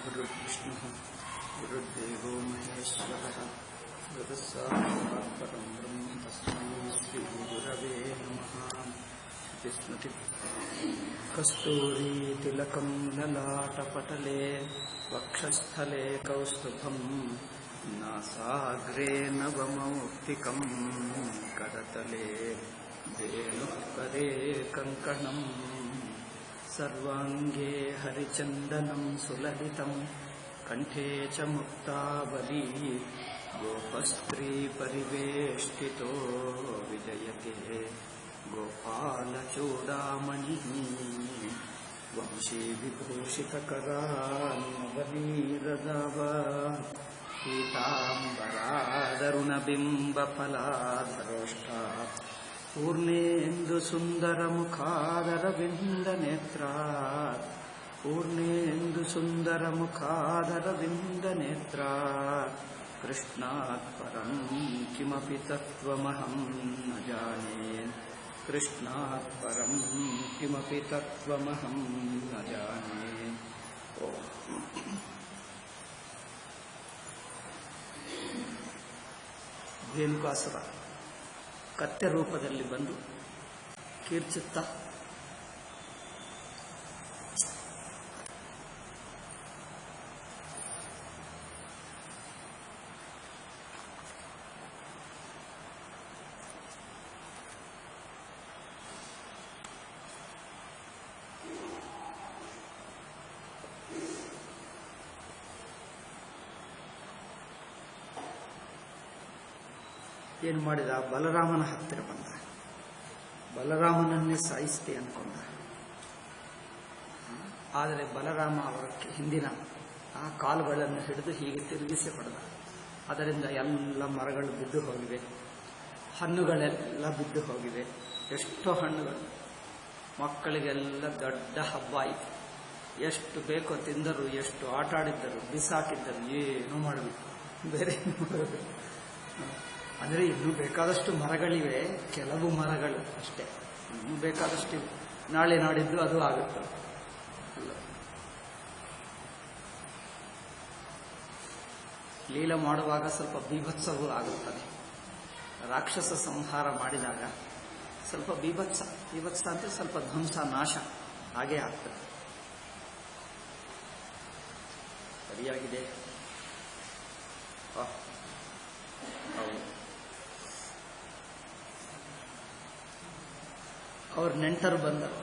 गुरुर्विष्णुः गुरुर्देवो महेश्वरः गुरुस्साक्षात् परं ब्रह्म तस्मै श्रीगुरवे नमः। श्रुतिस्मृति कस्तूरीतिलकं ललाटपटले वक्षस्थले कौस्तुभं नासाग्रे नवमौक्तिकं करतले वेणुकरे कङ्कणम् सर्वाङ्गे हरिचन्दनं सुललितं कण्ठे च मुक्तावली गोपस्त्रीपरिवेष्टितो विजयते गोपालचूडामणिः वंशीविभूषितकरान्नवनीरदाव पीताम्बरादरुणबिम्बफलाधरोष्ठा पूर्णेन्दुसुन्दरमुखादरविन्दनेत्रात् पूर्णेन्दुसुन्दरमुखादरविन्दनेत्रात् कृष्णात् परं किमपि तत्त्वमहं न जाने कृष्णात् परं किमपि तत्त्वमहं न जाने। ರೇಣುಕಾಸುರ ಕತ್ತೆ ರೂಪದಲ್ಲಿ ಬಂದು ಕೀರ್ಚುತ್ತಾ ಏನು ಮಾಡಿದ? ಬಲರಾಮನ ಹತ್ತಿರ ಬಂದ. ಬಲರಾಮನನ್ನೇ ಸಾಯಿಸ್ತೆ ಅಂದ್ಕೊಂಡ. ಆದರೆ ಬಲರಾಮ ಅವರ ಹಿಂದಿನ ಆ ಕಾಲುಗಳನ್ನು ಹಿಡಿದು ಹೀಗೆ ತಿರುಗಿಸಿ ಹೊಡೆದ. ಅದರಿಂದ ಎಲ್ಲ ಮರಗಳು ಬಿದ್ದು ಹೋಗಿವೆ, ಹಣ್ಣುಗಳೆಲ್ಲ ಬಿದ್ದು ಹೋಗಿವೆ. ಎಷ್ಟೋ ಹಣ್ಣುಗಳು, ಮಕ್ಕಳಿಗೆಲ್ಲ ದೊಡ್ಡ ಹಬ್ಬ ಆಯಿತು. ಎಷ್ಟು ಬೇಕೋ ತಿಂದರು, ಎಷ್ಟು ಆಟ ಆಡಿದ್ದರು, ಬಿಸಾಕಿದ್ದರು, ಏನೂ ಮಾಡಬೇಕು, ಬೇರೆ ಮಾಡಬೇಕು. ಅಂದರೆ ಇನ್ನೂ ಬೇಕಾದಷ್ಟು ಮರಗಳಿವೆ, ಕೆಲವು ಮರಗಳು ಅಷ್ಟೇ, ಇನ್ನೂ ಬೇಕಾದಷ್ಟು ನಾಳೆ ನಾಡಿದ್ದು ಅದು ಆಗುತ್ತೆ. ಲೀಲ ಮಾಡುವಾಗ ಸ್ವಲ್ಪ ಬೀಭತ್ಸವೂ ಆಗುತ್ತದೆ. ರಾಕ್ಷಸ ಸಂಹಾರ ಮಾಡಿದಾಗ ಸ್ವಲ್ಪ ಬೀಭತ್ಸ ಅಂದರೆ ಸ್ವಲ್ಪ ಧ್ವಂಸ, ನಾಶ ಹಾಗೇ ಆಗ್ತದೆ. ಸರಿಯಾಗಿದೆ. ಹೌದು, ಅವ್ರ ನೆಂಟರು ಬಂದರು.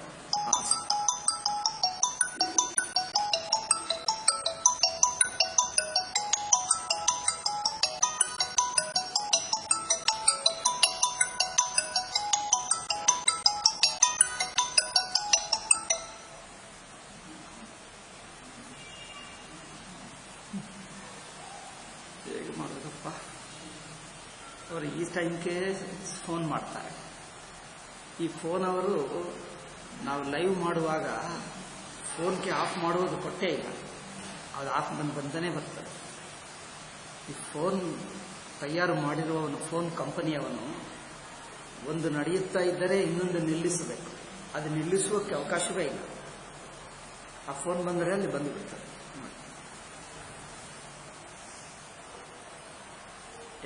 ಹೇಗೆ ಮಾಡೋದಪ್ಪ? ಅವರು ಈ ಟೈಮ್ಗೆ ಫೋನ್ ಮಾಡ್ತಾರೆ. ಈ ಫೋನ್ ಅವರು ನಾವು ಲೈವ್ ಮಾಡುವಾಗ ಫೋನ್ಗೆ ಆಫ್ ಮಾಡುವುದು ಕೊಟ್ಟೇ ಇಲ್ಲ, ಅದು ಆಫ್ ಬಂದನೇ ಬರ್ತದೆ. ಈ ಫೋನ್ ತಯಾರು ಮಾಡಿರುವವನು, ಫೋನ್ ಕಂಪನಿಯವನು, ಒಂದು ನಡೆಯುತ್ತಾ ಇದ್ದರೆ ಇನ್ನೊಂದು ನಿಲ್ಲಿಸಬೇಕು. ಅದು ನಿಲ್ಲಿಸುವಕ್ಕೆ ಅವಕಾಶವೇ ಇಲ್ಲ. ಆ ಫೋನ್ ಬಂದರೆ ಅಲ್ಲಿ ಬಂದುಬಿಡ್ತದೆ.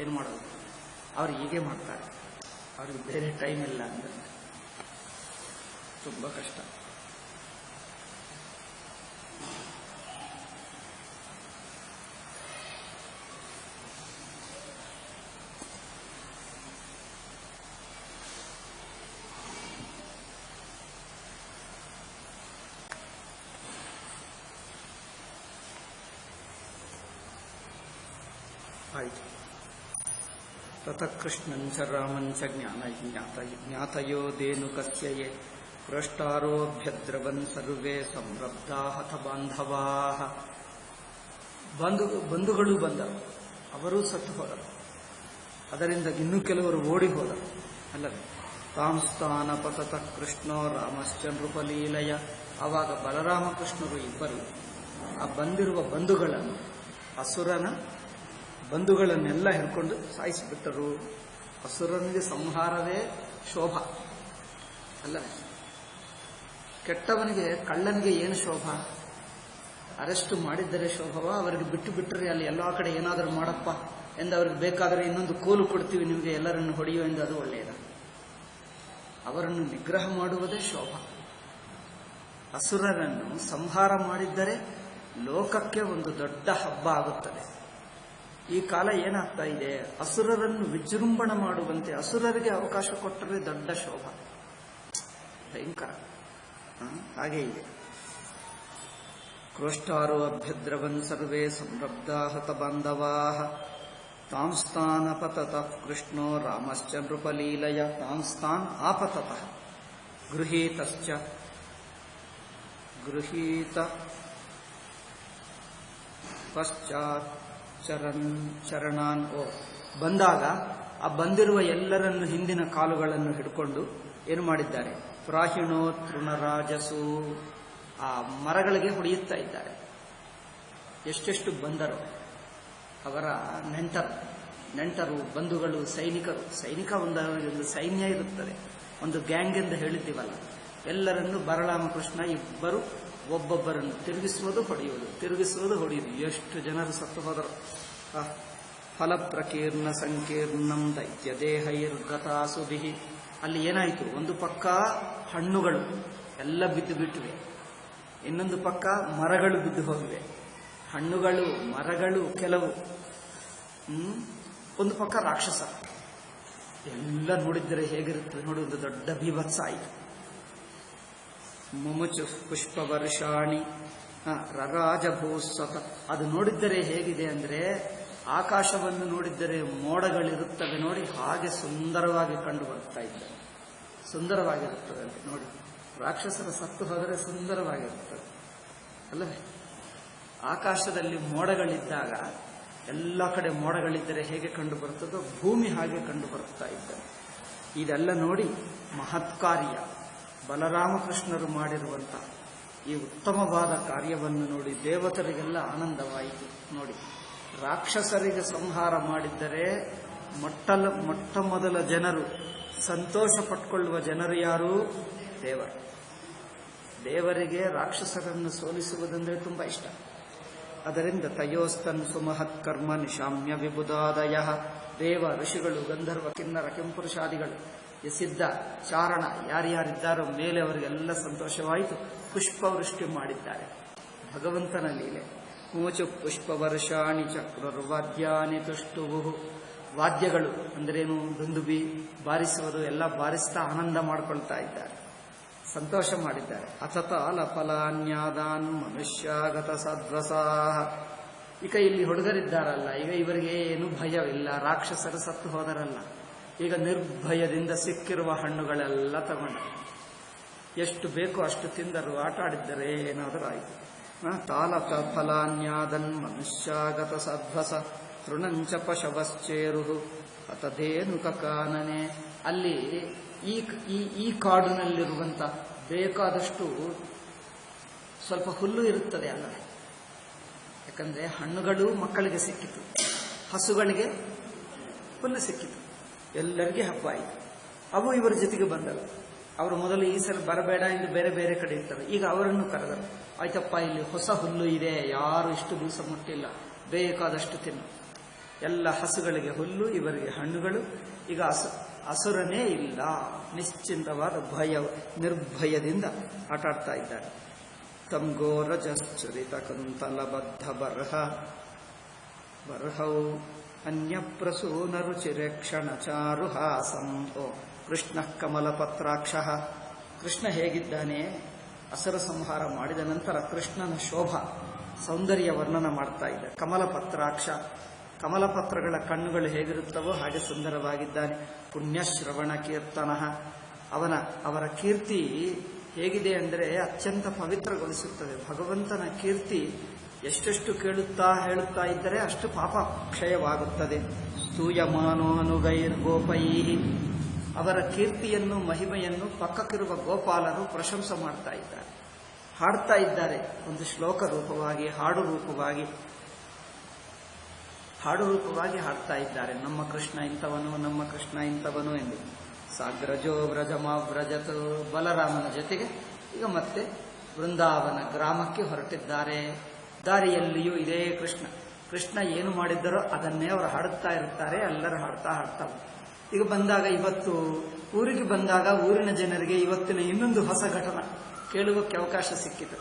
ಏನು ಮಾಡೋದು? ಅವ್ರು ಹೀಗೆ ಮಾಡ್ತಾರೆ. ಅವ್ರಿಗೆ ಬೇರೆ ಟೈಮ್ ಇಲ್ಲ ಅಂದರೆ ತುಂಬ ಕಷ್ಟ. ಆಯಿತು. ತತಃ ಕೃಷ್ಣಂಚ ರಾಮಂಚ ಜ್ಞಾತಯೋ ಧೇನುಕಸ್ಯಯೇ ಪೃಷ್ಟಾರೋಭ್ಯದ್ರವನ್ ಸರ್ವೇ ಸಂರಬ್ಧಾ ಹತ ಬಾಂಧವಾ. ಬಂಧುಗಳು ಬಂದರು, ಅವರೂ ಸತ್ತು ಹೋದರು. ಅದರಿಂದ ಇನ್ನೂ ಕೆಲವರು ಓಡಿ ಹೋದರು. ಅಲ್ಲವೇ? ತಾಂಸ್ತಾನ ಪತತಃ ಕೃಷ್ಣೋ ರಾಮಶ್ಚ ನೃಪಲೀಲಯ. ಆವಾಗ ಬಲರಾಮಕೃಷ್ಣರು ಇಬ್ಬರು ಆ ಬಂದಿರುವ ಬಂಧುಗಳನ್ನು, ಅಸುರನ ಬಂಧುಗಳನ್ನೆಲ್ಲ ಹಿಡ್ಕೊಂಡು ಸಾಯಿಸಿಬಿಟ್ಟರು. ಅಸುರನಿಗೆ ಸಂಹಾರವೇ ಶೋಭ ಅಲ್ಲವೇ? ಕೆಟ್ಟವನಿಗೆ, ಕಳ್ಳನಿಗೆ ಏನು ಶೋಭ? ಅರೆಸ್ಟ್ ಮಾಡಿದ್ದರೆ ಶೋಭವ, ಅವರಿಗೆ ಬಿಟ್ಟು ಬಿಟ್ಟರೆ ಅಲ್ಲಿ ಎಲ್ಲ ಕಡೆ ಏನಾದರೂ ಮಾಡಪ್ಪ ಎಂದು ಅವ್ರಿಗೆ ಬೇಕಾದರೆ ಇನ್ನೊಂದು ಕೋಲು ಕೊಡ್ತೀವಿ ನಿಮಗೆ, ಎಲ್ಲರನ್ನು ಹೊಡೆಯೋ ಎಂದು ಅದು ಒಳ್ಳೆಯದ. ಅವರನ್ನು ನಿಗ್ರಹ ಮಾಡುವುದೇ ಶೋಭ. ಅಸುರರನ್ನು ಸಂಹಾರ ಮಾಡಿದ್ದರೆ ಲೋಕಕ್ಕೆ ಒಂದು ದೊಡ್ಡ ಹಬ್ಬ ಆಗುತ್ತದೆ. ಈ ಕಾಲ ಏನಾಗ್ತಾ ಇದೆ, ಅಸುರರನ್ನು ವಿಜೃಂಭಣೆ ಮಾಡುವಂತೆ ಅಸುರರಿಗೆ ಅವಕಾಶ ಕೊಟ್ಟರೆ ದೊಡ್ಡ ಶೋಭ, ಭಯಂಕರ. ಹಾಗೆ ಇದೆ. ಕ್ರೋಷ್ಟಾರೋ ಅಭ್ಯದ್ರವನ್ ಸರ್ವೇ ಸಂರಬ್ಧಾ ಹತ ಬಾಂಧವಾಃ ತಾಂಸ್ತಾನ್ ಅಪತತಃ ಕೃಷ್ಣೋ ರಾಮಶ್ಚ ನೃಪಲೀಲಯ ತಾಂಸ್ತಾನ್ ಆಪತತಃ ಗೃಹೀತಶ್ಚ ಗೃಹೀತ ಪಶ್ಚಾತ್ ಚರಣಾನ್. ಬಂದಾಗ ಆ ಬಂದಿರುವ ಎಲ್ಲರನ್ನು ಹಿಂದಿನ ಕಾಲುಗಳನ್ನು ಹಿಡ್ಕೊಂಡು ಏನು ಮಾಡಿದ್ದಾರೆ, ಪ್ರಾಹಿಣೋ ತೃಣರಾಜಸು, ಆ ಮರಗಳಿಗೆ ಹೊಡೆಯುತ್ತಾ ಇದ್ದಾರೆ. ಎಷ್ಟೆಷ್ಟು ಬಂದರು, ಅವರ ನೆಂಟರು ಬಂಧುಗಳು, ಸೈನಿಕ ಒಂದು ಸೈನ್ಯ ಇರುತ್ತದೆ, ಒಂದು ಗ್ಯಾಂಗ್ ಎಂದು ಹೇಳಿದ್ದೀವಲ್ಲ, ಎಲ್ಲರನ್ನು ಬಲರಾಮಕೃಷ್ಣ ಇಬ್ಬರು ಒಬ್ಬೊಬ್ಬರನ್ನು ತಿರುಗಿಸುವುದು ಹೊಡೆಯುವುದು. ಎಷ್ಟು ಜನರು ಸತ್ತು ಹೋದರು. ಫಲಪ್ರಕೀರ್ಣ ಸಂಕೀರ್ಣಂ ದೈತ್ಯ ದೇಹೈರ್ಗತಾಸುಭಿಹಿ. ಅಲ್ಲಿ ಏನಾಯಿತು, ಒಂದು ಪಕ್ಕ ಹಣ್ಣುಗಳು ಎಲ್ಲ ಬಿದ್ದು ಬಿಟ್ಟಿವೆ, ಇನ್ನೊಂದು ಪಕ್ಕ ಮರಗಳು ಬಿದ್ದು ಹೋಗಿವೆ. ಹಣ್ಣುಗಳು, ಮರಗಳು ಕೆಲವು, ಒಂದು ಪಕ್ಕ ರಾಕ್ಷಸ. ಎಲ್ಲ ನೋಡಿದರೆ ಹೇಗಿರುತ್ತದೆ ನೋಡಿ, ಒಂದು ದೊಡ್ಡ ಬೀಭತ್ಸ ಆಯಿತು. ಮುಮುಚು ಪುಷ್ಪವರ್ಷಾಣಿ ರರಾಜಭೂಸತ. ಅದು ನೋಡಿದ್ದರೆ ಹೇಗಿದೆ ಅಂದರೆ, ಆಕಾಶವನ್ನು ನೋಡಿದ್ದರೆ ಮೋಡಗಳಿರುತ್ತವೆ ನೋಡಿ, ಹಾಗೆ ಸುಂದರವಾಗಿ ಕಂಡು ಬರ್ತಾ ಇದ್ದಾರೆ. ಸುಂದರವಾಗಿರುತ್ತದೆ ಅಂತ ನೋಡಿ. ರಾಕ್ಷಸರ ಸತ್ತು ಹೋದರೆ ಸುಂದರವಾಗಿರುತ್ತದೆ ಅಲ್ಲವೇ? ಆಕಾಶದಲ್ಲಿ ಮೋಡಗಳಿದ್ದಾಗ, ಎಲ್ಲ ಕಡೆ ಮೋಡಗಳಿದ್ದರೆ ಹೇಗೆ ಕಂಡು ಬರುತ್ತದೋ ಭೂಮಿ ಹಾಗೆ ಕಂಡು ಬರ್ತಾ ಇದ್ದಾರೆ. ಇದೆಲ್ಲ ನೋಡಿ ಮಹತ್ಕಾರ್ಯ ಬಲರಾಮಕೃಷ್ಣರು ಮಾಡಿರುವಂಥ ಈ ಉತ್ತಮವಾದ ಕಾರ್ಯವನ್ನು ನೋಡಿ ದೇವತರಿಗೆಲ್ಲ ಆನಂದವಾಯಿತು. ನೋಡಿ, ರಾಕ್ಷಸರಿಗೆ ಸಂಹಾರ ಮಾಡಿದ್ದರೆ ಮೊಟ್ಟ ಮೊದಲ ಜನರು ಸಂತೋಷ ಪಟ್ಕೊಳ್ಳುವ ಜನರು ಯಾರು? ದೇವರು. ದೇವರಿಗೆ ರಾಕ್ಷಸರನ್ನು ಸೋಲಿಸುವುದೆಂದರೆ ತುಂಬ ಇಷ್ಟ. ಅದರಿಂದ ತಯೋಸ್ತನ್ ಸುಮಹತ್ ಕರ್ಮ ನಿಶಾಮ್ಯ ವಿಬುಧಾದಯ. ದೇವ ಋಷಿಗಳು, ಗಂಧರ್ವ, ಕಿನ್ನರ, ಕೆಂಪುರುಷಾದಿಗಳು, ಸಿದ್ಧ, ಚಾರಣ ಯಾರ್ಯಾರಿದ್ದಾರೋ ಮೇಲೆ ಅವರಿಗೆಲ್ಲ ಸಂತೋಷವಾಯಿತು. ಪುಷ್ಪವೃಷ್ಟಿ ಮಾಡಿದ್ದಾರೆ. ಭಗವಂತನ ಲೀಲೆ. ಮೂಚು ಪುಷ್ಪವರ್ಷಾಣಿ ಚಕ್ರರ್ವಾದ್ಯಾನಿ ತುಷ್ಟುವು. ವಾದ್ಯಗಳು ಅಂದ್ರೇನು, ದುಂದುಬಿ ಬಾರಿಸುವುದು ಎಲ್ಲ ಬಾರಿಸ್ತಾ ಆನಂದ ಮಾಡಿಕೊಳ್ತಾ ಇದ್ದಾರೆ, ಸಂತೋಷ ಮಾಡಿದ್ದಾರೆ. ಅಥತಾಲ ಫಲಾನ್ಯಾದಾನ್ ಮನುಷ್ಯಾಗತ ಸದ್ವಸಾಹ. ಈಗ ಇಲ್ಲಿ ಹುಡುಗರಿದ್ದಾರಲ್ಲ, ಈಗ ಇವರಿಗೆ ಏನು ಭಯವಿಲ್ಲ, ರಾಕ್ಷಸರು ಸತ್ತು ಹೋದರಲ್ಲ, ಈಗ ನಿರ್ಭಯದಿಂದ ಸಿಕ್ಕಿರುವ ಹಣ್ಣುಗಳೆಲ್ಲ ತಗೊಂಡು ಎಷ್ಟು ಬೇಕೋ ಅಷ್ಟು ತಿಂದರು, ಆಟ ಆಡಿದ್ದರೆ ಏನಾದರೂ ಆಯಿತು. ತಾಲ ಫಲಾನ್ಯಾದನ್ ಮನುಷ್ಯಾಗತ ಸದ್ವಸ ತೃಣಂಚ ಪಶವಶ್ಚೇರು ಅತದೇನುಕ ಕಾನನೆ. ಅಲ್ಲಿ ಈ ಕಾಡಿನಲ್ಲಿರುವಂಥ ಬೇಕಾದಷ್ಟು ಸ್ವಲ್ಪ ಹುಲ್ಲು ಇರುತ್ತದೆ ಅಲ್ಲವೇ? ಯಾಕಂದರೆ ಹಣ್ಣುಗಳು ಮಕ್ಕಳಿಗೆ ಸಿಕ್ಕಿತು, ಹಸುಗಳಿಗೆ ಹುಲ್ಲು ಸಿಕ್ಕಿತು, ಎಲ್ಲರಿಗೆ ಹಬ್ಬ ಆಯಿತು. ಅವು ಇವರ ಜೊತೆಗೆ ಬಂದರು. ಅವರು ಮೊದಲು ಈ ಸಲ ಬರಬೇಡ ಎಂದು ಬೇರೆ ಬೇರೆ ಕಡೆ ಇರ್ತಾರೆ, ಈಗ ಅವರನ್ನು ಕರೆದರು. ಆಯ್ತಪ್ಪ, ಇಲ್ಲಿ ಹೊಸ ಹುಲ್ಲು ಇದೆ, ಯಾರು ಇಷ್ಟು ದಿವಸ ಮುಟ್ಟಿಲ್ಲ, ಬೇಕಾದಷ್ಟು ತಿನ್ನು. ಎಲ್ಲ ಹಸುಗಳಿಗೆ ಹುಲ್ಲು, ಇವರಿಗೆ ಹಣ್ಣುಗಳು. ಈಗ ಅಸುರನೇ ಇಲ್ಲ, ನಿಶ್ಚಿಂತವಾದ ನಿರ್ಭಯದಿಂದ ಆಟಾಡ್ತಾ ಇದ್ದಾರೆ. ತಂಗೋರಜಶ್ಚರಿತ ಕುಂತಲಬದ್ಧ ಬರ್ಹೌ ಅನ್ಯಪ್ರಸೂನ ರುಚಿರೇಕ್ಷಣ ಚಾರುಹಾಸಂ. ಕೃಷ್ಣ ಕಮಲಪತ್ರಾಕ್ಷ. ಕೃಷ್ಣ ಹೇಗಿದ್ದಾನೆ? ಅಸುರ ಸಂಹಾರ ಮಾಡಿದ ನಂತರ ಕೃಷ್ಣನ ಶೋಭಾ ಸೌಂದರ್ಯ ವರ್ಣನ ಮಾಡ್ತಾ ಇದ್ದಾರೆ. ಕಮಲಪತ್ರಾಕ್ಷ, ಕಮಲಪತ್ರಗಳ ಕಣ್ಣುಗಳು ಹೇಗಿರುತ್ತವೋ ಹಾಗೆ ಸುಂದರವಾಗಿದ್ದಾನೆ. ಪುಣ್ಯಶ್ರವಣ ಕೀರ್ತನ. ಅವರ ಕೀರ್ತಿ ಹೇಗಿದೆ ಅಂದರೆ ಅತ್ಯಂತ ಪವಿತ್ರಗೊಳಿಸುತ್ತದೆ. ಭಗವಂತನ ಕೀರ್ತಿ ಎಷ್ಟೆಷ್ಟು ಹೇಳುತ್ತಾ ಇದ್ದರೆ ಅಷ್ಟು ಪಾಪ ಕ್ಷಯವಾಗುತ್ತದೆ. ಸ್ತೂಯಮಾನೋ ಅನುಗೈರ್ಗೋಪೈ. ಅವರ ಕೀರ್ತಿಯನ್ನು, ಮಹಿಮೆಯನ್ನು ಪಕ್ಕಕ್ಕಿರುವ ಗೋಪಾಲರು ಪ್ರಶಂಸೆ ಮಾಡ್ತಾ ಇದ್ದಾರೆ, ಹಾಡ್ತಾ ಇದ್ದಾರೆ. ಒಂದು ಶ್ಲೋಕ ರೂಪವಾಗಿ, ಹಾಡು ರೂಪವಾಗಿ ಹಾಡ್ತಾ ಇದ್ದಾರೆ. ನಮ್ಮ ಕೃಷ್ಣ ಇಂಥವನು, ನಮ್ಮ ಕೃಷ್ಣ ಇಂಥವನು ಎಂದು. ಸಾಗ್ರಜೋ ವ್ರಜಮಾವ್ರಜತು. ಬಲರಾಮನ ಜೊತೆಗೆ ಈಗ ಮತ್ತೆ ವೃಂದಾವನ ಗ್ರಾಮಕ್ಕೆ ಹೊರಟಿದ್ದಾರೆ. ದಾರಿಯಲ್ಲಿಯೂ ಇದೇ ಕೃಷ್ಣ ಏನು ಮಾಡಿದ್ದರೋ ಅದನ್ನೇ ಅವರು ಹಾಡುತ್ತಾ ಇರುತ್ತಾರೆ. ಎಲ್ಲರೂ ಹಾಡ್ತಾ ಈಗ ಬಂದಾಗ ಇವತ್ತು ಊರಿಗೆ ಬಂದಾಗ ಊರಿನ ಜನರಿಗೆ ಇವತ್ತಿನ ಇನ್ನೊಂದು ಹೊಸ ಘಟನೆ ಕೇಳುವಕ್ಕೆ ಅವಕಾಶ ಸಿಕ್ಕಿತು.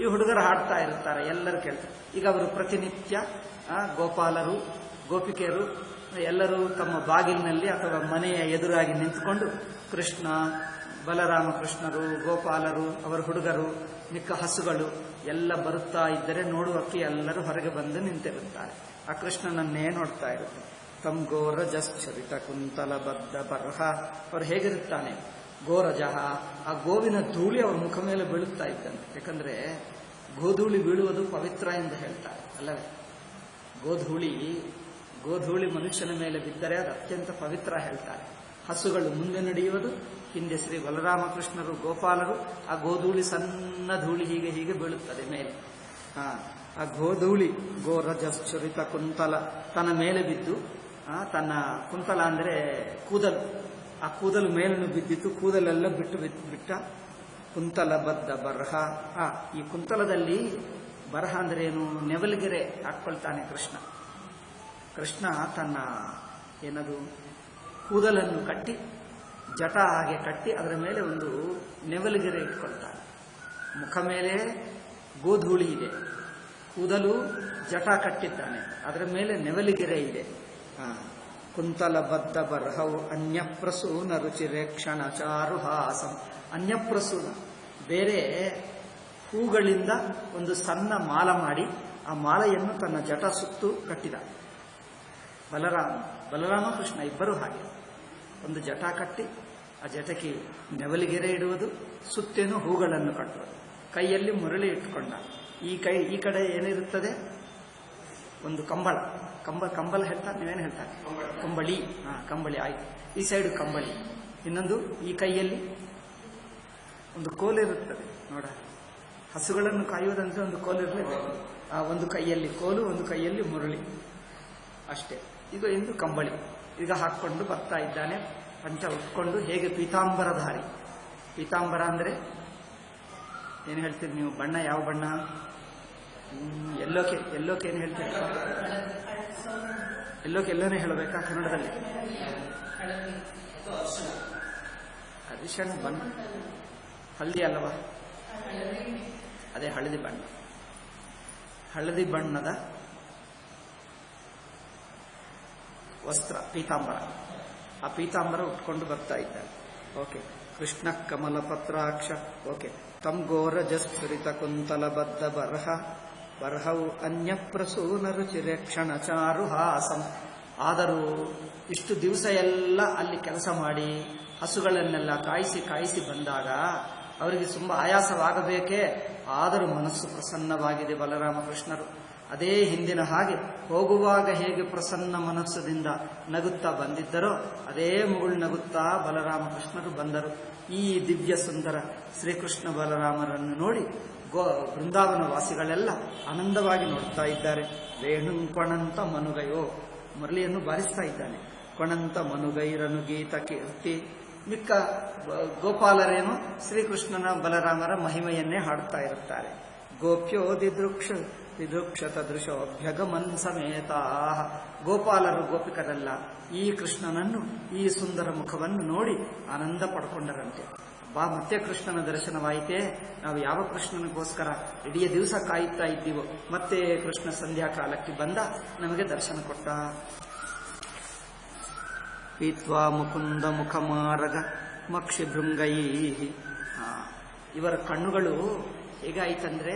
ಈ ಹುಡುಗರು ಹಾಡ್ತಾ ಇರುತ್ತಾರೆ, ಎಲ್ಲರೂ ಕೇಳ್ತಾರೆ. ಈಗ ಅವರು ಪ್ರತಿನಿತ್ಯ ಗೋಪಾಲರು ಗೋಪಿಕೆಯರು ಎಲ್ಲರೂ ತಮ್ಮ ಬಾಗಿಲಿನಲ್ಲಿ ಅಥವಾ ಮನೆಯ ಎದುರಾಗಿ ನಿಂತುಕೊಂಡು ಕೃಷ್ಣ, ಬಲರಾಮ ಕೃಷ್ಣರು, ಗೋಪಾಲರು, ಅವರ ಹುಡುಗರು, ಮಿಕ್ಕ ಹಸುಗಳು ಎಲ್ಲ ಬರುತ್ತಾ ಇದ್ದರೆ ನೋಡುವಕ್ಕೆ ಎಲ್ಲರೂ ಹೊರಗೆ ಬಂದು ನಿಂತಿರುತ್ತಾರೆ. ಆ ಕೃಷ್ಣನನ್ನೇ ನೋಡ್ತಾ ಇರುತ್ತೆ. ತಮ್ ಗೋರಜಶ್ಚರಿತ ಕುಂತಲ ಬದ್ಧ ಬರಹ. ಅವರು ಹೇಗಿರುತ್ತಾನೆ? ಗೋರಜಃ, ಆ ಗೋವಿನ ಧೂಳಿ ಅವರ ಮುಖ ಮೇಲೆ ಬೀಳುತ್ತಾ ಇದ್ದಂತೆ. ಯಾಕಂದ್ರೆ ಗೋಧೂಳಿ ಬೀಳುವುದು ಪವಿತ್ರ ಎಂದು ಹೇಳ್ತಾರೆ ಅಲ್ಲವೇ? ಗೋಧೂಳಿ ಮನುಷ್ಯನ ಮೇಲೆ ಬಿದ್ದರೆ ಅದು ಅತ್ಯಂತ ಪವಿತ್ರ ಹೇಳ್ತಾರೆ. ಹಸುಗಳು ಮುಂದೆ ನಡೆಯುವುದು, ಹಿಂದೆ ಶ್ರೀ ಬಲರಾಮಕೃಷ್ಣರು ಗೋಪಾಲರು, ಆ ಗೋಧೂಳಿ ಸಣ್ಣ ಧೂಳಿ ಹೀಗೆ ಬೀಳುತ್ತದೆ ಮೇಲೆ. ಆ ಗೋಧೂಳಿ ಗೋರಜಶ್ಚರಿತ ಕುಂತಲ ತನ್ನ ಮೇಲೆ ಬಿದ್ದು, ತನ್ನ ಕುಂತಲ ಅಂದರೆ ಕೂದಲು, ಆ ಕೂದಲು ಮೇಲನ್ನು ಬಿದ್ದಿತ್ತು, ಕೂದಲೆಲ್ಲ ಬಿಟ್ಟ ಕುಂತಲ ಬದ್ಧ ಬರಹ. ಈ ಕುಂತಲದಲ್ಲಿ ಬರಹ ಅಂದ್ರೆ ಏನು? ನೆವಲಿಗೆರೆ ಹಾಕ್ಕೊಳ್ತಾನೆ ಕೃಷ್ಣ ತನ್ನ ಏನದು ಕೂದಲನ್ನು ಕಟ್ಟಿ, ಜಟ ಹಾಗೆ ಕಟ್ಟಿ ಅದರ ಮೇಲೆ ಒಂದು ನೆವಲಿಗೆರೆ ಇಟ್ಕೊಳ್ತಾನೆ. ಮುಖ ಮೇಲೆ ಗೋಧೂಳಿ ಇದೆ, ಕೂದಲು ಜಟ ಕಟ್ಟಿದ್ದಾನೆ, ಅದರ ಮೇಲೆ ನೆವಲಿಗೆರೆ ಇದೆ. ಕುಂತಲ ಬದ್ಧ ಬರಹವು ಅನ್ಯಪ್ರಸೂನ ರುಚಿರೆ ಕ್ಷಣ ಚಾರುಹಾಸಂ. ಅನ್ಯಪ್ರಸೂನ ಕಬೇರೆ ಹೂಗಳಿಂದ ಒಂದು ಸಣ್ಣ ಮಾಲ ಮಾಡಿ ಆ ಮಾಲೆಯನ್ನು ತನ್ನ ಜಟ ಸುತ್ತು ಕಟ್ಟಿದ. ಬಲರಾಮ ಕೃಷ್ಣ ಇಬ್ಬರೂ ಹಾಗೆ ಒಂದು ಜಟ ಕಟ್ಟಿ ಆ ಜಟಕ್ಕೆ ನೆವಲಿಗೆರೆ ಇಡುವುದು, ಸುತ್ತೇನು ಹೂಗಳನ್ನು ಕಟ್ಟುವುದು, ಕೈಯಲ್ಲಿ ಮುರಳಿ ಇಟ್ಟುಕೊಂಡ. ಈ ಕಡೆ ಏನಿರುತ್ತದೆ? ಒಂದು ಕಂಬಳ ಹೇಳ್ತಾರೆ, ನೀವೇನು ಹೇಳ್ತಾರೆ? ಕಂಬಳಿ. ಕಂಬಳಿ ಆಯ್ತು. ಈ ಸೈಡು ಕಂಬಳಿ, ಇನ್ನೊಂದು ಈ ಕೈಯಲ್ಲಿ ಒಂದು ಕೋಲಿರುತ್ತದೆ ನೋಡ. ಹಸುಗಳನ್ನು ಕಾಯುವುದಂದ್ರೆ ಒಂದು ಕೋಲಿರಲೇಬೇಕು. ಆ ಒಂದು ಕೈಯಲ್ಲಿ ಕೋಲು, ಒಂದು ಕೈಯಲ್ಲಿ ಮುರಳಿ, ಅಷ್ಟೇ. ಈಗ ಎಂದು ಕಂಬಳಿ ಈಗ ಹಾಕ್ಕೊಂಡು ಬರ್ತಾ ಇದ್ದಾನೆ, ಪಂಚ ಉಟ್ಕೊಂಡು. ಹೇಗೆ ಪೀತಾಂಬರಧಾರಿ. ಪೀತಾಂಬರ ಅಂದ್ರೆ ಏನು ಹೇಳ್ತೀರಿ ನೀವು? ಬಣ್ಣ ಯಾವ ಬಣ್ಣ? ಎಲ್ಲೋಕೆ ಏನು ಹೇಳ್ತೀರಿ? ಎಲ್ಲೋನೇ ಹೇಳಬೇಕಾ ಕನ್ನಡದಲ್ಲಿ? ಅರಿಶಿಣ ಬಣ್ಣ, ಹಳದಿ ಅಲ್ಲವಾ? ಅದೇ ಹಳದಿ ಬಣ್ಣ. ಹಳದಿ ಬಣ್ಣದ ವಸ್ತ್ರ ಪೀತಾಂಬರ. ಆ ಪೀತಾಂಬರ ಉಟ್ಕೊಂಡು ಬರ್ತಾ ಇದ್ದಾರೆ. ಓಕೆ. ಕೃಷ್ಣ ಕಮಲ ಪತ್ರಾಕ್ಷ. ಓಕೆ. ತಮ್ ಗೋರಜಸ್ಫುರಿತ ಕುಂತಲ ಬದ್ಧ ಬರಹವು ಅನ್ಯಪ್ರಸೂನ ರುಚಿರೆ ಕ್ಷಣ ಚಾರುಹಾಸಂ. ಆದರೂ ಇಷ್ಟು ದಿವಸ ಎಲ್ಲ ಅಲ್ಲಿ ಕೆಲಸ ಮಾಡಿ ಹಸುಗಳನ್ನೆಲ್ಲ ಕಾಯಿಸಿ ಬಂದಾಗ ಅವರಿಗೆ ತುಂಬ ಆಯಾಸವಾಗಬೇಕೇ. ಆದರೂ ಮನಸ್ಸು ಪ್ರಸನ್ನವಾಗಿದೆ ಬಲರಾಮಕೃಷ್ಣರು. ಅದೇ ಹಿಂದಿನ ಹಾಗೆ ಹೋಗುವಾಗ ಹೇಗೆ ಪ್ರಸನ್ನ ಮನಸ್ಸದಿಂದ ನಗುತ್ತಾ ಬಂದಿದ್ದರೋ ಅದೇ ಮುಗುಳು ನಗುತ್ತಾ ಬಲರಾಮಕೃಷ್ಣರು ಬಂದರು. ಈ ದಿವ್ಯ ಸುಂದರ ಶ್ರೀಕೃಷ್ಣ ಬಲರಾಮರನ್ನು ನೋಡಿ ಬೃಂದಾವನ ವಾಸಿಗಳೆಲ್ಲ ಆನಂದವಾಗಿ ನೋಡ್ತಾ ಇದ್ದಾರೆ. ವೇಣುಂ ಕೊಣಂತ ಮನುಗಯೋ, ಮುರಳಿಯನ್ನು ಬಾರಿಸ್ತಾ ಇದ್ದಾನೆ. ಕೊಣಂತ ಮನುಗೈರನು ಗೀತ ಕೀರ್ತಿ. ಮಿಕ್ಕ ಗೋಪಾಲರೇನು ಶ್ರೀಕೃಷ್ಣನ ಬಲರಾಮರ ಮಹಿಮೆಯನ್ನೇ ಹಾಡುತ್ತಾ ಇರುತ್ತಾರೆ. ಗೋಪ್ಯೋ ದಿದೃಕ್ಷ ತದೃಶೋಭ್ಯಗಮನ್ ಸಮೇತಾ. ಗೋಪಾಲರು ಗೋಪಿಕರೆಲ್ಲ ಈ ಕೃಷ್ಣನನ್ನು, ಈ ಸುಂದರ ಮುಖವನ್ನು ನೋಡಿ ಆನಂದ ಪಡ್ಕೊಂಡರಂತೆ. ಮತ್ತೆ ಕೃಷ್ಣನ ದರ್ಶನವಾಯಿತೇ. ನಾವು ಯಾವ ಕೃಷ್ಣನಿಗೋಸ್ಕರ ಇಡೀ ದಿವಸ ಕಾಯುತ್ತಾ ಇದ್ದೀವೋ, ಮತ್ತೆ ಕೃಷ್ಣ ಸಂಧ್ಯಾ ಕಾಲಕ್ಕೆ ಬಂದ ನಮಗೆ ದರ್ಶನ ಕೊಟ್ಟ. ಪೀತ್ವಾ ಮುಕುಂದ ಮುಖಮಾರಗ ಮಕ್ಷಿ ಭೃಂಗೈ. ಇವರ ಕಣ್ಣುಗಳು ಹೇಗಾಯಿತಂದ್ರೆ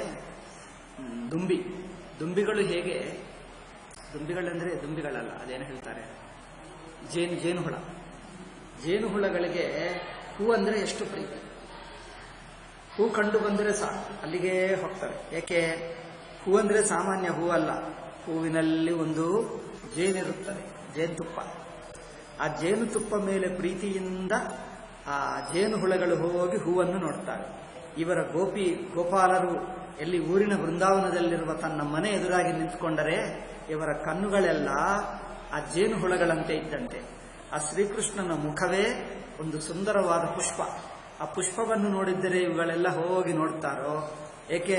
ದುಂಬಿಗಳು ಹೇಗೆ, ದುಂಬಿಗಳಂದ್ರೆ ದುಂಬಿಗಳಲ್ಲ, ಅದೇನು ಹೇಳ್ತಾರೆ, ಜೇನುಹುಳಗಳಿಗೆ ಹೂ ಅಂದ್ರೆ ಎಷ್ಟು ಪ್ರೀತಿ. ಹೂ ಕಂಡು ಬಂದರೆ ಸಾಕು ಅಲ್ಲಿಗೆ ಹೋಗ್ತಾರೆ. ಏಕೆ? ಹೂ ಅಂದ್ರೆ ಸಾಮಾನ್ಯ ಹೂ ಅಲ್ಲ, ಹೂವಿನಲ್ಲಿ ಒಂದು ಜೇನಿರುತ್ತದೆ, ಜೇನುತುಪ್ಪ. ಆ ಜೇನುತುಪ್ಪ ಮೇಲೆ ಪ್ರೀತಿಯಿಂದ ಆ ಜೇನುಹುಳಗಳು ಹೋಗಿ ಹೂವನ್ನು ನೋಡ್ತಾರೆ. ಇವರ ಗೋಪಾಲರು ಎಲ್ಲಿ ಊರಿನ ಬೃಂದಾವನದಲ್ಲಿರುವ ತನ್ನ ಮನೆ ಎದುರಾಗಿ ನಿಂತುಕೊಂಡರೆ ಇವರ ಕಣ್ಣುಗಳೆಲ್ಲ ಆ ಜೇನುಹುಳಗಳಂತೆ ಇದ್ದಂತೆ. ಆ ಶ್ರೀಕೃಷ್ಣನ ಮುಖವೇ ಒಂದು ಸುಂದರವಾದ ಪುಷ್ಪ. ಆ ಪುಷ್ಪವನ್ನು ನೋಡಿದ್ದರೆ ಇವುಗಳೆಲ್ಲ ಹೋಗಿ ನೋಡ್ತಾರೋ. ಏಕೆ?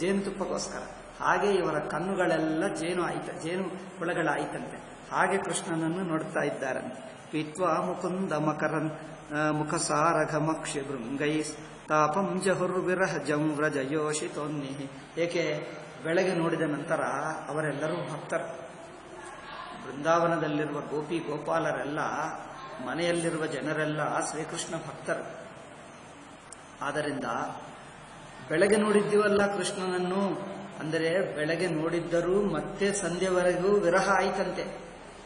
ಜೇನುತುಪ್ಪಕ್ಕೋಸ್ಕರ. ಹಾಗೆ ಇವರ ಕಣ್ಣುಗಳೆಲ್ಲ ಜೇನು ಹುಳಗಳಾಯಿತಂತೆ. ಹಾಗೆ ಕೃಷ್ಣನನ್ನು ನೋಡ್ತಾ ಇದ್ದಾರೆ. ಪೀತ್ವಾ ಮುಕುಂದ ಮಕರನ್ ಮುಖಸಾರಘಮಕ್ಷಿ ಭೃಂಗೈ ತಾಪಂ ಜಹುರ್ವಿರಹಜಂ ವ್ರಜಯೋಷಿತೋನ್ನಿ. ಏಕೆ ಬೆಳಗ್ಗೆ ನೋಡಿದ ನಂತರ ಅವರೆಲ್ಲರೂ ಭಕ್ತರು. ಬೃಂದಾವನದಲ್ಲಿರುವ ಗೋಪಿ ಗೋಪಾಲರೆಲ್ಲ, ಮನೆಯಲ್ಲಿರುವ ಜನರೆಲ್ಲ ಶ್ರೀಕೃಷ್ಣ ಭಕ್ತರು. ಆದ್ದರಿಂದ ಬೆಳಗ್ಗೆ ನೋಡಿದ್ದೀವಲ್ಲ ಕೃಷ್ಣನನ್ನು, ಅಂದರೆ ಬೆಳಗ್ಗೆ ನೋಡಿದ್ದರೂ ಮತ್ತೆ ಸಂಧ್ಯೆವರೆಗೂ ವಿರಹ ಆಯ್ತಂತೆ.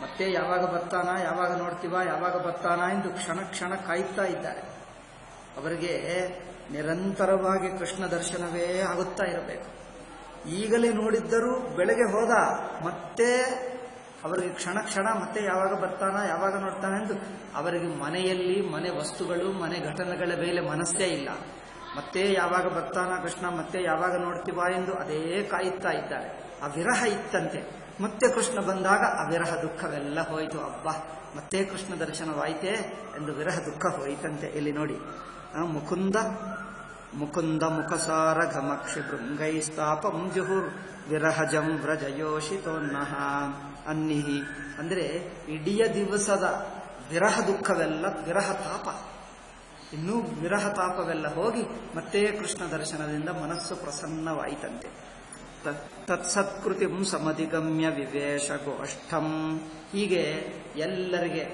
ಮತ್ತೆ ಯಾವಾಗ ಬರ್ತಾನ, ಯಾವಾಗ ನೋಡ್ತೀವ, ಯಾವಾಗ ಬರ್ತಾನ ಎಂದು ಕ್ಷಣ ಕ್ಷಣ ಕಾಯ್ತಾ ಇದ್ದಾರೆ. ಅವರಿಗೆ ನಿರಂತರವಾಗಿ ಕೃಷ್ಣ ದರ್ಶನವೇ ಆಗುತ್ತಾ ಇರಬೇಕು. ಈಗಲೇ ನೋಡಿದ್ದರೂ ಬೆಳಗ್ಗೆ ಹೋದ, ಮತ್ತೆ ಅವರಿಗೆ ಕ್ಷಣ ಕ್ಷಣ ಮತ್ತೆ ಯಾವಾಗ ಬರ್ತಾನ, ಯಾವಾಗ ನೋಡ್ತಾನೆ ಎಂದು ಅವರಿಗೆ ಮನೆಯಲ್ಲಿ ಮನೆ ವಸ್ತುಗಳು, ಮನೆ ಘಟನೆಗಳ ಮೇಲೆ ಮನಸ್ಸೇ ಇಲ್ಲ. ಮತ್ತೆ ಯಾವಾಗ ಬರ್ತಾನ ಕೃಷ್ಣ, ಮತ್ತೆ ಯಾವಾಗ ನೋಡ್ತೀವ ಎಂದು ಅದೇ ಕಾಯುತ್ತಾ ಇದ್ದಾರೆ. ಆ ವಿರಹ ಇತ್ತಂತೆ. ಮತ್ತೆ ಕೃಷ್ಣ ಬಂದಾಗ ಆ ವಿರಹ ದುಃಖವೆಲ್ಲ ಹೋಯಿತು. ಅಬ್ಬಾ, ಮತ್ತೆ ಕೃಷ್ಣ ದರ್ಶನವಾಯಿತೆ ಎಂದು ವಿರಹ ದುಃಖ ಹೋಯಿತಂತೆ. ಇಲ್ಲಿ ನೋಡಿ, ಮುಕುಂದ ಮುಕುಂದ ಮುಖಸಾರ ಘಮಕ್ಷಿ ಭೃಂಗೈಸ್ತಾಪಂ ಜುಹುರ್ ವಿರಹಜಂ ವ್ರಜಯೋಷಿತೋನ್ನಃ ಅನ್ನಿಹಿ. ಅಂದರೆ ಇಡೀ ದಿವಸದ ವಿರಹ ದುಃಖವೆಲ್ಲ, ವಿರಹ ತಾಪ, ಇನ್ನೂ ವಿರಹ ತಾಪವೆಲ್ಲ ಹೋಗಿ ಮತ್ತೆ ಕೃಷ್ಣ ದರ್ಶನದಿಂದ ಮನಸ್ಸು ಪ್ರಸನ್ನವಾಯಿತಂತೆ. ತತ್ಸತ್ಕೃತಿಂ ಸಮಧಿಗಮ್ಯ ವಿವೇಶ ಗೋಷ್ಠಂ. ಹೀಗೆ ಎಲ್ಲರಿಗೆ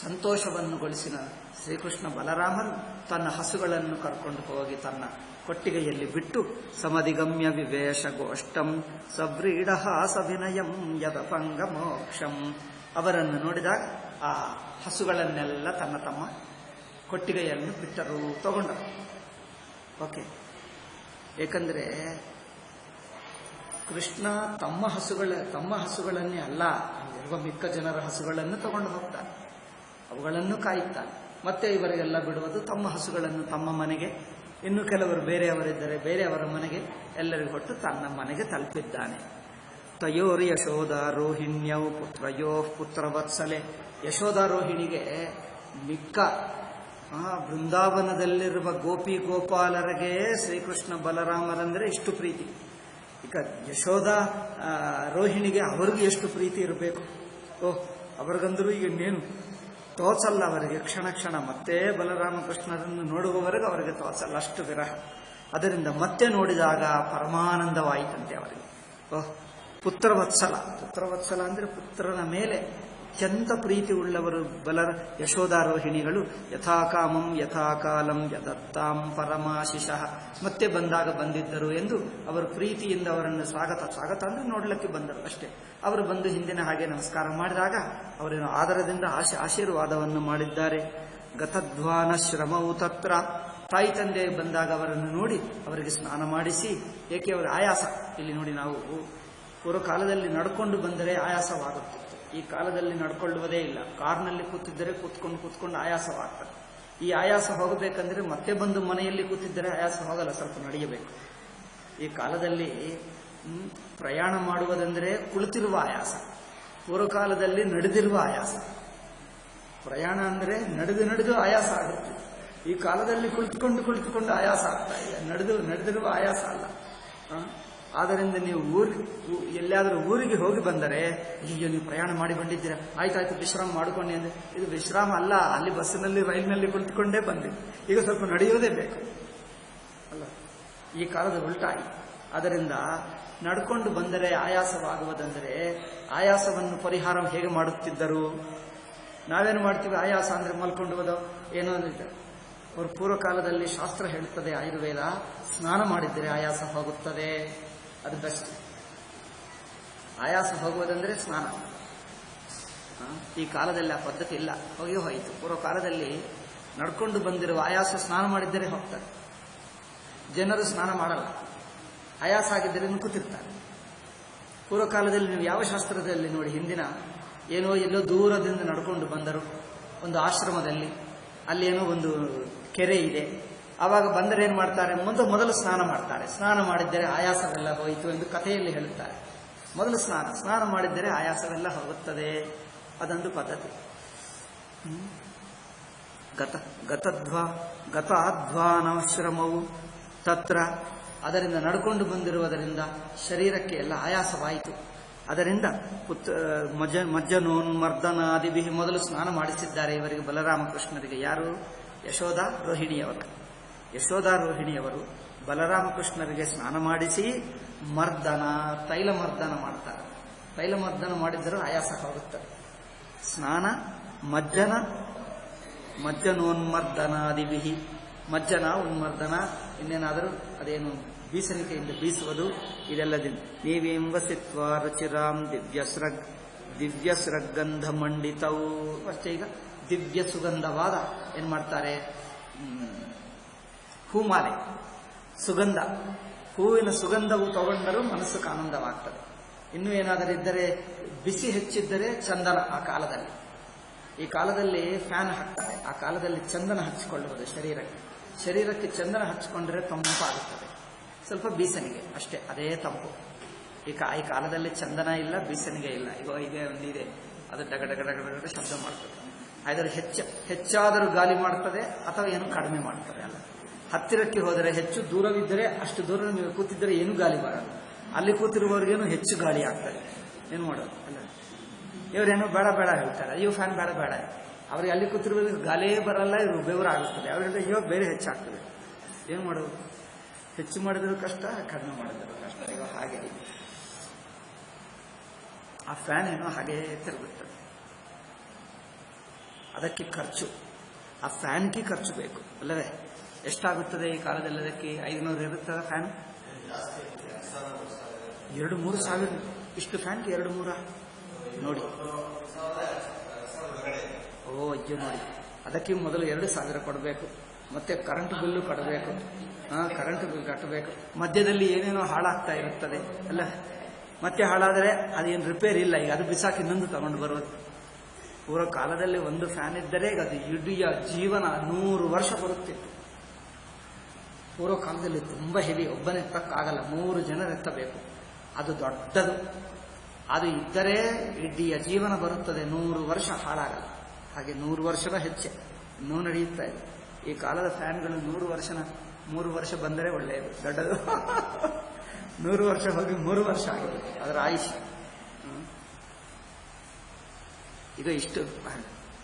ಸಂತೋಷವನ್ನುಗೊಳಿಸಿದ ಶ್ರೀಕೃಷ್ಣ ಬಲರಾಮನು ತನ್ನ ಹಸುಗಳನ್ನು ಕರ್ಕೊಂಡು ಹೋಗಿ ತನ್ನ ಕೊಟ್ಟಿಗೆಯಲ್ಲಿ ಬಿಟ್ಟು ಸಮಧಿಗಮ್ಯ ವಿವೇಶ ಗೋಷ್ಠಂ ಸವ್ರೀಡಹಾಸವಿನಯಂ ಯದಪಂಗ ಮೋಕ್ಷಂ. ಅವರನ್ನು ನೋಡಿದಾಗ ಆ ಹಸುಗಳನ್ನೆಲ್ಲ ತಮ್ಮ ತಮ್ಮ ಕೊಟ್ಟಿಗೆಯನ್ನು ಬಿಟ್ಟರು, ತಗೊಂಡರು. ಓಕೆ, ಏಕೆಂದರೆ ಕೃಷ್ಣ ತಮ್ಮ ಹಸುಗಳನ್ನೇ ಅಲ್ಲ, ಅಲ್ಲಿರುವ ಮಿಕ್ಕ ಜನರ ಹಸುಗಳನ್ನು ತಗೊಂಡು ಹೋಗ್ತಾನೆ, ಅವುಗಳನ್ನು ಕಾಯುತ್ತಾನೆ. ಮತ್ತೆ ಇವರಿಗೆಲ್ಲ ಬಿಡುವುದು ತಮ್ಮ ಹಸುಗಳನ್ನು ತಮ್ಮ ಮನೆಗೆ, ಇನ್ನು ಕೆಲವರು ಬೇರೆಯವರಿದ್ದರೆ ಬೇರೆಯವರ ಮನೆಗೆ ಎಲ್ಲರಿಗೂ ಹೊಟ್ಟು ತನ್ನ ಮನೆಗೆ ತಲುಪಿದ್ದಾನೆ. ತಯೋರ್ ಯಶೋಧಾರೋಹಿಣ್ಯೌ ಪುತ್ರಯೋ ಪುತ್ರವತ್ಸಲೆ. ಯಶೋಧಾರೋಹಿಣಿಗೆ ಮಿಕ್ಕ ಬೃಂದಾವನದಲ್ಲಿರುವ ಗೋಪಿ ಗೋಪಾಲರಿಗೆ ಶ್ರೀಕೃಷ್ಣ ಬಲರಾಮರಂದರೆ ಇಷ್ಟು ಪ್ರೀತಿ. ಈಗ ಯಶೋಧ ರೋಹಿಣಿಗೆ ಅವ್ರಿಗೆ ಎಷ್ಟು ಪ್ರೀತಿ ಇರಬೇಕು. ಅವ್ರಿಗಂದ್ರೂ ಈಗ ಇನ್ನೇನು ತೋಚಲ್ಲ ಅವರಿಗೆ. ಕ್ಷಣ ಕ್ಷಣ ಮತ್ತೆ ಬಲರಾಮಕೃಷ್ಣರನ್ನು ನೋಡುವವರೆಗೂ ಅವರಿಗೆ ತೋಚಲ್ಲ, ಅಷ್ಟು ವಿರಹ. ಅದರಿಂದ ಮತ್ತೆ ನೋಡಿದಾಗ ಪರಮಾನಂದವಾಯಿತಂತೆ ಅವರಿಗೆ. ಪುತ್ರವತ್ಸಲ ಅಂದರೆ ಪುತ್ರನ ಮೇಲೆ ಅತ್ಯಂತ ಪ್ರೀತಿ ಉಳ್ಳವರು ಯಶೋಧಾರೋಹಿಣಿಗಳು. ಯಥಾಕಾಮಂ ಯಥಾಕಾಲಂ ಯದತ್ತಾಂ ಪರಮಾಶಿಷಃ. ಮತ್ತೆ ಬಂದಾಗ ಬಂದಿದ್ದರು ಎಂದು ಅವರು ಪ್ರೀತಿಯಿಂದ ಅವರನ್ನು ಸ್ವಾಗತ ಅಂದರೆ ನೋಡಲಿಕ್ಕೆ ಬಂದರು ಅಷ್ಟೇ. ಅವರು ಬಂದು ಹಿಂದಿನ ಹಾಗೆ ನಮಸ್ಕಾರ ಮಾಡಿದಾಗ ಅವರೇನು ಆದರದಿಂದ ಆಶೀರ್ವಾದವನ್ನು ಮಾಡಿದ್ದಾರೆ. ಗತಧ್ವಾನ ಶ್ರಮವು ತತ್ರ. ತಾಯಿ ತಂದೆ ಬಂದಾಗ ಅವರನ್ನು ನೋಡಿ ಅವರಿಗೆ ಸ್ನಾನ ಮಾಡಿಸಿ, ಏಕೆ ಅವರ ಆಯಾಸ. ಇಲ್ಲಿ ನೋಡಿ, ನಾವು ಪೂರ್ವಕಾಲದಲ್ಲಿ ನಡ್ಕೊಂಡು ಬಂದರೆ ಆಯಾಸವಾಗುತ್ತಿತ್ತು. ಈ ಕಾಲದಲ್ಲಿ ನಡ್ಕೊಳ್ಳುವುದೇ ಇಲ್ಲ. ಕಾರ್ನಲ್ಲಿ ಕೂತಿದ್ದರೆ ಕೂತ್ಕೊಂಡು ಆಯಾಸವಾಗ್ತದೆ. ಈ ಆಯಾಸ ಹೋಗಬೇಕಂದ್ರೆ ಮತ್ತೆ ಬಂದು ಮನೆಯಲ್ಲಿ ಕೂತಿದ್ದರೆ ಆಯಾಸ ಹೋಗಲ್ಲ, ಸ್ವಲ್ಪ ನಡೆಯಬೇಕು. ಈ ಕಾಲದಲ್ಲಿ ಪ್ರಯಾಣ ಮಾಡುವುದೆಂದರೆ ಕುಳಿತಿರುವ ಆಯಾಸ, ಪೂರ್ವಕಾಲದಲ್ಲಿ ನಡೆದಿರುವ ಆಯಾಸ. ಪ್ರಯಾಣ ಅಂದರೆ ನಡೆದು ಆಯಾಸ ಆಗುತ್ತೆ. ಈ ಕಾಲದಲ್ಲಿ ಕುಳಿತುಕೊಂಡು ಆಯಾಸ ಆಗ್ತಾ ಇದೆ, ನಡೆದಿರುವ ಆಯಾಸ ಅಲ್ಲ. ಆದ್ದರಿಂದ ನೀವು ಎಲ್ಲಾದರೂ ಊರಿಗೆ ಹೋಗಿ ಬಂದರೆ, ಅಯ್ಯೋ ನೀವು ಪ್ರಯಾಣ ಮಾಡಿ ಬಂದಿದ್ದೀರಾ, ಆಯ್ತಾಯ್ತು ವಿಶ್ರಾಮ ಮಾಡಿಕೊಂಡೆ ಅಂದರೆ, ಇದು ವಿಶ್ರಾಮ ಅಲ್ಲ. ಅಲ್ಲಿ ಬಸ್ಸಿನಲ್ಲಿ ರೈಲಿನಲ್ಲಿ ಕುಳಿತುಕೊಂಡೇ ಬಂದಿದ್ದು, ಈಗ ಸ್ವಲ್ಪ ನಡೆಯೋದೇ ಬೇಕು ಅಲ್ಲ. ಈ ಕಾಲದ ಉಲ್ಟಾಗಿ. ಅದರಿಂದ ನಡ್ಕೊಂಡು ಬಂದರೆ ಆಯಾಸವಾಗುವುದಂದರೆ, ಆಯಾಸವನ್ನು ಪರಿಹಾರ ಹೇಗೆ ಮಾಡುತ್ತಿದ್ದರು? ನಾವೇನು ಮಾಡ್ತೀವಿ? ಆಯಾಸ ಅಂದರೆ ಮಲ್ಕೊಂಡು ಹೋದೋ ಏನೋ ಅಂದಿದ್ದಾರೆ. ಅವರು ಪೂರ್ವಕಾಲದಲ್ಲಿ ಶಾಸ್ತ್ರ ಹೇಳುತ್ತದೆ, ಆಯುರ್ವೇದ, ಸ್ನಾನ ಮಾಡಿದ್ದರೆ ಆಯಾಸ ಹೋಗುತ್ತದೆ, ಅದು ಬೆಸ್ಟ್. ಆಯಾಸ ಹೋಗುವುದಂದ್ರೆ ಸ್ನಾನ. ಈ ಕಾಲದಲ್ಲಿ ಆ ಪದ್ಧತಿ ಇಲ್ಲ, ಹೋಯಿತು. ಪೂರ್ವಕಾಲದಲ್ಲಿ ನಡ್ಕೊಂಡು ಬಂದಿರುವ ಆಯಾಸ ಸ್ನಾನ ಮಾಡಿದ್ದರೆ ಹೋಗ್ತಾರೆ. ಜನರು ಸ್ನಾನ ಮಾಡಲ್ಲ, ಆಯಾಸ ಆಗಿದ್ದರೆ ಕೂತಿರ್ತಾರೆ. ಪೂರ್ವಕಾಲದಲ್ಲಿ ನೀವು ಯಾವ ಶಾಸ್ತ್ರದಲ್ಲಿ ನೋಡಿ, ಹಿಂದಿನ ಎಲ್ಲೋ ದೂರದಿಂದ ನಡ್ಕೊಂಡು ಬಂದರು ಒಂದು ಆಶ್ರಮದಲ್ಲಿ, ಅಲ್ಲೇನೋ ಒಂದು ಕೆರೆ ಇದೆ. ಆವಾಗ ಬಂದರೆ ಏನು ಮಾಡ್ತಾರೆ? ಮೊದಲು ಸ್ನಾನ ಮಾಡ್ತಾರೆ. ಸ್ನಾನ ಮಾಡಿದ್ದರೆ ಆಯಾಸವೆಲ್ಲ ಹೋಯಿತು ಎಂದು ಕಥೆಯಲ್ಲಿ ಹೇಳುತ್ತಾರೆ. ಮೊದಲು ಸ್ನಾನ ಮಾಡಿದ್ದರೆ ಆಯಾಸವೆಲ್ಲ ಹೋಗುತ್ತದೆ, ಅದೊಂದು ಪದ್ಧತಿ. ಗತಾಧ್ವಾನಾಶ್ರಮವು ತತ್ರ ಅದರಿಂದ ನಡ್ಕೊಂಡು ಬಂದಿರುವುದರಿಂದ ಶರೀರಕ್ಕೆ ಎಲ್ಲ ಆಯಾಸವಾಯಿತು. ಅದರಿಂದ ಮಜ್ಜನೋನ್ಮರ್ದನಾದಿಭಿ ಮೊದಲು ಸ್ನಾನ ಮಾಡಿಸಿದ್ದಾರೆ ಇವರಿಗೆ, ಬಲರಾಮಕೃಷ್ಣರಿಗೆ. ಯಾರು? ಯಶೋಧಾರೋಹಿಣಿಯವರು. ಯಶೋಧಾರೋಹಿಣಿಯವರು ಬಲರಾಮಕೃಷ್ಣರಿಗೆ ಸ್ನಾನ ಮಾಡಿಸಿ ಮರ್ದನ, ತೈಲಮರ್ದನ ಮಾಡ್ತಾರೆ. ತೈಲಮರ್ದನ ಮಾಡಿದ್ದರೂ ಆಯಾಸ ಹೋಗುತ್ತದೆ. ಸ್ನಾನ ಮಜ್ಜನೋನ್ಮರ್ದನಾದಿಭಿ, ಮಜ್ಜನ ಉನ್ಮರ್ದನ, ಇನ್ನೇನಾದರೂ ಅದೇನು ಬೀಸಣಿಕೆಯಿಂದ ಬೀಸುವುದು, ಇದೆಲ್ಲದಿಂದ. ನೀವೆಂಬಸಿತ್ವ ರುಚಿರಾಮ್ ದಿವ್ಯಸ್ರಗಂಧ ಮಂಡಿತವು. ಅಷ್ಟೇ. ಈಗ ದಿವ್ಯ ಸುಗಂಧವಾದ ಏನ್ ಮಾಡ್ತಾರೆ, ಹೂಮಾಲೆ, ಸುಗಂಧ, ಹೂವಿನ ಸುಗಂಧವು ತಗೊಂಡರೂ ಮನಸ್ಸಿಗೆ ಆನಂದವಾಗ್ತದೆ. ಇನ್ನೂ ಏನಾದರೂ ಇದ್ದರೆ, ಬಿಸಿ ಹೆಚ್ಚಿದ್ದರೆ ಚಂದನ. ಆ ಕಾಲದಲ್ಲಿ, ಈ ಕಾಲದಲ್ಲಿ ಫ್ಯಾನ್ ಹಾಕ್ತಾರೆ, ಆ ಕಾಲದಲ್ಲಿ ಚಂದನ ಹಚ್ಚಿಕೊಳ್ಳುವುದು ಶರೀರಕ್ಕೆ ಚಂದನ ಹಚ್ಚಿಕೊಂಡ್ರೆ ತಂಪಾಗುತ್ತದೆ. ಸ್ವಲ್ಪ ಬೀಸಣಿಗೆ ಅಷ್ಟೇ, ಅದೇ ತಂಪು. ಈ ಕಾಲದಲ್ಲಿ ಚಂದನ ಇಲ್ಲ, ಬೀಸಣಿಗೆ ಇಲ್ಲ. ಈಗ ಒಂದಿದೆ, ಅದು ಡಗ ಡಗ ಡಗ ಡಗ ಶಬ್ದ ಮಾಡ್ತದೆ. ಆದರೆ ಹೆಚ್ಚಾದರೂ ಗಾಳಿ ಮಾಡ್ತದೆ ಅಥವಾ ಏನು ಕಡಿಮೆ ಮಾಡ್ತದೆ. ಅಲ್ಲ, ಹತ್ತಿರಕ್ಕೆ ಹೋದರೆ ಹೆಚ್ಚು, ದೂರವಿದ್ದರೆ ಅಷ್ಟು ದೂರ ನೀವು ಕೂತಿದ್ದರೆ ಏನೂ ಗಾಳಿ ಬರಲ್ಲ. ಅಲ್ಲಿ ಕೂತಿರುವವರಿಗೇನು ಹೆಚ್ಚು ಗಾಳಿ ಆಗ್ತದೆ. ಏನು ಮಾಡೋದು? ಅಲ್ಲ, ಇವರೇನೋ ಬೇಡ ಬೇಡ ಹೇಳ್ತಾರೆ, ಅಯ್ಯೋ ಫ್ಯಾನ್ ಬೇಡ ಬೇಡ. ಅವ್ರಿಗೆ ಅಲ್ಲಿ ಕೂತಿರುವವರಿಗೆ ಗಾಳಿಯೇ ಬರಲ್ಲ, ಇವರು ಬೆವರಾಗುತ್ತದೆ. ಅವ್ರಿಗೆ ಅಯ್ಯೋ ಬೇರೆ ಹೆಚ್ಚಾಗ್ತದೆ. ಏನು ಮಾಡೋದು? ಹೆಚ್ಚು ಮಾಡಿದ್ರು ಕಷ್ಟ, ಕಡಿಮೆ ಮಾಡಿದ್ರು ಕಷ್ಟ. ಈಗ ಹಾಗೆ ಆ ಫ್ಯಾನ್ ಏನೋ ಹಾಗೇ ತಿರುಗುತ್ತದೆ. ಅದಕ್ಕೆ ಖರ್ಚು, ಆ ಫ್ಯಾನ್ಗೆ ಖರ್ಚು ಬೇಕು ಅಲ್ಲವೇ? ಎಷ್ಟಾಗುತ್ತದೆ ಈ ಕಾಲದಲ್ಲಿ? ಅದಕ್ಕೆ 500 ಇರುತ್ತದ ಫ್ಯಾನ್? 2-3 ಸಾವಿರ. ಇಷ್ಟು ಫ್ಯಾನ್ಗೆ 2-3 ನೋಡಿ. ಓ ಅಯ್ಯೋ ನೋಡಿ, ಅದಕ್ಕೆ ಮೊದಲು 2,000 ಕೊಡಬೇಕು. ಮತ್ತೆ ಕರೆಂಟ್ ಬಿಲ್ಲು ಕಟ್ಟಬೇಕು. ಕರೆಂಟ್ ಬಿಲ್ ಕಟ್ಟಬೇಕು. ಮಧ್ಯದಲ್ಲಿ ಏನೇನೋ ಹಾಳಾಗ್ತಾ ಇರುತ್ತದೆ ಅಲ್ಲ. ಮತ್ತೆ ಹಾಳಾದರೆ ಅದೇನು ರಿಪೇರಿ ಇಲ್ಲ. ಈಗ ಅದು ಬಿಸಾಕಿ ಇನ್ನೊಂದು ತಗೊಂಡು ಬರೋದು. ಪೂರ್ವ ಕಾಲದಲ್ಲಿ ಒಂದು ಫ್ಯಾನ್ ಇದ್ದರೆ ಅದು ಇಡೀ ಜೀವನ 100 ವರ್ಷ ಬರುತ್ತಿತ್ತು. ಪೂರ್ವ ಕಾಲದಲ್ಲಿ ತುಂಬ ಹೆವಿ, ಒಬ್ಬನೇ ಎತ್ತಕ್ಕಾಗಲ್ಲ, 3 ಜನರು ಎತ್ತಬೇಕು. ಅದು ದೊಡ್ಡದು. ಅದು ಇದ್ದರೆ ಇಡೀ ಜೀವನ ಬರುತ್ತದೆ, 100 ವರ್ಷ ಹಾಳಾಗಲ್ಲ. ಹಾಗೆ 100 ವರ್ಷದ ಹೆಚ್ಚೆ ಇನ್ನೂ ನಡೆಯುತ್ತಾ ಇದೆ. ಈ ಕಾಲದ ಫ್ಯಾನ್ಗಳು 3 ವರ್ಷ ಬಂದರೆ ಒಳ್ಳೆಯದು, ದೊಡ್ಡದು. 100 ವರ್ಷ ಹೋಗಿ 3 ವರ್ಷ ಆಗಿದೆ ಅದರ ಆಯುಷ್ಯ. ಈಗ ಇಷ್ಟು.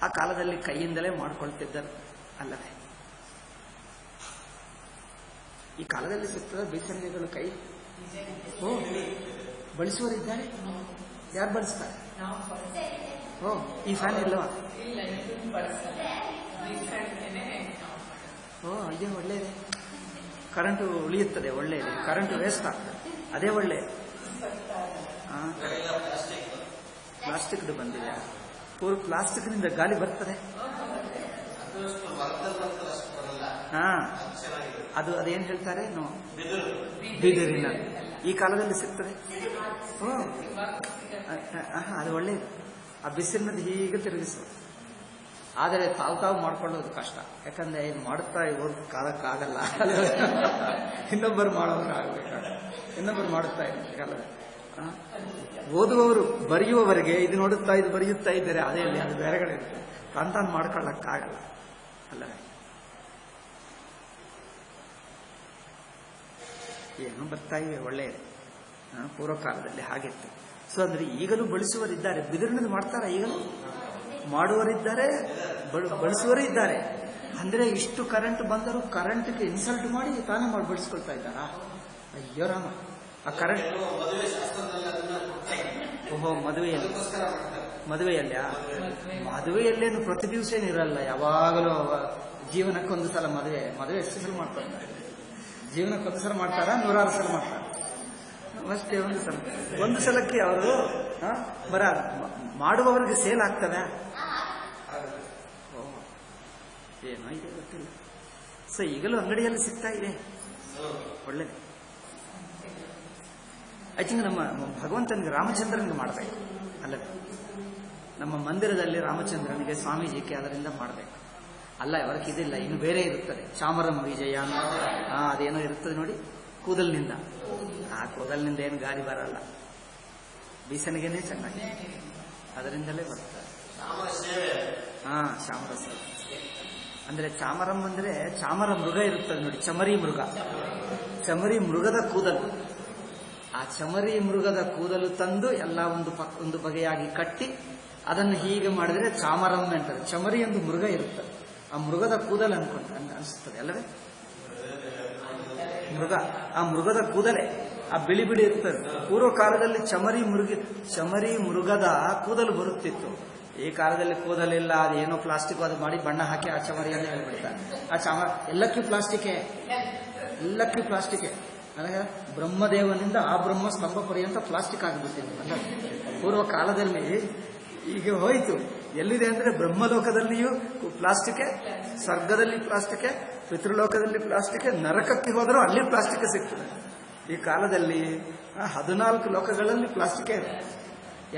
ಆ ಕಾಲದಲ್ಲಿ ಕೈಯಿಂದಲೇ ಮಾಡ್ಕೊಳ್ತಿದ್ದರು ಅಲ್ಲವೇ? ಈ ಕಾಲದಲ್ಲಿ ಸಿಗ್ತದ ಬೀಸಣಿಗೆಗಳು ಕೈ? ಓ, ಬಳಸುವರಿದ್ದಾರೆ? ಯಾರು ಬಳಸ್ತಾರೆ? ಓ, ಈ ಫ್ಯಾನ್ ಇಲ್ಲವಾ? ಓ ಅಯ್ಯೋ, ಒಳ್ಳೆಯದೇ. ಕರೆಂಟು ಉಳಿಯುತ್ತದೆ, ಒಳ್ಳೆಯದು. ಕರೆಂಟು ವೇಸ್ಟ್ ಆಗ್ತದೆ, ಅದೇ ಒಳ್ಳೆಯದು. ಪ್ಲಾಸ್ಟಿಕ್ದು ಬಂದಿದೆ. ಪೂರ್ವ ಪ್ಲಾಸ್ಟಿಕ್ನಿಂದ ಗಾಳಿ ಬರ್ತದೆ. ಅದೇನು ಹೇಳ್ತಾರೆ? ಬಿದಿರಿನ. ಈ ಕಾಲದಲ್ಲಿ ಸಿಗ್ತದೆ. ಓ, ಅದು ಒಳ್ಳೆಯದು. ಆ ಬಿಸಿಲಿನದು ಹೀಗೆ ತಿರುಗಿಸೋದು. ಆದರೆ ತಾವು ಮಾಡ್ಕೊಳ್ಳೋದು ಕಷ್ಟ. ಯಾಕಂದ್ರೆ ಇದು ಮಾಡುತ್ತಾ ಇರೋದು ಕಾಲಕ್ಕಾಗಲ್ಲ. ಇನ್ನೊಬ್ಬರು ಮಾಡೋರು ಆಗಬೇಕಾಗ, ಇನ್ನೊಬ್ಬರು ಮಾಡುತ್ತಾ ಇರಬೇಕಲ್ಲ. ಓದುವವರು, ಬರೆಯುವವರಿಗೆ ಇದು ನೋಡುತ್ತಾ ಇದು ಬರೆಯುತ್ತಾ ಇದ್ದಾರೆ, ಅದೇ ಅಲ್ಲಿ ಅದು ಬೇರೆಗಡೆ ಇರುತ್ತೆ. ತಾನು ಮಾಡ್ಕೊಳ್ಳಕ್ಕಾಗಲ್ಲ ಅಲ್ಲವೇ? ಏನು ಬರ್ತಾ ಇವೆ ಒಳ್ಳೆಯದು. ಪೂರ್ವ ಕಾಲದಲ್ಲಿ ಹಾಗಿತ್ತು. ಸೊ ಅಂದ್ರೆ ಈಗಲೂ ಬಳಸುವರಿದ್ದಾರೆ. ಬಿದಿರಿನದು ಮಾಡ್ತಾರ, ಈಗಲೂ ಮಾಡುವರಿದ್ದಾರೆ, ಬಳಸುವರೂ ಇದ್ದಾರೆ. ಅಂದ್ರೆ ಇಷ್ಟು ಕರೆಂಟ್ ಬಂದರೂ ಕರೆಂಟ್ಗೆ ಇನ್ಸಲ್ಟ್ ಮಾಡಿ ತಾನೇ ಮಾಡಿ ಬಳಸ್ಕೊಳ್ತಾ ಇದ್ದಾರಾ? ಅಯ್ಯೋ ರಾಮ. ಆ ಕರೆಂಟ್, ಓಹೋ, ಮದುವೆಯಲ್ಲೇನು ಪ್ರತಿ ದಿವಸ ಏನಿರಲ್ಲ, ಯಾವಾಗಲೂ ಜೀವನಕ್ಕೊಂದು ಸಲ ಮದುವೆ ಎಷ್ಟು ಸಲ ಮಾಡ್ಕೊಳ್ತಾರೆ? ಜೀವನಕ್ಕೊಂದು ಸಲ ಮಾಡ್ತಾರ? 100 ಸಲ ಮಾಡ್ತಾರೆ ಅಷ್ಟೇ. ಒಂದು ಸಲಕ್ಕೆ ಅವರು ಮಾಡುವವರಿಗೆ ಸೇಲ್ ಆಗ್ತದೆ. ಏನೋ ಇದೆ ಗೊತ್ತಿಲ್ಲ. ಸೊ ಈಗಲೂ ಅಂಗಡಿಯಲ್ಲಿ ಸಿಗ್ತಾ ಇದೆ, ಒಳ್ಳೆದು. ಐ ಥಿಂಕ್ ನಮ್ಮ ಭಗವಂತನಿಗೆ, ರಾಮಚಂದ್ರನಿಗೆ ಮಾಡಬೇಕು ಅಲ್ಲದೆ, ನಮ್ಮ ಮಂದಿರದಲ್ಲಿ ರಾಮಚಂದ್ರನಿಗೆ ಸ್ವಾಮೀಜಿಗೆ ಅದರಿಂದ ಮಾಡಬೇಕು. ಅಲ್ಲ, ಅವರಿಗೆ ಇದಿಲ್ಲ, ಇನ್ನು ಬೇರೆ ಇರುತ್ತದೆ. ಚಾಮರಂ ವಿಜಯ ಅದೇನೋ ಇರುತ್ತದೆ ನೋಡಿ, ಕೂದಲಿನಿಂದ. ಆ ಕೂದಲಿನಿಂದ ಏನು ಗಾಳಿ ಬರಲ್ಲ, ಬೀಸಣಿಗೆನೇ ಚೆನ್ನಾಗಿ, ಅದರಿಂದಲೇ ಬರ್ತದೆ. ಶ್ಯಾಮರಸ. ಅಂದ್ರೆ ಚಾಮರಂ ಅಂದ್ರೆ ಚಾಮರ ಮೃಗ ಇರುತ್ತದೆ ನೋಡಿ, ಚಮರಿ ಮೃಗ, ಚಮರಿ ಮೃಗದ ಕೂದಲು. ಆ ಚಮರಿ ಮೃಗದ ಕೂದಲು ತಂದು ಎಲ್ಲ ಒಂದು ಬಗೆಯಾಗಿ ಕಟ್ಟಿ ಅದನ್ನು ಹೀಗೆ ಮಾಡಿದ್ರೆ ಚಾಮರಂ ಅಂತಾರೆ. ಚಮರಿ ಒಂದು ಮೃಗ ಇರುತ್ತದೆ, ಆ ಮೃಗದ ಕೂದಲು ಅನಿಸ್ತದೆ ಅಲ್ಲವೇ? ಮೃಗ, ಆ ಮೃಗದ ಕೂದಲೇ ಆ ಬಿಳಿ ಬಿಳಿ ಇರ್ತದೆ. ಪೂರ್ವ ಕಾಲದಲ್ಲಿ ಚಮರಿ ಮೃಗದ ಕೂದಲು ಬರುತ್ತಿತ್ತು. ಈ ಕಾಲದಲ್ಲಿ ಕೂದಲಿಲ್ಲ, ಅದೇನೋ ಪ್ಲಾಸ್ಟಿಕ್ ಅದು ಮಾಡಿ ಬಣ್ಣ ಹಾಕಿ ಆ ಚಮರಿಯನ್ನು ಹೇಳ್ಬಿಡ್ತಾರೆ. ಆ ಎಲ್ಲಕ್ಕೂ ಪ್ಲಾಸ್ಟಿಕ್ಕೇ, ಎಲ್ಲಕ್ಕೂ ಪ್ಲಾಸ್ಟಿಕ್ಕೇ. ನನಗೆ ಬ್ರಹ್ಮದೇವನಿಂದ ಆ ಬ್ರಹ್ಮ ಸ್ತಂಭ ಪರ್ಯಂತ ಪ್ಲಾಸ್ಟಿಕ್ ಆಗಿಬಿಟ್ಟಿದೆ ಅಲ್ಲ. ಪೂರ್ವ ಕಾಲದಲ್ಲಿ ಈಗ ಹೋಯಿತು. ಎಲ್ಲಿದೆ ಅಂದ್ರೆ ಬ್ರಹ್ಮಲೋಕದಲ್ಲಿಯೂ ಪ್ಲಾಸ್ಟಿಕ್, ಸ್ವರ್ಗದಲ್ಲಿ ಪ್ಲಾಸ್ಟಿಕ್, ಪಿತೃಲೋಕದಲ್ಲಿ ಪ್ಲಾಸ್ಟಿಕ್, ನರಕಕ್ಕೆ ಹೋದರೂ ಅಲ್ಲಿ ಪ್ಲಾಸ್ಟಿಕ್ ಸಿಗ್ತದೆ. ಈ ಕಾಲದಲ್ಲಿ 14 ಲೋಕಗಳಲ್ಲಿ ಪ್ಲಾಸ್ಟಿಕ್ ಇದೆ.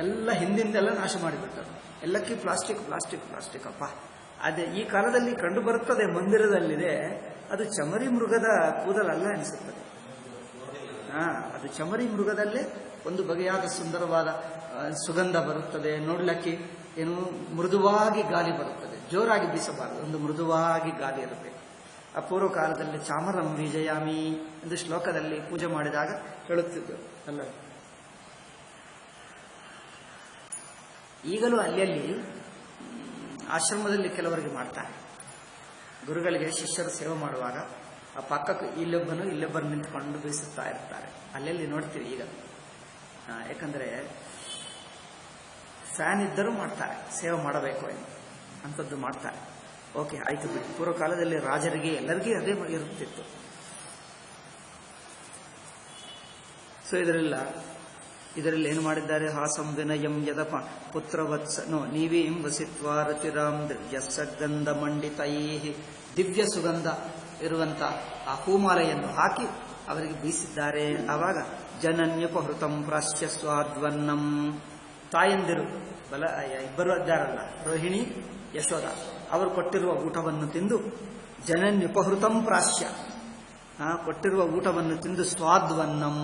ಎಲ್ಲ ಹಿಂದಿಂದೆಲ್ಲ ನಾಶ ಮಾಡಿಬಿಟ್ಟರು. ಎಲ್ಲಕ್ಕೂ ಪ್ಲಾಸ್ಟಿಕ್ ಪ್ಲಾಸ್ಟಿಕ್ ಪ್ಲಾಸ್ಟಿಕ್. ಅಪ್ಪ, ಅದೇ ಈ ಕಾಲದಲ್ಲಿ ಕಂಡು ಬರುತ್ತದೆ, ಮಂದಿರದಲ್ಲಿದೆ. ಅದು ಚಮರಿ ಮೃಗದ ಕೂದಲಲ್ಲ ಅನಿಸುತ್ತದೆ. ಅದು ಚಮರಿ ಮೃಗದಲ್ಲೇ ಒಂದು ಬಗೆಯಾದ ಸುಂದರವಾದ ಸುಗಂಧ ಬರುತ್ತದೆ. ನೋಡ್ಲಿಕ್ಕೆ ಏನು ಮೃದುವಾಗಿ ಗಾಳಿ ಬರುತ್ತದೆ, ಜೋರಾಗಿ ಬೀಸಬಾರದು, ಒಂದು ಮೃದುವಾಗಿ ಗಾಳಿ ಇರಬೇಕು. ಅಪೂರ್ವ ಕಾಲದಲ್ಲಿ ಚಾಮರಂ ವಿಜಯಾಮಿ ಎಂದು ಶ್ಲೋಕದಲ್ಲಿ ಪೂಜೆ ಮಾಡಿದಾಗ ಹೇಳುತ್ತಿದ್ದರು ಅಲ್ಲ. ಈಗಲೂ ಅಲ್ಲಿ ಆಶ್ರಮದಲ್ಲಿ ಕೆಲವರಿಗೆ ಮಾಡ್ತಾರೆ. ಗುರುಗಳಿಗೆ ಶಿಷ್ಯರು ಸೇವೆ ಮಾಡುವಾಗ ಆ ಪಕ್ಕಕ್ಕೆ ಇಲ್ಲೊಬ್ಬರು ನಿಂತ್ಕೊಂಡು ಬೀಸುತ್ತಾ ಇರ್ತಾರೆ. ಅಲ್ಲೆಲ್ಲಿ ನೋಡ್ತೀರಿ ಈಗ. ಯಾಕಂದ್ರೆ ಫ್ಯಾನ್ ಇದ್ದರೂ ಮಾಡ್ತಾರೆ, ಸೇವೆ ಮಾಡಬೇಕು ಅಂಥದ್ದು ಮಾಡ್ತಾರೆ. ಓಕೆ, ಆಯ್ತು ಬಿಡಿ. ಪೂರ್ವ ಕಾಲದಲ್ಲಿ ರಾಜರಿಗೆ ಎಲ್ಲರಿಗೂ ಅದೇ ಇರುತ್ತಿತ್ತು. ಸೊ ಇದರಲ್ಲಿ ಏನು ಮಾಡಿದ್ದಾರೆ? ಹಾಸಂ ವಿನಯಂ ಯದಪ ಪುತ್ರವತ್ಸನೋ ನೀವೀಂ ವಸಿತ್ವಾ ರತಿರಾಮ್ ದಿವ್ಯಸಗಂಧ ಮಂಡಿತೈ. ದಿವ್ಯ ಸುಗಂಧ ಇರುವಂತ ಆ ಹೂಮಾಲೆಯನ್ನು ಹಾಕಿ ಅವರಿಗೆ ಬೀಸಿದ್ದಾರೆ. ಆವಾಗ ಜನನ್ಯುಪಹೃತಂ ಪ್ರಾಶ್ಯ ಸ್ವಾದ್ವನ್ನಂ. ತಾಯಂದಿರು ಇಬ್ಬರು ಇದ್ದಾರಲ್ಲ, ರೋಹಿಣಿ ಯಶೋಧ, ಅವರು ಕೊಟ್ಟಿರುವ ಊಟವನ್ನು ತಿಂದು ಜನನ್ಯುಪಹೃತಂ ಪ್ರಾಶ್ಯ, ಕೊಟ್ಟಿರುವ ಊಟವನ್ನು ತಿಂದು ಸ್ವಾದ್ವನ್ನಂ,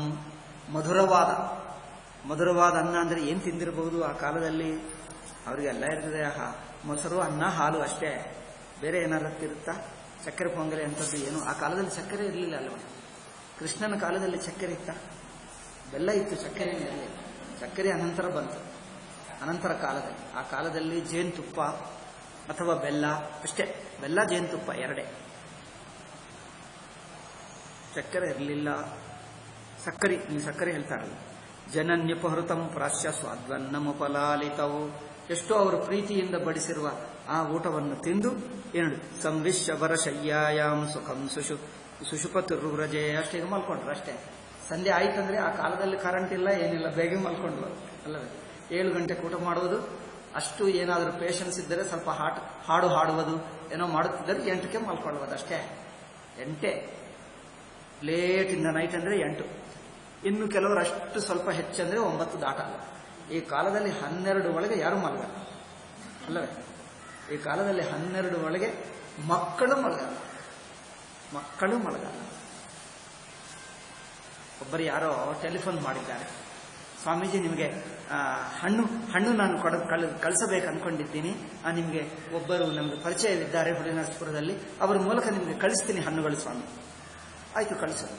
ಮಧುರವಾದ ಅನ್ನ. ಅಂದ್ರೆ ಏನ್ ತಿಂದಿರಬಹುದು ಆ ಕಾಲದಲ್ಲಿ? ಅವರಿಗೆಲ್ಲ ಇರ್ತದೆ, ಮೊಸರು, ಅನ್ನ, ಹಾಲು ಅಷ್ಟೇ. ಬೇರೆ ಏನಾದ್ರು ಇರುತ್ತಾ? ಚಕ್ಕೆರೆ ಪೊಂಗಲೆ ಅಂಥದ್ದು ಏನು ಆ ಕಾಲದಲ್ಲಿ ಸಕ್ಕರೆ ಇರಲಿಲ್ಲ ಅಲ್ವ? ಕೃಷ್ಣನ ಕಾಲದಲ್ಲಿ ಚಕ್ಕೆರೆ ಇತ್ತ? ಬೆಲ್ಲ ಇತ್ತು, ಚಕ್ಕೆರೆ ಇರಲಿಲ್ಲ. ಚಕ್ಕೆರೆ ಅನಂತರ ಬಂತು, ಅನಂತರ ಕಾಲದಲ್ಲಿ. ಆ ಕಾಲದಲ್ಲಿ ಜೇನುತುಪ್ಪ ಅಥವಾ ಬೆಲ್ಲ ಅಷ್ಟೇ. ಬೆಲ್ಲ, ಜೇನುತುಪ್ಪ ಎರಡೇ, ಚಕ್ಕೆರೆ ಇರಲಿಲ್ಲ. ನೀವು ಸಕ್ಕರೆ ಹೇಳ್ತಾರಲ್ಲ. ಜನನ್ಯುಪಹೃತಂ ಪ್ರಾಶ್ಯ ಸ್ವಾದ್ವನ್ನಮುಪಲಾಲಿತವು. ಎಷ್ಟೋ ಅವರು ಪ್ರೀತಿಯಿಂದ ಬಡಿಸಿರುವ ಆ ಊಟವನ್ನು ತಿಂದು ಏನು ಸಂವಿಶ್ವರ ಶಯ್ಯಾಯಾಮ್ ಸುಖಂ ಸುಷುಪತಿರ್ವ್ರಜೆ. ಅಷ್ಟೇ ಮಲ್ಕೊಂಡ್ರು ಅಷ್ಟೇ. ಸಂಧ್ಯೆ ಆಯ್ತಂದ್ರೆ ಆ ಕಾಲದಲ್ಲಿ ಕರೆಂಟ್ ಇಲ್ಲ, ಏನಿಲ್ಲ, ಬೇಗ ಮಲ್ಕೊಂಡ್ರು ಅಲ್ಲವೇ? 7 ಗಂಟೆಗೆ ಊಟ ಮಾಡುವುದು. ಅಷ್ಟು ಏನಾದರೂ ಪೇಷನ್ಸ್ ಇದ್ದರೆ ಸ್ವಲ್ಪ ಹಾಡು ಹಾಡುವುದು ಏನೋ ಮಾಡುತ್ತಿದ್ದರೆ 8ಕ್ಕೆ ಮಲ್ಕೊಳ್ಳುವುದು ಅಷ್ಟೇ. 8 ಲೇಟ್ ಇನ್ ದ ನೈಟ್ ಅಂದ್ರೆ 8. ಇನ್ನು ಕೆಲವರು ಅಷ್ಟು ಸ್ವಲ್ಪ ಹೆಚ್ಚಂದ್ರೆ 9 ದಾಟಲ್ಲ. ಈ ಕಾಲದಲ್ಲಿ 12 ಒಳಗೆ ಯಾರು ಮಲಗಲ್ಲ ಅಲ್ಲವೇ? ಈ ಕಾಲದಲ್ಲಿ 12 ಒಳಗೆ ಮಕ್ಕಳು ಮಲಗಲ್ಲ. ಒಬ್ಬರು ಯಾರೋ ಟೆಲಿಫೋನ್ ಮಾಡಿದ್ದಾರೆ, ಸ್ವಾಮೀಜಿ ನಿಮಗೆ ಹಣ್ಣು ನಾನು ಕಳಿಸಬೇಕು ಅನ್ಕೊಂಡಿದ್ದೀನಿ. ನಿಮಗೆ ಒಬ್ಬರು ನಮಗೆ ಪರಿಚಯವಿದ್ದಾರೆ ಹುಳಿನರಸಪುರದಲ್ಲಿ, ಅವರ ಮೂಲಕ ನಿಮಗೆ ಕಳಿಸ್ತೀನಿ ಹಣ್ಣುಗಳು ಸ್ವಾಮಿ. ಆಯ್ತು, ಕಳಿಸೋದು.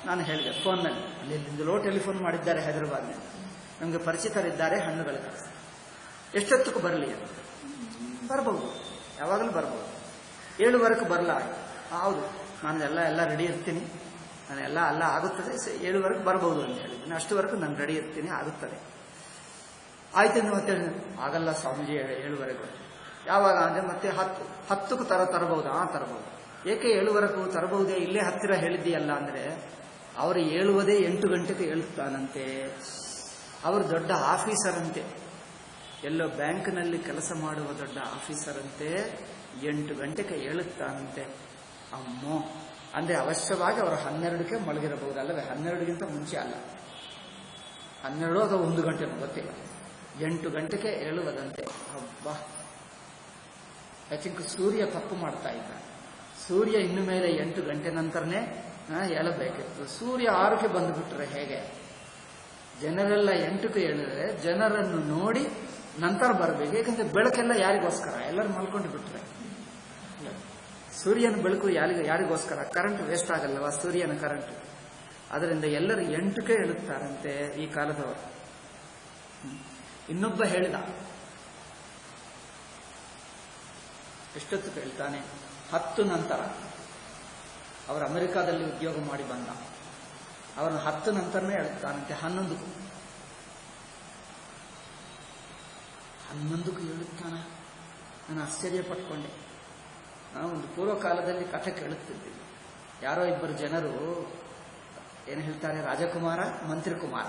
ನಾನು ಹೇಳಿದೆ ಫೋನ್ನಲ್ಲಿ, ಅಲ್ಲಿಂದಲೋ ಟೆಲಿಫೋನ್ ಮಾಡಿದ್ದಾರೆ ಹೈದರಾಬಾದ್ನಲ್ಲಿ, ನಮಗೆ ಪರಿಚಿತರಿದ್ದಾರೆ, ಹಣ್ಣುಗಳು ಕಳಿಸ್ತಾರೆ. ಎಷ್ಟೊತ್ತಿಗೂ ಬರಲಿ? ಬರಬಹುದು, ಯಾವಾಗಲೂ ಬರ್ಬೋದು. 7ವರೆಗೂ ಬರಲ್ಲ? ಹೌದು, ನಾನು ಎಲ್ಲ ರೆಡಿ ಇರ್ತೀನಿ, ನಾನು ಎಲ್ಲ ಆಗುತ್ತದೆ, 7ವರೆಗೂ ಬರಬಹುದು ಅಂತ ಹೇಳಿದ್ದೀನಿ. ಅಷ್ಟುವರೆಗೂ ನಾನು ರೆಡಿ ಇರ್ತೀನಿ, ಆಗುತ್ತದೆ. ಆಯ್ತು ಮತ್ತೆ ಆಗಲ್ಲ ಸ್ವಾಮೀಜಿ 7ವರೆಗೂ. ಯಾವಾಗ ಅಂದರೆ ಮತ್ತೆ 10ಕ್ಕೂ ತರಬಹುದಾ? ತರಬಹುದು. ಏಕೆ 7ವರೆಗೂ ತರಬಹುದೇ? ಇಲ್ಲೇ ಹತ್ತಿರ ಹೇಳಿದ್ದೀಯಲ್ಲ ಅಂದರೆ, ಅವರು ಹೇಳುವುದೇ 8 ಗಂಟೆಗೆ ಹೇಳುತ್ತಾನಂತೆ. ಅವರು ದೊಡ್ಡ ಆಫೀಸರ್ ಅಂತೆ, ಎಲ್ಲೋ ಬ್ಯಾಂಕ್ನಲ್ಲಿ ಕೆಲಸ ಮಾಡುವ ದೊಡ್ಡ ಆಫೀಸರ್ ಅಂತೆ. 8 ಗಂಟೆಗೆ ಹೇಳುತ್ತಾನಂತೆ. ಅಮ್ಮೋ, ಅಂದ್ರೆ ಅವಶ್ಯವಾಗಿ ಅವರು 12ಕ್ಕೆ ಮಲಗಿರಬಹುದಲ್ಲವೇ? 12ಗಿಂತ ಮುಂಚೆ ಅಲ್ಲ, 12 ಅಥವಾ 1 ಗಂಟೆ ಗೊತ್ತಿಲ್ಲ. 8 ಗಂಟೆಗೆ ಹೇಳುವುದಂತೆ. ಹಬ್ಬ, ಐ ಥಿಂಕ್ ಸೂರ್ಯ ತಪ್ಪು ಮಾಡ್ತಾ ಇದ್ದ. ಸೂರ್ಯ ಇನ್ನು ಮೇಲೆ 8 ಗಂಟೆ ನಂತರನೇ ಹೇಳಬೇಕಿತ್ತು. ಸೂರ್ಯ 6ಕ್ಕೆ ಬಂದುಬಿಟ್ರೆ ಹೇಗೆ? ಜನರೆಲ್ಲ 8ಕ್ಕೆ ಹೇಳಿದ್ರೆ ಜನರನ್ನು ನೋಡಿ ನಂತರ ಬರಬೇಕು. ಯಾಕಂದ್ರೆ ಬೆಳಕೆಲ್ಲ ಯಾರಿಗೋಸ್ಕರ? ಎಲ್ಲರೂ ಮಲ್ಕೊಂಡು ಬಿಟ್ರೆ ಸೂರ್ಯನ ಬೆಳಕು ಯಾರಿಗೋಸ್ಕರ? ಕರೆಂಟ್ ವೇಸ್ಟ್ ಆಗಲ್ಲವ ಸೂರ್ಯನ ಕರೆಂಟ್. ಅದರಿಂದ ಎಲ್ಲರೂ 8ಕ್ಕೆ ಹೇಳುತ್ತಾರಂತೆ ಈ ಕಾಲದವರು. ಇನ್ನೊಬ್ಬ ಹೇಳಿದ, ಎಷ್ಟೊತ್ತು ಹೇಳ್ತಾನೆ? 10 ನಂತರ. ಅವರು ಅಮೆರಿಕಾದಲ್ಲಿ ಉದ್ಯೋಗ ಮಾಡಿ ಬಂದ. ಅವರನ್ನು 10 ನಂತರನೇ ಹೇಳುತ್ತಾನಂತೆ. 11ಕ್ಕೂ ಹೇಳುತ್ತಾನ. ನಾನು ಆಶ್ಚರ್ಯಪಟ್ಕೊಂಡೆ. ಒಂದು ಪೂರ್ವ ಕಾಲದಲ್ಲಿ ಕಥೆ ಕೇಳುತ್ತಿದ್ದೆ. ಯಾರೋ ಇಬ್ಬರು ಜನರು ಏನು ಹೇಳ್ತಾರೆ, ರಾಜಕುಮಾರ ಮಂತ್ರಿಕುಮಾರ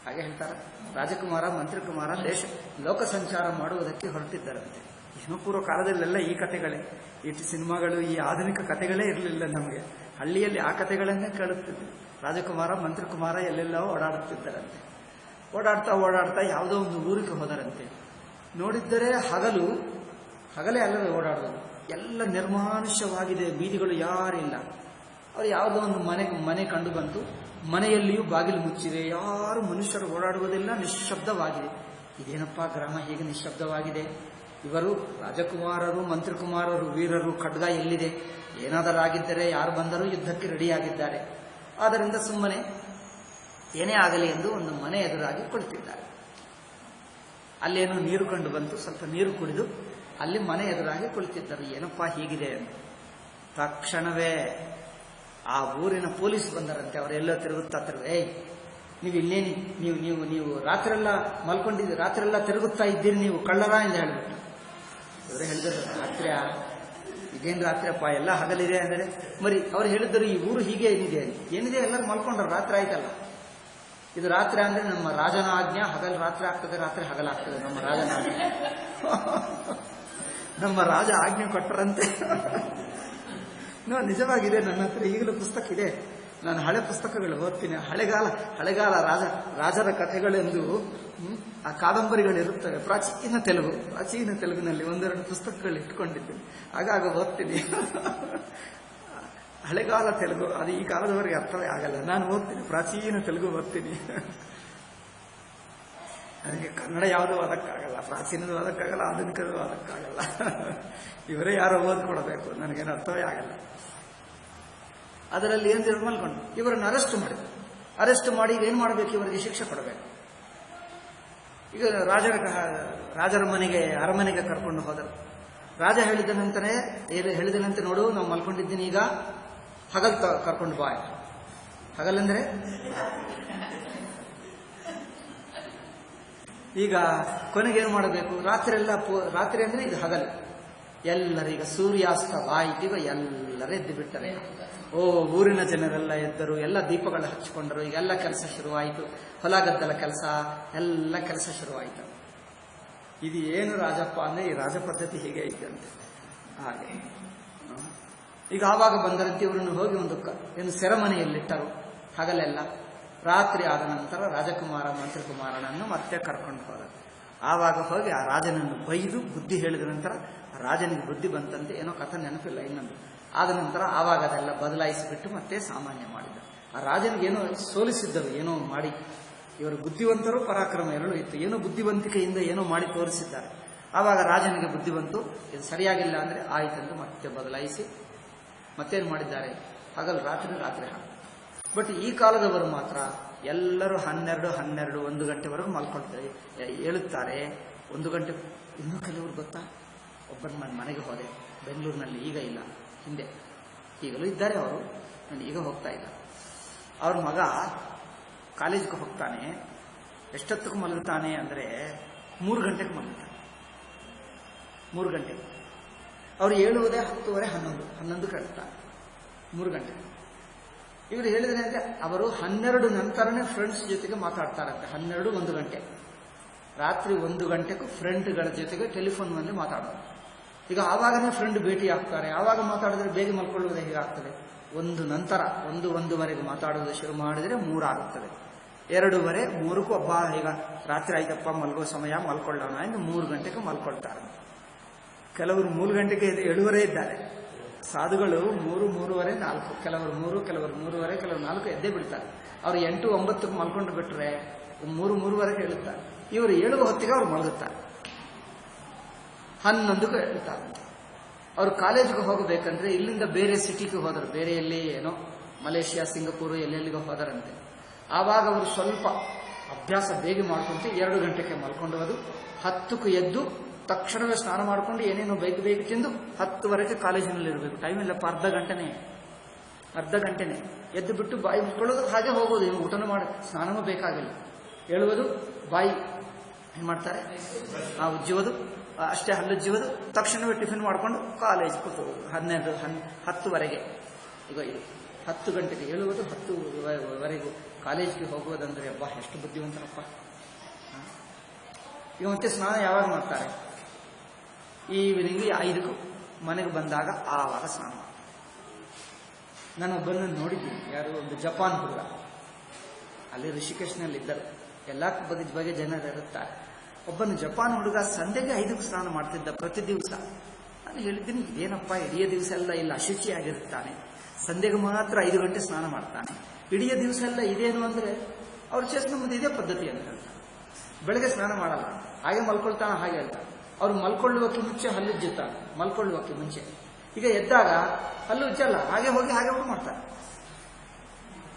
ಹಾಗೆ ಹೇಳ್ತಾರೆ. ರಾಜಕುಮಾರ ಮಂತ್ರಿಕುಮಾರ ಲೋಕ ಸಂಚಾರ ಮಾಡುವುದಕ್ಕೆ ಹೊರಟಿದ್ದರಂತೆ. ಏನೋ ಪೂರ್ವ ಕಾಲದಲ್ಲೆಲ್ಲ ಈ ಕಥೆಗಳೇ, ಈ ಸಿನಿಮಾಗಳು, ಈ ಆಧುನಿಕ ಕಥೆಗಳೇ ಇರಲಿಲ್ಲ ನಮಗೆ. ಹಳ್ಳಿಯಲ್ಲಿ ಆ ಕಥೆಗಳನ್ನೇ ಕೇಳುತ್ತಿದ್ವಿ. ರಾಜಕುಮಾರ ಮಂತ್ರಿಕುಮಾರ ಎಲ್ಲೆಲ್ಲೋ ಓಡಾಡುತ್ತಿದ್ದರಂತೆ. ಓಡಾಡ್ತಾ ಯಾವುದೋ ಒಂದು ಊರಿಗೆ ಹೋದರಂತೆ. ನೋಡಿದ್ದರೆ ಹಗಲೇ ಅಲ್ಲವೇ ಓಡಾಡೋದು. ಎಲ್ಲ ನಿರ್ಮಾನುಷ್ಯವಾಗಿದೆ, ಬೀದಿಗಳು ಯಾರಿಲ್ಲ. ಅವರು ಯಾವುದೋ ಒಂದು ಮನೆ ಕಂಡು ಬಂತು. ಮನೆಯಲ್ಲಿಯೂ ಬಾಗಿಲು ಮುಚ್ಚಿದೆ, ಯಾರು ಮನುಷ್ಯರು ಓಡಾಡುವುದಿಲ್ಲ, ನಿಶ್ಶಬ್ದವಾಗಿದೆ. ಇದೇನಪ್ಪ ಗ್ರಾಮ ಹೀಗೆ ನಿಶ್ಶಬ್ದವಾಗಿದೆ? ಇವರು ರಾಜಕುಮಾರರು ಮಂತ್ರಿಕುಮಾರರು ವೀರರು, ಖಡ್ಗ ಎಲ್ಲಿದೆ? ಏನಾದರಾಗಿದ್ದರೆ ಯಾರು ಬಂದರೂ ಯುದ್ಧಕ್ಕೆ ರೆಡಿಯಾಗಿದ್ದಾರೆ. ಆದ್ದರಿಂದ ಸುಮ್ಮನೆ ಏನೇ ಆಗಲಿ ಎಂದು ಒಂದು ಮನೆ ಎದುರಾಗಿ ಕುಳಿತಿದ್ದಾರೆ. ಅಲ್ಲೇನೋ ನೀರು ಕಂಡು ಬಂತು. ಸ್ವಲ್ಪ ನೀರು ಕುಡಿದು ಅಲ್ಲಿ ಮನೆ ಎದುರಾಗಿ ಕುಳಿತಿದ್ದರು. ಏನಪ್ಪಾ ಹೀಗಿದೆ ಅಂತ. ತಕ್ಷಣವೇ ಆ ಊರಿನ ಪೊಲೀಸ್ ಬಂದರಂತೆ. ಅವರೆಲ್ಲೋ ತಿರುಗುತ್ತಾ ನೀವು ಇಲ್ಲೇನಿ, ನೀವು ರಾತ್ರೆಲ್ಲ ಮಲ್ಕೊಂಡಿದ್ದೀರಿ, ರಾತ್ರೆಲ್ಲ ತಿರುಗುತ್ತಾ ಇದ್ದೀರಿ, ನೀವು ಕಳ್ಳರ ಎಂದು ಹೇಳಿಬಿಟ್ಟು. ಇವರು ಹೇಳಿದರು, ರಾತ್ರಿಯ ಇದೇನು ರಾತ್ರಿಯಪ್ಪ, ಎಲ್ಲ ಹಗಲಿದೆ ಅಂದರೆ. ಮರಿ ಅವ್ರು ಹೇಳಿದ್ದರು, ಈ ಊರು ಹೀಗೆ ಏನಿದೆ ಎಲ್ಲರೂ ಮಲ್ಕೊಂಡ್ರು, ರಾತ್ರಿ ಆಯ್ತಲ್ಲ. ಇದು ರಾತ್ರಿ ಅಂದ್ರೆ ನಮ್ಮ ರಾಜನ ಆಜ್ಞೆ. ಹಗಲು ರಾತ್ರಿ ಆಗ್ತದೆ, ರಾತ್ರಿ ಹಗಲಾಗ್ತದೆ. ನಮ್ಮ ರಾಜನ ಆಜ್ಞೆ. ನಮ್ಮ ರಾಜ ಆಜ್ಞೆ ಕೊಟ್ಟರಂತೆ. ನಿಜವಾಗಿದೆ. ನನ್ನ ಹತ್ರ ಈಗಲೂ ಪುಸ್ತಕ ಇದೆ. ನಾನು ಹಳೆ ಪುಸ್ತಕಗಳು ಓದ್ತೀನಿ. ಹಳೆಗಾಲ ರಾಜರ ಕಥೆಗಳೆಂದು ಆ ಕಾದಂಬರಿಗಳಿರುತ್ತವೆ. ಪ್ರಾಚೀನ ತೆಲುಗಿನಲ್ಲಿ 1-2 ಪುಸ್ತಕಗಳು ಇಟ್ಕೊಂಡಿದ್ದೀನಿ. ಆಗಾಗ ಓದ್ತೀನಿ. ಹಳೆಗಾಲ ತೆಲುಗು, ಅದು ಈ ಕಾಲದವರೆಗೆ ಅರ್ಥವೇ ಆಗಲ್ಲ. ನಾನು ಓದ್ತೀನಿ, ಪ್ರಾಚೀನ ತೆಲುಗು ಓದ್ತೀನಿ. ನನಗೆ ಕನ್ನಡ ಯಾವುದೂ ಓದಕ್ಕಾಗಲ್ಲ, ಪ್ರಾಚೀನದು ಓದಕ್ಕಾಗಲ್ಲ, ಆಧುನಿಕದು ಓದಕ್ಕಾಗಲ್ಲ. ಇವರೇ ಯಾರೋ ಓದ್ಕೊಡ್ಬೇಕು, ನನಗೇನು ಅರ್ಥವೇ ಆಗಲ್ಲ. ಅದರಲ್ಲಿ ಏನು ಮಲ್ಕೊಂಡು ಇವರನ್ನು ಅರೆಸ್ಟ್ ಮಾಡಿ ಏನು ಮಾಡಬೇಕು? ಇವರಿಗೆ ಶಿಕ್ಷೆ ಕೊಡಬೇಕು. ಈಗ ರಾಜರ ಅರಮನೆಗೆ ಕರ್ಕೊಂಡು ಹೋದರು. ರಾಜ ಹೇಳಿದನಂತೆ ನೋಡು, ನಾವು ಮಲ್ಕೊಂಡಿದ್ದೀನಿ, ಈಗ ಹಗಲ್ ಕರ್ಕೊಂಡು ಬಾ. ಹಗಲಂದ್ರೆ ಈಗ ಕೊನೆಗೇನು ಮಾಡಬೇಕು? ರಾತ್ರಿ ಅಂದ್ರೆ ಇದು ಹಗಲು. ಎಲ್ಲರೀಗ ಸೂರ್ಯಾಸ್ತವಾಯಿತೀಗ ಎಲ್ಲರೂ ಎದ್ದು ಬಿಟ್ಟರೆ. ಊರಿನ ಜನರೆಲ್ಲ ಎದ್ದರು, ಎಲ್ಲ ದೀಪಗಳು ಹಚ್ಚಿಕೊಂಡರು. ಈಗೆಲ್ಲ ಕೆಲಸ ಶುರುವಾಯಿತು. ಹೊಲ ಗದ್ದಲ ಕೆಲಸ, ಎಲ್ಲ ಕೆಲಸ ಶುರುವಾಯಿತು. ಇದು ಏನು ರಾಜಪ್ಪ ಅಂದ್ರೆ, ಈ ರಾಜ ಪದ್ಧತಿ ಹೀಗೆ ಐತೆ ಹಾಗೆ. ಈಗ ಆವಾಗ ಬಂದರಂತೆ. ಇವರನ್ನು ಹೋಗಿ ಒಂದು ಸೆರೆಮನೆಯಲ್ಲಿಟ್ಟರು ಹಗಲೆಲ್ಲ. ರಾತ್ರಿ ಆದ ನಂತರ ರಾಜಕುಮಾರ ಮಂತ್ರಿಕುಮಾರನನ್ನು ಮತ್ತೆ ಕರ್ಕೊಂಡು ಹೋದರು. ಆವಾಗ ಹೋಗಿ ಆ ರಾಜನನ್ನು ಬೈದು ಬುದ್ಧಿ ಹೇಳಿದ ನಂತರ ರಾಜನಿಗೆ ಬುದ್ಧಿ ಬಂತಂತೆ. ಏನೋ ಕಥೆ ನೆನಪಿಲ್ಲ ಇನ್ನೊಂದು. ಆದ ನಂತರ ಆವಾಗ ಅದೆಲ್ಲ ಬದಲಾಯಿಸಿಬಿಟ್ಟು ಮತ್ತೆ ಸಾಮಾನ್ಯ ಮಾಡಿದ. ಆ ರಾಜನಿಗೇನೋ ಸೋಲಿಸಿದ್ದರು, ಏನೋ ಮಾಡಿ. ಇವರು ಬುದ್ಧಿವಂತರು, ಪರಾಕ್ರಮ ಎರಡೂ ಇತ್ತು. ಏನೋ ಬುದ್ಧಿವಂತಿಕೆಯಿಂದ ಏನೋ ಮಾಡಿ ತೋರಿಸಿದ್ದಾರೆ. ಆವಾಗ ರಾಜನಿಗೆ ಬುದ್ಧಿ ಬಂತು, ಇದು ಸರಿಯಾಗಿಲ್ಲ ಅಂದ್ರೆ ಆಯ್ತೆಂದು ಮತ್ತೆ ಬದಲಾಯಿಸಿ ಮತ್ತೇನು ಮಾಡಿದ್ದಾರೆ? ಹಗಲು ರಾತ್ರಿ ಹಾಗೆ. ಬಟ್ ಈ ಕಾಲದವರು ಮಾತ್ರ ಎಲ್ಲರೂ 12, 1 ಗಂಟೆವರೆಗೂ ಮಲ್ಕೊಳ್ತಾರೆ, ಹೇಳುತ್ತಾರೆ. 1 ಗಂಟೆ. ಇನ್ನೂ ಕೆಲವರು ಗೊತ್ತಾ, ಒಬ್ಬನ ಮನೆಗೆ ಹೋದೆ ಬೆಂಗಳೂರಿನಲ್ಲಿ. ಈಗ ಇಲ್ಲ, ಹಿಂದೆ ಈಗಲೂ ಇದ್ದಾರೆ ಅವರು. ನಾನು ಈಗ ಹೋಗ್ತಾ ಇಲ್ಲ. ಅವ್ರ ಮಗ ಕಾಲೇಜ್ಗೆ ಹೋಗ್ತಾನೆ. ಎಷ್ಟೊತ್ತಿಗೆ ಮಲಗುತ್ತಾನೆ ಅಂದರೆ 3 ಗಂಟೆಗೆ ಮಲಗುತ್ತಾನೆ. 3 ಗಂಟೆ. ಅವ್ರು ಹೇಳುವುದೇ 10:30, 11 ಕೇಳ್ತಾರೆ. 3 ಗಂಟೆ. ಇವರು ಹೇಳಿದ್ರೆ ಅಂದ್ರೆ ಅವರು 12 ನಂತರನೇ ಫ್ರೆಂಡ್ಸ್ ಜೊತೆಗೆ ಮಾತಾಡ್ತಾರಂತೆ. 12, 1 ಗಂಟೆ. ರಾತ್ರಿ 1 ಗಂಟೆಗೂ ಫ್ರೆಂಡ್ಗಳ ಜೊತೆಗೆ ಟೆಲಿಫೋನ್ ಮೇಲೆ ಮಾತಾಡೋದು. ಈಗ ಆವಾಗನೇ ಫ್ರೆಂಡ್ ಭೇಟಿ ಆಗ್ತಾರೆ. ಆವಾಗ ಮಾತಾಡಿದ್ರೆ ಬೇಗ ಮಲ್ಕೊಳ್ಳುವುದೇ ಹೀಗಾಗ್ತದೆ. 1 ನಂತರ 1-1:30 ಮಾತಾಡೋದು ಶುರು ಮಾಡಿದ್ರೆ 3 ಆಗುತ್ತದೆ. 2:30, 3ಕ್ಕೂ ಒಬ್ಬ ಈಗ ರಾತ್ರಿ ಆಯ್ತಪ್ಪ ಮಲ್ಗೋ ಸಮಯ, ಮಲ್ಕೊಳ್ಳೋಣ ಎಂದು 3 ಗಂಟೆಗೆ ಮಲ್ಕೊಳ್ತಾರೆ. ಕೆಲವರು 3 ಗಂಟೆಗೆ ಎಳುವರೇ ಇದ್ದಾರೆ. ಸಾಧುಗಳು 3, 3:30, 4. ಕೆಲವರು 3, ಕೆಲವರು 3:30, ಕೆಲವರು 4 ಎದ್ದೇ ಬಿಡ್ತಾರೆ. ಅವ್ರು 8, 9ಕ್ಕೆ ಮಲ್ಕೊಂಡು ಬಿಟ್ರೆ 3, 3:30 ಹೇಳುತ್ತಾರೆ. ಇವರು 7 ಹೊತ್ತಿಗೆ ಅವ್ರು ಮಲಗುತ್ತಾರೆ. 11ಕ್ಕೆ ಹೇಳ್ತಾರೆ. ಅವರು ಕಾಲೇಜ್ಗೆ ಹೋಗಬೇಕಂದ್ರೆ ಇಲ್ಲಿಂದ ಬೇರೆ ಸಿಟಿಗೆ ಹೋದರು, ಬೇರೆ ಎಲ್ಲಿ ಏನೋ ಮಲೇಷಿಯಾ, ಸಿಂಗಪೂರು ಎಲ್ಲೆಲ್ಲಿಗೋ ಹೋದರಂತೆ. ಆವಾಗ ಅವರು ಸ್ವಲ್ಪ ಅಭ್ಯಾಸ ಬೇಗ ಮಾಡ್ಕೊಂತ 2 ಗಂಟೆಗೆ ಮಲ್ಕೊಂಡು ಅದು 10ಕ್ಕೆ ಎದ್ದು ತಕ್ಷಣವೇ ಸ್ನಾನ ಮಾಡಿಕೊಂಡು ಏನೇನೋ ಬೇಗ ತಿಂದು 10ವರೆಗೆ ಕಾಲೇಜಿನಲ್ಲಿ ಇರಬೇಕು. ಟೈಮ್ ಇಲ್ಲಪ್ಪ, ಅರ್ಧ ಗಂಟೆನೆ ಎದ್ದು ಬಿಟ್ಟು ಬಾಯಿ ಮುಚ್ಕೊಳ್ಳೋದು, ಹಾಗೆ ಹೋಗೋದು. ಏನು ಊಟನೂ ಮಾಡಿ ಸ್ನಾನವೂ ಬೇಕಾಗಿಲ್ಲ. ಹೇಳುವುದು ಬಾಯಿ ಏನ್ ಮಾಡ್ತಾರೆ, ಉಜ್ಜುವುದು ಅಷ್ಟೇ, ಹಲ್ಲುಜ್ಜುವುದು, ತಕ್ಷಣವೇ ಟಿಫಿನ್ ಮಾಡಿಕೊಂಡು ಕಾಲೇಜ್ ಕೂತು 10ವರೆಗೆ. ಈಗ ಇದು 10 ಗಂಟೆಗೆ ಹೇಳುವುದು, 10ವರೆಗೂ ಕಾಲೇಜ್ಗೆ ಹೋಗುವುದಂದ್ರೆ ಅಬ್ಬಾ ಎಷ್ಟು ಬುದ್ಧಿವಂತರಪ್ಪ. ಈಗ ಮತ್ತೆ ಸ್ನಾನ ಯಾವಾಗ ಮಾಡ್ತಾರೆ? ಈವ್ನಿಂಗ್ 5ಕ್ಕೂ ಮನೆಗೆ ಬಂದಾಗ ಆವಾಗ ಸ್ನಾನ. ನಾನು ಒಬ್ಬನನ್ನು ನೋಡಿದ್ದೀನಿ, ಯಾರು ಒಂದು ಜಪಾನ್ ಹುಡುಗ, ಅಲ್ಲಿ ಋಷಿಕೇಶ್ನಲ್ಲಿ ಇದ್ದರು, ಎಲ್ಲ ಬಗೆ ಜನರು ಇರುತ್ತಾರೆ. ಒಬ್ಬನು ಜಪಾನ್ ಹುಡುಗ ಸಂಜೆಗೆ 5ಕ್ಕೆ ಸ್ನಾನ ಮಾಡ್ತಿದ್ದ ಪ್ರತಿ ದಿವಸ. ನಾನು ಹೇಳಿದ್ದೀನಿ, ಇದೇನಪ್ಪ ಇಡೀ ದಿವಸ ಎಲ್ಲ ಇಲ್ಲ ಅಶುಚಿಯಾಗಿರುತ್ತಾನೆ, ಸಂಜೆಗೆ ಮಾತ್ರ 5 ಗಂಟೆ ಸ್ನಾನ ಮಾಡ್ತಾನೆ, ಇಡೀ ದಿವಸ ಎಲ್ಲ ಇದೇನು ಅಂದ್ರೆ ಅವ್ರ ನಮ್ಮದು ಇದೇ ಪದ್ಧತಿ ಅಂತ ಹೇಳ್ತಾರೆ. ಬೆಳಗ್ಗೆ ಸ್ನಾನ ಮಾಡಲ್ಲ, ಹಾಗೆ ಮಲ್ಕೊಳ್ತಾನೆ, ಹಾಗೆ ಹೇಳ್ತಾನೆ. ಅವ್ರು ಮಲ್ಕೊಳ್ಳುವಕ್ಕೆ ಮುಂಚೆ ಹಲ್ಲುಜ್ಜುತ್ತಾನೆ, ಮಲ್ಕೊಳ್ಳುವಕ್ಕೆ ಮುಂಚೆ. ಈಗ ಎದ್ದಾಗ ಹಲ್ಲು ಉಜ್ಜಲ್ಲ, ಹಾಗೆ ಹೋಗಿ ಹಾಗೆ ಊಟ ಮಾಡ್ತಾರೆ,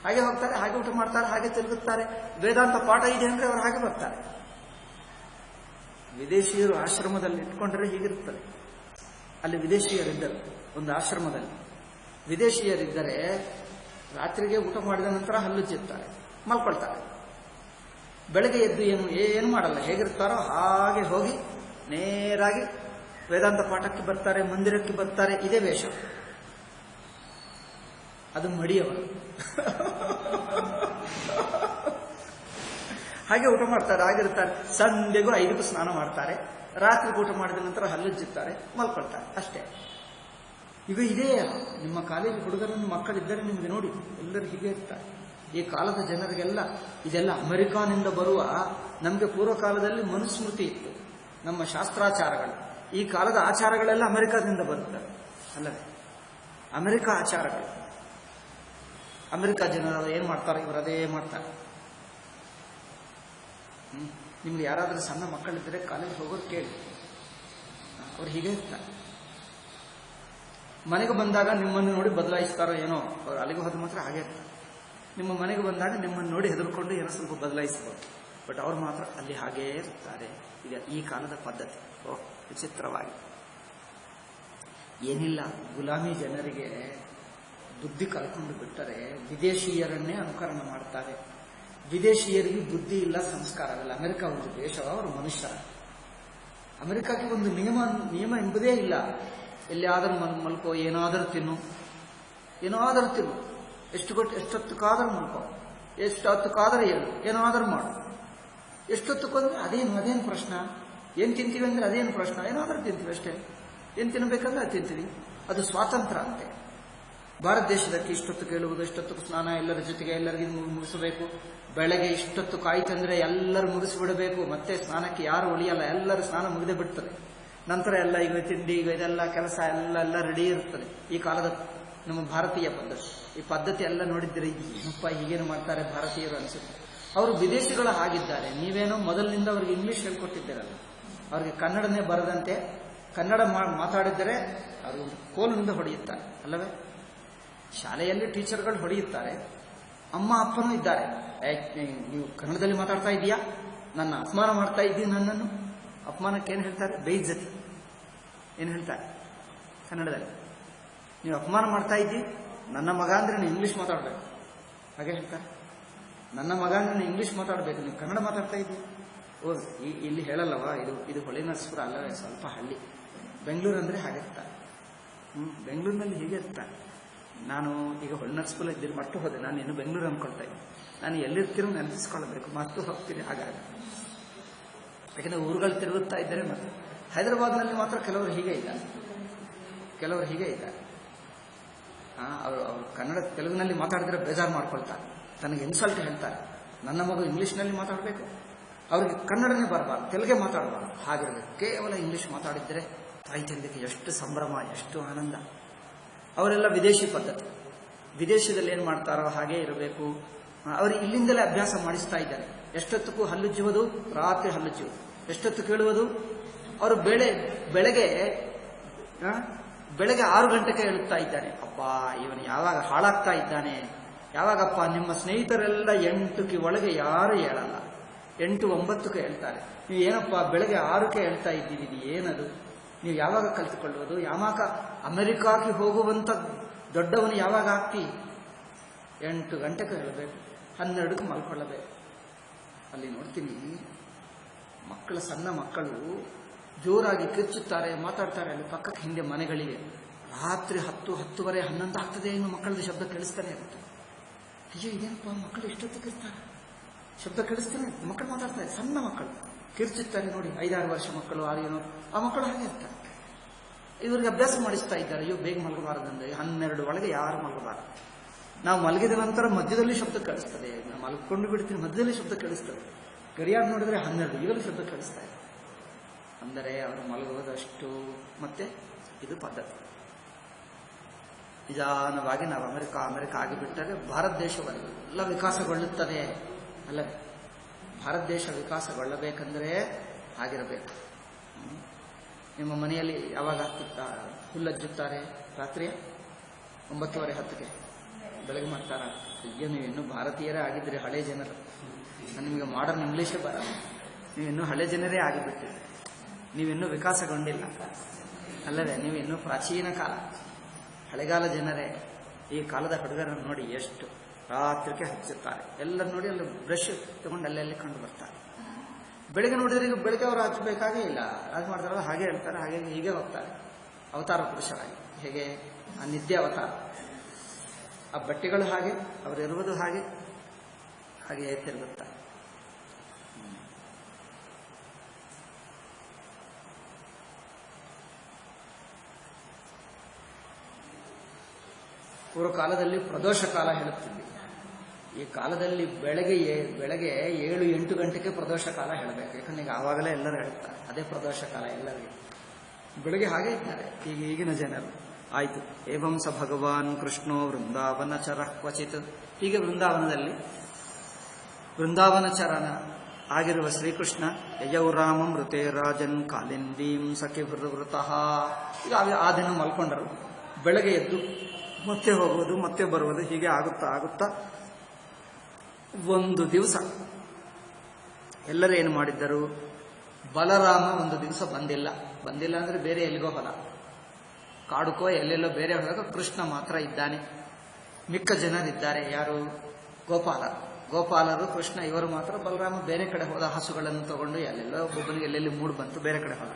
ಹಾಗೆ ಹೋಗ್ತಾರೆ, ಹಾಗೆ ಊಟ ಮಾಡ್ತಾರೆ, ಹಾಗೆ ತಿರುಗುತ್ತಾರೆ. ವೇದಾಂತ ಪಾಠ ಇದೆ ಅಂದ್ರೆ ಅವರು ಹಾಗೆ ಬರ್ತಾರೆ. ವಿದೇಶಿಯರು ಆಶ್ರಮದಲ್ಲಿ ಇಟ್ಕೊಂಡ್ರೆ ಹೀಗಿರುತ್ತದೆ. ಅಲ್ಲಿ ವಿದೇಶಿಯರಿದ್ದರು ಒಂದು ಆಶ್ರಮದಲ್ಲಿ. ವಿದೇಶಿಯರಿದ್ದರೆ ರಾತ್ರಿಗೆ ಊಟ ಮಾಡಿದ ನಂತರ ಹಲ್ಲುಜ್ಜುತ್ತಾರೆ, ಮಲ್ಕೊಳ್ತಾರೆ. ಬೆಳಗ್ಗೆ ಎದ್ದು ಏನು ಮಾಡಲ್ಲ, ಹೇಗಿರ್ತಾರೋ ಹಾಗೆ ಹೋಗಿ ನೇರಾಗಿ ವೇದಾಂತ ಪಾಠಕ್ಕೆ ಬರ್ತಾರೆ, ಮಂದಿರಕ್ಕೆ ಬರ್ತಾರೆ. ಇದೇ ವೇಷ. ಅದು ಮಡಿಯವರು. ಹಾಗೆ ಊಟ ಮಾಡ್ತಾರೆ, ಆಗಿರ್ತಾರೆ. ಸಂಜೆಗೂ 5ಕ್ಕೂ ಸ್ನಾನ ಮಾಡ್ತಾರೆ, ರಾತ್ರಿ ಊಟ ಮಾಡಿದ ನಂತರ ಹಲ್ಲುಜ್ಜುತ್ತಾರೆ, ಮಲ್ಕೊಳ್ತಾರೆ, ಅಷ್ಟೇ. ಈಗ ಇದೇ ನಿಮ್ಮ ಕಾಲೇಜು ಹುಡುಗರನ್ನು ಮಕ್ಕಳಿದ್ದರೆ ನಿಮ್ಗೆ ನೋಡಿ, ಎಲ್ಲರೂ ಹೀಗೆ ಇರ್ತಾರೆ. ಈ ಕಾಲದ ಜನರಿಗೆಲ್ಲ ಇದೆಲ್ಲ ಅಮೆರಿಕಾನಿಂದ ಬರುವ, ನಮಗೆ ಪೂರ್ವಕಾಲದಲ್ಲಿ ಮನುಸ್ಮೃತಿ ಇತ್ತು, ನಮ್ಮ ಶಾಸ್ತ್ರಾಚಾರಗಳು. ಈ ಕಾಲದ ಆಚಾರಗಳೆಲ್ಲ ಅಮೆರಿಕಾದಿಂದ ಬರುತ್ತವೆ ಅಲ್ಲವೇ? ಅಮೆರಿಕ ಆಚಾರಗಳು. ಅಮೆರಿಕ ಜನರು ಏನ್ ಮಾಡ್ತಾರೆ, ಇವರು ಅದೇ ಮಾಡ್ತಾರೆ. ನಿಮ್ಗೆ ಯಾರಾದರೂ ಸಣ್ಣ ಮಕ್ಕಳಿದ್ದರೆ ಕಾಲೇಜ್ ಹೋಗೋರು ಕೇಳಿ, ಅವ್ರು ಹೀಗೆ ಇರ್ತಾರೆ. ಮನೆಗೆ ಬಂದಾಗ ನಿಮ್ಮನ್ನು ನೋಡಿ ಬದಲಾಯಿಸ್ತಾರೋ ಏನೋ, ಅವ್ರು ಅಲ್ಲಿಗೆ ಹೋದ ಮಾತ್ರ ಹಾಗೆ ಇರ್ತಾರೆ. ನಿಮ್ಮ ಮನೆಗೆ ಬಂದಾಗ ನಿಮ್ಮನ್ನು ನೋಡಿ ಹೆದರ್ಕೊಂಡು ಏನೋ ಸ್ವಲ್ಪ ಬದಲಾಯಿಸ್ಬೋದು, ಬಟ್ ಅವ್ರು ಮಾತ್ರ ಅಲ್ಲಿ ಹಾಗೇ ಇರ್ತಾರೆ. ಈಗ ಈ ಕಾಲದ ಪದ್ಧತಿ. ವಿಚಿತ್ರವಾಗಿ ಏನಿಲ್ಲ, ಗುಲಾಮಿ ಜನರಿಗೆ ಬುದ್ಧಿ ಕಲ್ಕೊಂಡು ಬಿಟ್ಟರೆ ವಿದೇಶಿಯರನ್ನೇ ಅನುಕರಣ ಮಾಡ್ತಾರೆ. ವಿದೇಶಿಯರಿಗೆ ಬುದ್ಧಿ ಇಲ್ಲ, ಸಂಸ್ಕಾರವಿಲ್ಲ. ಅಮೆರಿಕ ಒಂದು ದೇಶ, ಅವರು ಮನುಷ್ಯರ. ಅಮೆರಿಕಕ್ಕೆ ಒಂದು ನಿಯಮ ಎಂಬುದೇ ಇಲ್ಲ. ಎಲ್ಲಿಯಾದರೂ ಮಲ್ಕೋ, ಏನಾದರೂ ತಿನ್ನು, ಎಷ್ಟೊತ್ತಕ್ಕಾದರೂ ಮಲ್ಕೋ, ಎಷ್ಟೊತ್ತಕ್ಕಾದರೂ ಏನಾದರೂ ಮಾಡು. ಎಷ್ಟೊತ್ತಕ್ಕೊಂದ್ರೆ ಅದೇನು ಪ್ರಶ್ನೆ? ಏನು ತಿಂತೀವಿ ಅಂದ್ರೆ ಅದೇನು ಪ್ರಶ್ನೆ? ಏನಾದರೂ ತಿಂತೀವಿ ಅಷ್ಟೇ. ಏನು ತಿನ್ನಬೇಕಂದ್ರೆ ಅದು ತಿಂತೀವಿ. ಅದು ಸ್ವಾತಂತ್ರ್ಯ ಅಂತೆ. ಭಾರತ ದೇಶದಕ್ಕೆ ಇಷ್ಟೊತ್ತು ಕೇಳುವುದು, ಇಷ್ಟೊತ್ತು ಸ್ನಾನ, ಎಲ್ಲರ ಜೊತೆಗೆ ಎಲ್ಲರಿಗೂ ಮುಗಿಸಬೇಕು. ಬೆಳಗ್ಗೆ ಇಷ್ಟೊತ್ತು ಕಾಯ್ತಂದ್ರೆ ಎಲ್ಲರೂ ಮುಗಿಸಿಬಿಡಬೇಕು. ಮತ್ತೆ ಸ್ನಾನಕ್ಕೆ ಯಾರು ಉಳಿಯಲ್ಲ, ಎಲ್ಲರೂ ಸ್ನಾನ ಮುಗಿದೇ ಬಿಡ್ತಾರೆ. ನಂತರ ಎಲ್ಲ ಈಗ ತಿಂಡಿ, ಈಗ ಇದೆಲ್ಲ ಕೆಲಸ ಎಲ್ಲ ರೆಡಿ ಇರ್ತದೆ. ಈ ಕಾಲದ ನಮ್ಮ ಭಾರತೀಯ ಪದ್ಧತಿ. ಈ ಪದ್ಧತಿ ಎಲ್ಲ ನೋಡಿದ್ರೆ ಏನಪ್ಪ ಹೀಗೇನು ಮಾಡ್ತಾರೆ ಭಾರತೀಯರು ಅನಿಸುತ್ತೆ. ಅವರು ವಿದೇಶಿಗಳು ಆಗಿದ್ದಾರೆ. ನೀವೇನೋ ಮೊದಲಿನಿಂದ ಅವ್ರಿಗೆ ಇಂಗ್ಲಿಷ್ ಹೇಳ್ಕೊಟ್ಟಿದ್ದೀರಲ್ಲ, ಅವ್ರಿಗೆ ಕನ್ನಡನೇ ಬರದಂತೆ ಕನ್ನಡ ಮಾತಾಡಿದರೆ ಅವರು ಕೋಲಿನಿಂದ ಹೊಡೆಯುತ್ತಾರೆ ಅಲ್ಲವೇ? ಶಾಲೆಯಲ್ಲಿ ಟೀಚರ್ಗಳು ಹೊಡೆಯುತ್ತಾರೆ, ಅಮ್ಮ ಅಪ್ಪನೂ ಇದ್ದಾರೆ. ನೀವು ಕನ್ನಡದಲ್ಲಿ ಮಾತಾಡ್ತಾ ಇದೀಯಾ, ನನ್ನ ಅಪಮಾನ ಮಾಡ್ತಾ ಇದ್ದೀನಿ, ನನ್ನನ್ನು ಅಪಮಾನಕ್ಕೆ ಏನು ಹೇಳ್ತಾರೆ? ಬೇಯಿಜ್ಜತಿ. ಏನು ಹೇಳ್ತಾರೆ ಕನ್ನಡದಲ್ಲಿ? ನೀವು ಅಪಮಾನ ಮಾಡ್ತಾ ಇದ್ದಿ, ನನ್ನ ಮಗ ಅಂದ್ರೆ ನೀವು ಇಂಗ್ಲಿಷ್ ಮಾತಾಡಬೇಕು, ಹಾಗೆ ಹೇಳ್ತಾರೆ. ನನ್ನ ಮಗ ಅಂದ್ರೆ ನೀವು ಇಂಗ್ಲಿಷ್ ಮಾತಾಡಬೇಕು, ನೀವು ಕನ್ನಡ ಮಾತಾಡ್ತಾ ಇದ್ದಿ. ಇಲ್ಲಿ ಹೇಳಲ್ಲವಾ, ಇದು ಹೊಳೆನರಸೀಪುರ ಅಲ್ಲವೇ, ಸ್ವಲ್ಪ ಹಳ್ಳಿ. ಬೆಂಗಳೂರು ಅಂದ್ರೆ ಹಾಗೆ ಇರ್ತಾರೆ. ಬೆಂಗಳೂರಿನಲ್ಲಿ ಹೀಗೆ ಇರ್ತಾರೆ. ನಾನು ಈಗ ಹೊಳೆನರಸೀಪುರ ಇದ್ದಿರ ಮಟ್ಟು ಹೋದೆ, ನಾನು ಏನು ಬೆಂಗಳೂರು ಅನ್ಕೊಳ್ತಾ ಇದ್ದೀನಿ. ನಾನು ಎಲ್ಲಿರ್ತೀರೋ ನೆನಪಿಸ್ಕೊಳ್ಬೇಕು, ಮತ್ತು ಹೋಗ್ತೀನಿ. ಹಾಗಾಗಿ ಯಾಕೆಂದ್ರೆ ಊರುಗಳು ತಿರುಗುತ್ತಾ ಇದ್ದಾರೆ. ಮತ್ತೆ ಹೈದರಾಬಾದ್ನಲ್ಲಿ ಮಾತ್ರ ಕೆಲವರು ಹೀಗೆ ಇದ್ದಾರೆ. ಅವರು ಕನ್ನಡ ತೆಲುಗಿನಲ್ಲಿ ಮಾತಾಡಿದ್ರೆ ಬೇಜಾರು ಮಾಡ್ಕೊಳ್ತಾರೆ, ತನಗೆ ಇನ್ಸಲ್ಟ್ ಹೇಳ್ತಾರೆ. ನನ್ನ ಮಗು ಇಂಗ್ಲಿಷ್ನಲ್ಲಿ ಮಾತಾಡಬೇಕು, ಅವ್ರಿಗೆ ಕನ್ನಡನೇ ಬರಬಾರ್ದು, ತೆಲುಗೇ ಮಾತಾಡಬಾರ್ದು, ಹಾಗಿರಬೇಕು. ಕೇವಲ ಇಂಗ್ಲಿಷ್ ಮಾತಾಡಿದ್ರೆ ತಾಯಿ ತಂದೆಗೆ ಎಷ್ಟು ಸಂಭ್ರಮ, ಎಷ್ಟು ಆನಂದ. ಅವರೆಲ್ಲ ವಿದೇಶಿ ಪದ್ಧತಿ. ವಿದೇಶದಲ್ಲಿ ಏನು ಮಾಡ್ತಾರೋ ಹಾಗೇ ಇರಬೇಕು. ಅವ್ರಿಗೆ ಇಲ್ಲಿಂದಲೇ ಅಭ್ಯಾಸ ಮಾಡಿಸ್ತಾ ಇದ್ದಾರೆ. ಎಷ್ಟೊತ್ತಕ್ಕೂ ಹಲ್ಲುಜ್ಜುವುದು, ರಾತ್ರಿ ಹಲ್ಲುಜ್ಜುವುದು, ಎಷ್ಟೊತ್ತು ಕೇಳುವುದು. ಅವರು ಬೆಳಗ್ಗೆ ಬೆಳಗ್ಗೆ 6 ಗಂಟೆಗೆ ಹೇಳುತ್ತಾ ಇದ್ದಾನೆ. ಅಪ್ಪ ಇವನು ಯಾವಾಗ ಹಾಳಾಗ್ತಾ ಇದ್ದಾನೆ, ಯಾವಾಗಪ್ಪ ನಿಮ್ಮ ಸ್ನೇಹಿತರೆಲ್ಲ 8ಕ್ಕೆ ಒಳಗೆ ಯಾರು ಹೇಳಲ್ಲ, 8, 9ಕ್ಕೆ ಹೇಳ್ತಾರೆ. ನೀವು ಏನಪ್ಪ ಬೆಳಗ್ಗೆ 6ಕ್ಕೆ ಹೇಳ್ತಾ ಇದ್ದೀವಿ, ಇದು ಏನದು? ನೀವು ಯಾವಾಗ ಕಲಿತುಕೊಳ್ಳುವುದು? ಯಾವಾಗ ಅಮೆರಿಕಾಗೆ ಹೋಗುವಂತ ದೊಡ್ಡವನು ಯಾವಾಗ ಆಗ್ತಿ? 8 ಗಂಟೆಗೆ ಹೇಳಬೇಕು, 12ಕ್ಕೆ ಮಲ್ಕೊಳ್ಳಬೇಕು. ಅಲ್ಲಿ ನೋಡ್ತೀನಿ ಮಕ್ಕಳು, ಸಣ್ಣ ಮಕ್ಕಳು ಜೋರಾಗಿ ಕಿರ್ಚುತ್ತಾರೆ, ಮಾತಾಡ್ತಾರೆ. ಅಲ್ಲಿ ಪಕ್ಕಕ್ಕೆ ಹಿಂದೆ ಮನೆಗಳಿಗೆ ರಾತ್ರಿ 10, 10:30, 11 ಆಗ್ತದೆ, ಇನ್ನು ಮಕ್ಕಳದ್ದು ಶಬ್ದ ಕೇಳಿಸ್ತಾನೆ ಇರುತ್ತೆ. ಅಯ್ಯೋ ಇದೇನಪ್ಪ ಮಕ್ಕಳು ಎಷ್ಟೊತ್ತಿಗೆ ಇರ್ತಾರೆ, ಶಬ್ದ ಕೇಳಿಸ್ತಾನೆ, ಮಕ್ಕಳು ಮಾತಾಡ್ತಾರೆ, ಸಣ್ಣ ಮಕ್ಕಳು ಕಿರ್ಚುತ್ತಾರೆ ನೋಡಿ. 5-6 ವರ್ಷ ಮಕ್ಕಳು, 6-7 ಆ ಮಕ್ಕಳು ಹಾಗೆ ಇರ್ತಾರೆ. ಇವರಿಗೆ ಅಭ್ಯಾಸ ಮಾಡಿಸ್ತಾ ಇದ್ದಾರೆ, ಅಯ್ಯೋ ಬೇಗ ಮಲಗಬಾರದಂದ್ರೆ 12 ಒಳಗೆ ಯಾರು ಮಲಗಬಾರದು. ನಾವು ಮಲಗಿದ ನಂತರ ಮಧ್ಯದಲ್ಲಿ ಶಬ್ದ ಕೇಳಿಸ್ತದೆ, ನಾವು ಮಲ್ಕೊಂಡು ಬಿಡ್ತೀವಿ, ಮಧ್ಯದಲ್ಲಿ ಶಬ್ದ ಕೇಳಿಸ್ತದೆ. ಗಡಿಯಾರ ನೋಡಿದ್ರೆ 12, ಈಗಲೂ ಶಬ್ದ ಕೇಳಿಸ್ತಾ ಇದೆ. ಅಂದರೆ ಅವರು ಮಲಗುವುದಷ್ಟು. ಮತ್ತೆ ಇದು ಪದ್ಧತಿ. ನಿಧಾನವಾಗಿ ನಾವು ಅಮೆರಿಕ ಆಗಿಬಿಟ್ಟರೆ ಭಾರತ ದೇಶವೆಲ್ಲ ವಿಕಾಸಗೊಳ್ಳುತ್ತದೆ ಅಲ್ಲವೇ? ಭಾರತ ದೇಶ ವಿಕಾಸಗೊಳ್ಳಬೇಕಂದ್ರೆ ಆಗಿರಬೇಕು. ನಿಮ್ಮ ಮನೆಯಲ್ಲಿ ಯಾವಾಗ ಹುಲ್ಲಜ್ಜುತ್ತಾರೆ? ರಾತ್ರಿ 9:30, 10ಕ್ಕೆ ಬೆಳಗ್ಗೆ ಮಾಡ್ತಾರ? ಅಯ್ಯೋ ನೀವಿನ್ನೂ ಭಾರತೀಯರೇ ಆಗಿದ್ರಿ, ಹಳೆ ಜನರು. ನಿಮಗೆ ಮಾಡರ್ನ್ ಇಂಗ್ಲೀಷೇ ಬರಲ್ಲ, ನೀವಿನ್ನೂ ಹಳೆ ಜನರೇ ಆಗಿಬಿಟ್ಟಿರಿ, ನೀವಿನ್ನೂ ವಿಕಾಸಗೊಂಡಿಲ್ಲ ಅಲ್ಲವೇ? ನೀವಿನ್ನೂ ಪ್ರಾಚೀನ ಕಾಲ, ಹಳೆಗಾಲ ಜನರೇ. ಈ ಕಾಲದ ಹುಡುಗರನ್ನು ನೋಡಿ ಎಷ್ಟು ರಾತ್ರಿಗೆ ಹಚ್ಚುತ್ತಾರೆ. ಎಲ್ಲ ನೋಡಿ ಅಲ್ಲಿ ಬ್ರಷ್ ತಗೊಂಡು ಅಲ್ಲೆಲ್ಲಿ ಕಂಡು ಬರ್ತಾರೆ. ಬೆಳಗ್ಗೆ ನೋಡಿದ್ರೆ ಈಗ ಬೆಳಗ್ಗೆ ಅವರು ಹಚ್ಚಬೇಕಾಗೇ ಇಲ್ಲ, ಅದು ಮಾಡ್ತಾರಲ್ಲ ಹಾಗೆ ಹೇಳ್ತಾರೆ, ಹಾಗೆ ಹೀಗೆ ಹೋಗ್ತಾರೆ. ಅವತಾರ ಪುರುಷರಾಗಿ ಹೇಗೆ ಆ ನಿದ್ದೆ ಅವತಾರ, ಆ ಬಟ್ಟೆಗಳು ಹಾಗೆ, ಅವರಿರುವುದು ಹಾಗೆ, ಹಾಗೆ ತಿರುಗುತ್ತಾರೆ. ಪೂರ್ವ ಕಾಲದಲ್ಲಿ ಪ್ರದೋಷ ಕಾಲ ಹೇಳುತ್ತಿದ್ವಿ. ಈ ಕಾಲದಲ್ಲಿ ಬೆಳಗ್ಗೆ 7-8 ಗಂಟೆಗೆ ಪ್ರದೋಷ ಕಾಲ ಹೇಳಬೇಕು. ಯಾಕಂದ್ರೆ ಈಗ ಆವಾಗಲೇ ಎಲ್ಲರೂ ಹೇಳ್ತಾರೆ ಅದೇ ಪ್ರದೋಷ ಕಾಲ ಎಲ್ಲರಿಗೆ. ಬೆಳಗ್ಗೆ ಹಾಗೆ ಇದ್ದಾರೆ ಈಗಿನ ಜನರು. ಆಯಿತು. ಏವಂ ಸ ಭಗವಾನ್ ಕೃಷ್ಣೋ ವೃಂದಾವನ ಚರ ಕ್ವಚಿತ್. ಹೀಗೆ ವೃಂದಾವನ ಚರಣ ಆಗಿರುವ ಶ್ರೀಕೃಷ್ಣ ಯಯೌ ರಾಮಮೃತೆ ರಾಜನ್ ಕಾಲಿಂದೀಂ ಸಖಿವೃತಃ. ಈಗ ಆ ದಿನ ಮಲ್ಕೊಂಡರು. ಬೆಳಗ್ಗೆ ಎದ್ದು ಮತ್ತೆ ಹೋಗುವುದು, ಮತ್ತೆ ಬರುವುದು, ಹೀಗೆ ಆಗುತ್ತಾ ಒಂದು ದಿವಸ ಎಲ್ಲರೂ ಏನು ಮಾಡಿದ್ದರು? ಬಲರಾಮ ಒಂದು ದಿವಸ ಬಂದಿಲ್ಲ ಅಂದ್ರೆ ಬೇರೆ ಎಲ್ಲಿಗೋ ಹೊಲ, ಕಾಡುಕೋ ಎಲ್ಲೆಲ್ಲೋ ಬೇರೆ ಹೋದಾಗ ಕೃಷ್ಣ ಮಾತ್ರ ಇದ್ದಾನೆ. ಮಿಕ್ಕ ಜನರಿದ್ದಾರೆ. ಯಾರು? ಗೋಪಾಲರು, ಕೃಷ್ಣ, ಇವರು ಮಾತ್ರ. ಬಲರಾಮ ಬೇರೆ ಕಡೆ ಹೋದ, ಹಸುಗಳನ್ನು ತಗೊಂಡು ಎಲ್ಲೆಲ್ಲೋ ಒಬ್ಬನಿಗೆ ಎಲ್ಲೆಲ್ಲಿ ಮೂಡ್ ಬಂತು, ಬೇರೆ ಕಡೆ ಹೋದ.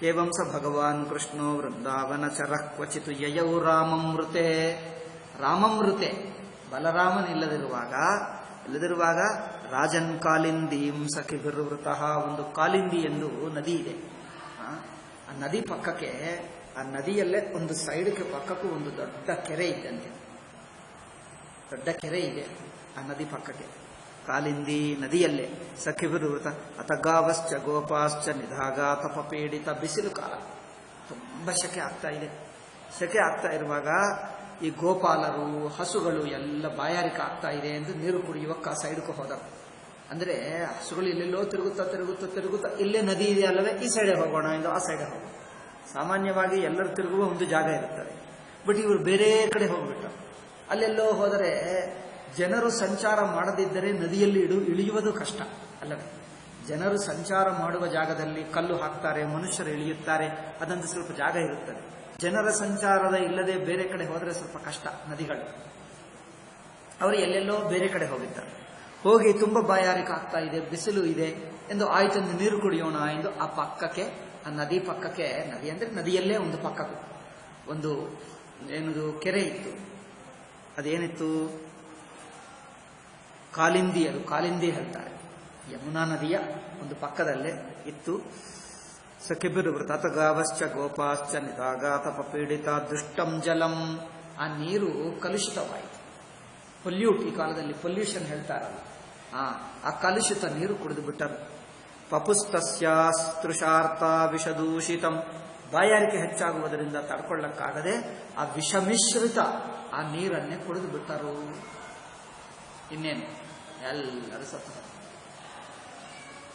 ಏವಂ ಸ ಭಗವಾನ್ ಕೃಷ್ಣೋ ವೃಂದಾವನ ಚರ ಕ್ವಚಿತ್ ಯಯೌ ರಾಮಮೃತೆ. ರಾಮಮೃತೆ ಬಲರಾಮನಿಲ್ಲದಿರುವಾಗ ರಾಜನ್ ಕಾಲಿಂದೀಂ ಸಖಿಭಿರ್ವೃತಃ. ಒಂದು ಕಾಲಿಂದಿ ಎಂದು ನದಿ ಇದೆ. ಆ ನದಿ ಪಕ್ಕಕ್ಕೆ, ಆ ನದಿಯಲ್ಲೇ ಒಂದು ಸೈಡ್ಗೆ ಪಕ್ಕಕ್ಕೂ ಒಂದು ದೊಡ್ಡ ಕೆರೆ ಇದ್ದಂತೆ. ದೊಡ್ಡ ಕೆರೆ ಇದೆ ಆ ನದಿ ಪಕ್ಕಕ್ಕೆ, ಕಾಲಿಂದಿ ನದಿಯಲ್ಲೇ. ಸಖಿಭಿರ್ವೃತ ಅತಗಾವಶ್ಚ ಗೋಪಾಶ್ಚ ನಿಧಾಗಾತ ಪಪೀಡಿತ. ಬಿಸಿಲು ಕಾಲ, ತುಂಬ ಶೆಕೆ ಆಗ್ತಾ ಇದೆ. ಶೆಕೆ ಆಗ್ತಾ ಇರುವಾಗ ಈ ಗೋಪಾಲರು, ಹಸುಗಳು ಎಲ್ಲ ಬಾಯಾರಿಕೆ ಆಗ್ತಾ ಇದೆ ಎಂದು ನೀರು ಕುಡಿಯುವಕ್ಕ ಆ ಸೈಡ್ಗೆ ಹೋದರು. ಅಂದ್ರೆ ಹಸುಗಳು ಎಲ್ಲೆಲ್ಲೋ ತಿರುಗುತ್ತಾ ಇಲ್ಲೇ ನದಿ ಇದೆ ಅಲ್ಲವೇ, ಈ ಸೈಡೆ ಹೋಗೋಣ ಎಂದು ಆ ಸೈಡೆ ಹೋಗೋಣ. ಸಾಮಾನ್ಯವಾಗಿ ಎಲ್ಲರೂ ತಿರುಗುವ ಒಂದು ಜಾಗ ಇರುತ್ತದೆ. ಬಟ್ ಇವರು ಬೇರೆ ಕಡೆ ಹೋಗ್ಬಿಟ್ರು. ಅಲ್ಲೆಲ್ಲೋ ಹೋದರೆ ಜನರು ಸಂಚಾರ ಮಾಡದಿದ್ದರೆ ನದಿಯಲ್ಲಿ ಇಳಿಯುವುದು ಕಷ್ಟ ಅಲ್ಲವೇ? ಜನರು ಸಂಚಾರ ಮಾಡುವ ಜಾಗದಲ್ಲಿ ಕಲ್ಲು ಹಾಕ್ತಾರೆ, ಮನುಷ್ಯರು ಇಳಿಯುತ್ತಾರೆ, ಅದಂತ ಸ್ವಲ್ಪ ಜಾಗ ಇರುತ್ತದೆ. ಜನರ ಸಂಚಾರದ ಇಲ್ಲದೆ ಬೇರೆ ಕಡೆ ಹೋದರೆ ಸ್ವಲ್ಪ ಕಷ್ಟ. ನದಿಗಳು ಅವರು ಎಲ್ಲೆಲ್ಲೋ ಬೇರೆ ಕಡೆ ಹೋಗಿದ್ದಾರೆ. ಹೋಗಿ ತುಂಬಾ ಬಾಯಾರಿಕೆ ಆಗ್ತಾ ಇದೆ, ಬಿಸಿಲು ಇದೆ ಎಂದು ಆಯ್ತೊಂದು ನೀರು ಕುಡಿಯೋಣ ಎಂದು ಆ ಪಕ್ಕಕ್ಕೆ, ಆ ನದಿ ಪಕ್ಕಕ್ಕೆ, ನದಿ ಅಂದ್ರೆ ನದಿಯಲ್ಲೇ ಒಂದು ಪಕ್ಕಕ್ಕೆ ಒಂದು ಏನದು ಕೆರೆ ಇತ್ತು. ಅದೇನಿತ್ತು? ಕಾಲಿಂದಿ. ಅದು ಕಾಲಿಂದಿ ಹೇಳ್ತಾರೆ. ಯಮುನಾ ನದಿಯ ಒಂದು ಪಕ್ಕದಲ್ಲೇ ಇತ್ತು. ಸಖಿಭಿರ್ವೃತ ಅತಗಾವಶ್ಚ ಗೋಪಾಶ್ಚ ನಿಧಾಗಾತ ಪಪೀಡಿತ ದುಷ್ಟಂ ಜಲಂ. ಆ ನೀರು ಕಲುಷಿತವಾಯಿತು, ಪೊಲ್ಯೂಟ್. ಈ ಕಾಲದಲ್ಲಿ ಪೊಲ್ಯೂಷನ್ ಹೇಳ್ತಾರಲ್ಲ, ಆ ಕಲುಷಿತ ನೀರು ಕುಡಿದು ಬಿಟ್ಟರು. ಪಪುಸ್ತಸ್ಯಾಸ್ತೃಷಾರ್ಥ ವಿಷದೂಷಿತಂ. ಬಾಯಾರಿಕೆ ಹೆಚ್ಚಾಗುವುದರಿಂದ ತಡ್ಕೊಳ್ಳಕ್ಕಾಗದೆ ಆ ವಿಷಮಿಶ್ರಿತ ಆ ನೀರನ್ನೇ ಕುಡಿದು ಬಿಟ್ಟರು. ಇನ್ನೇನು ಎಲ್ಲರೂ ಸತ್ತು.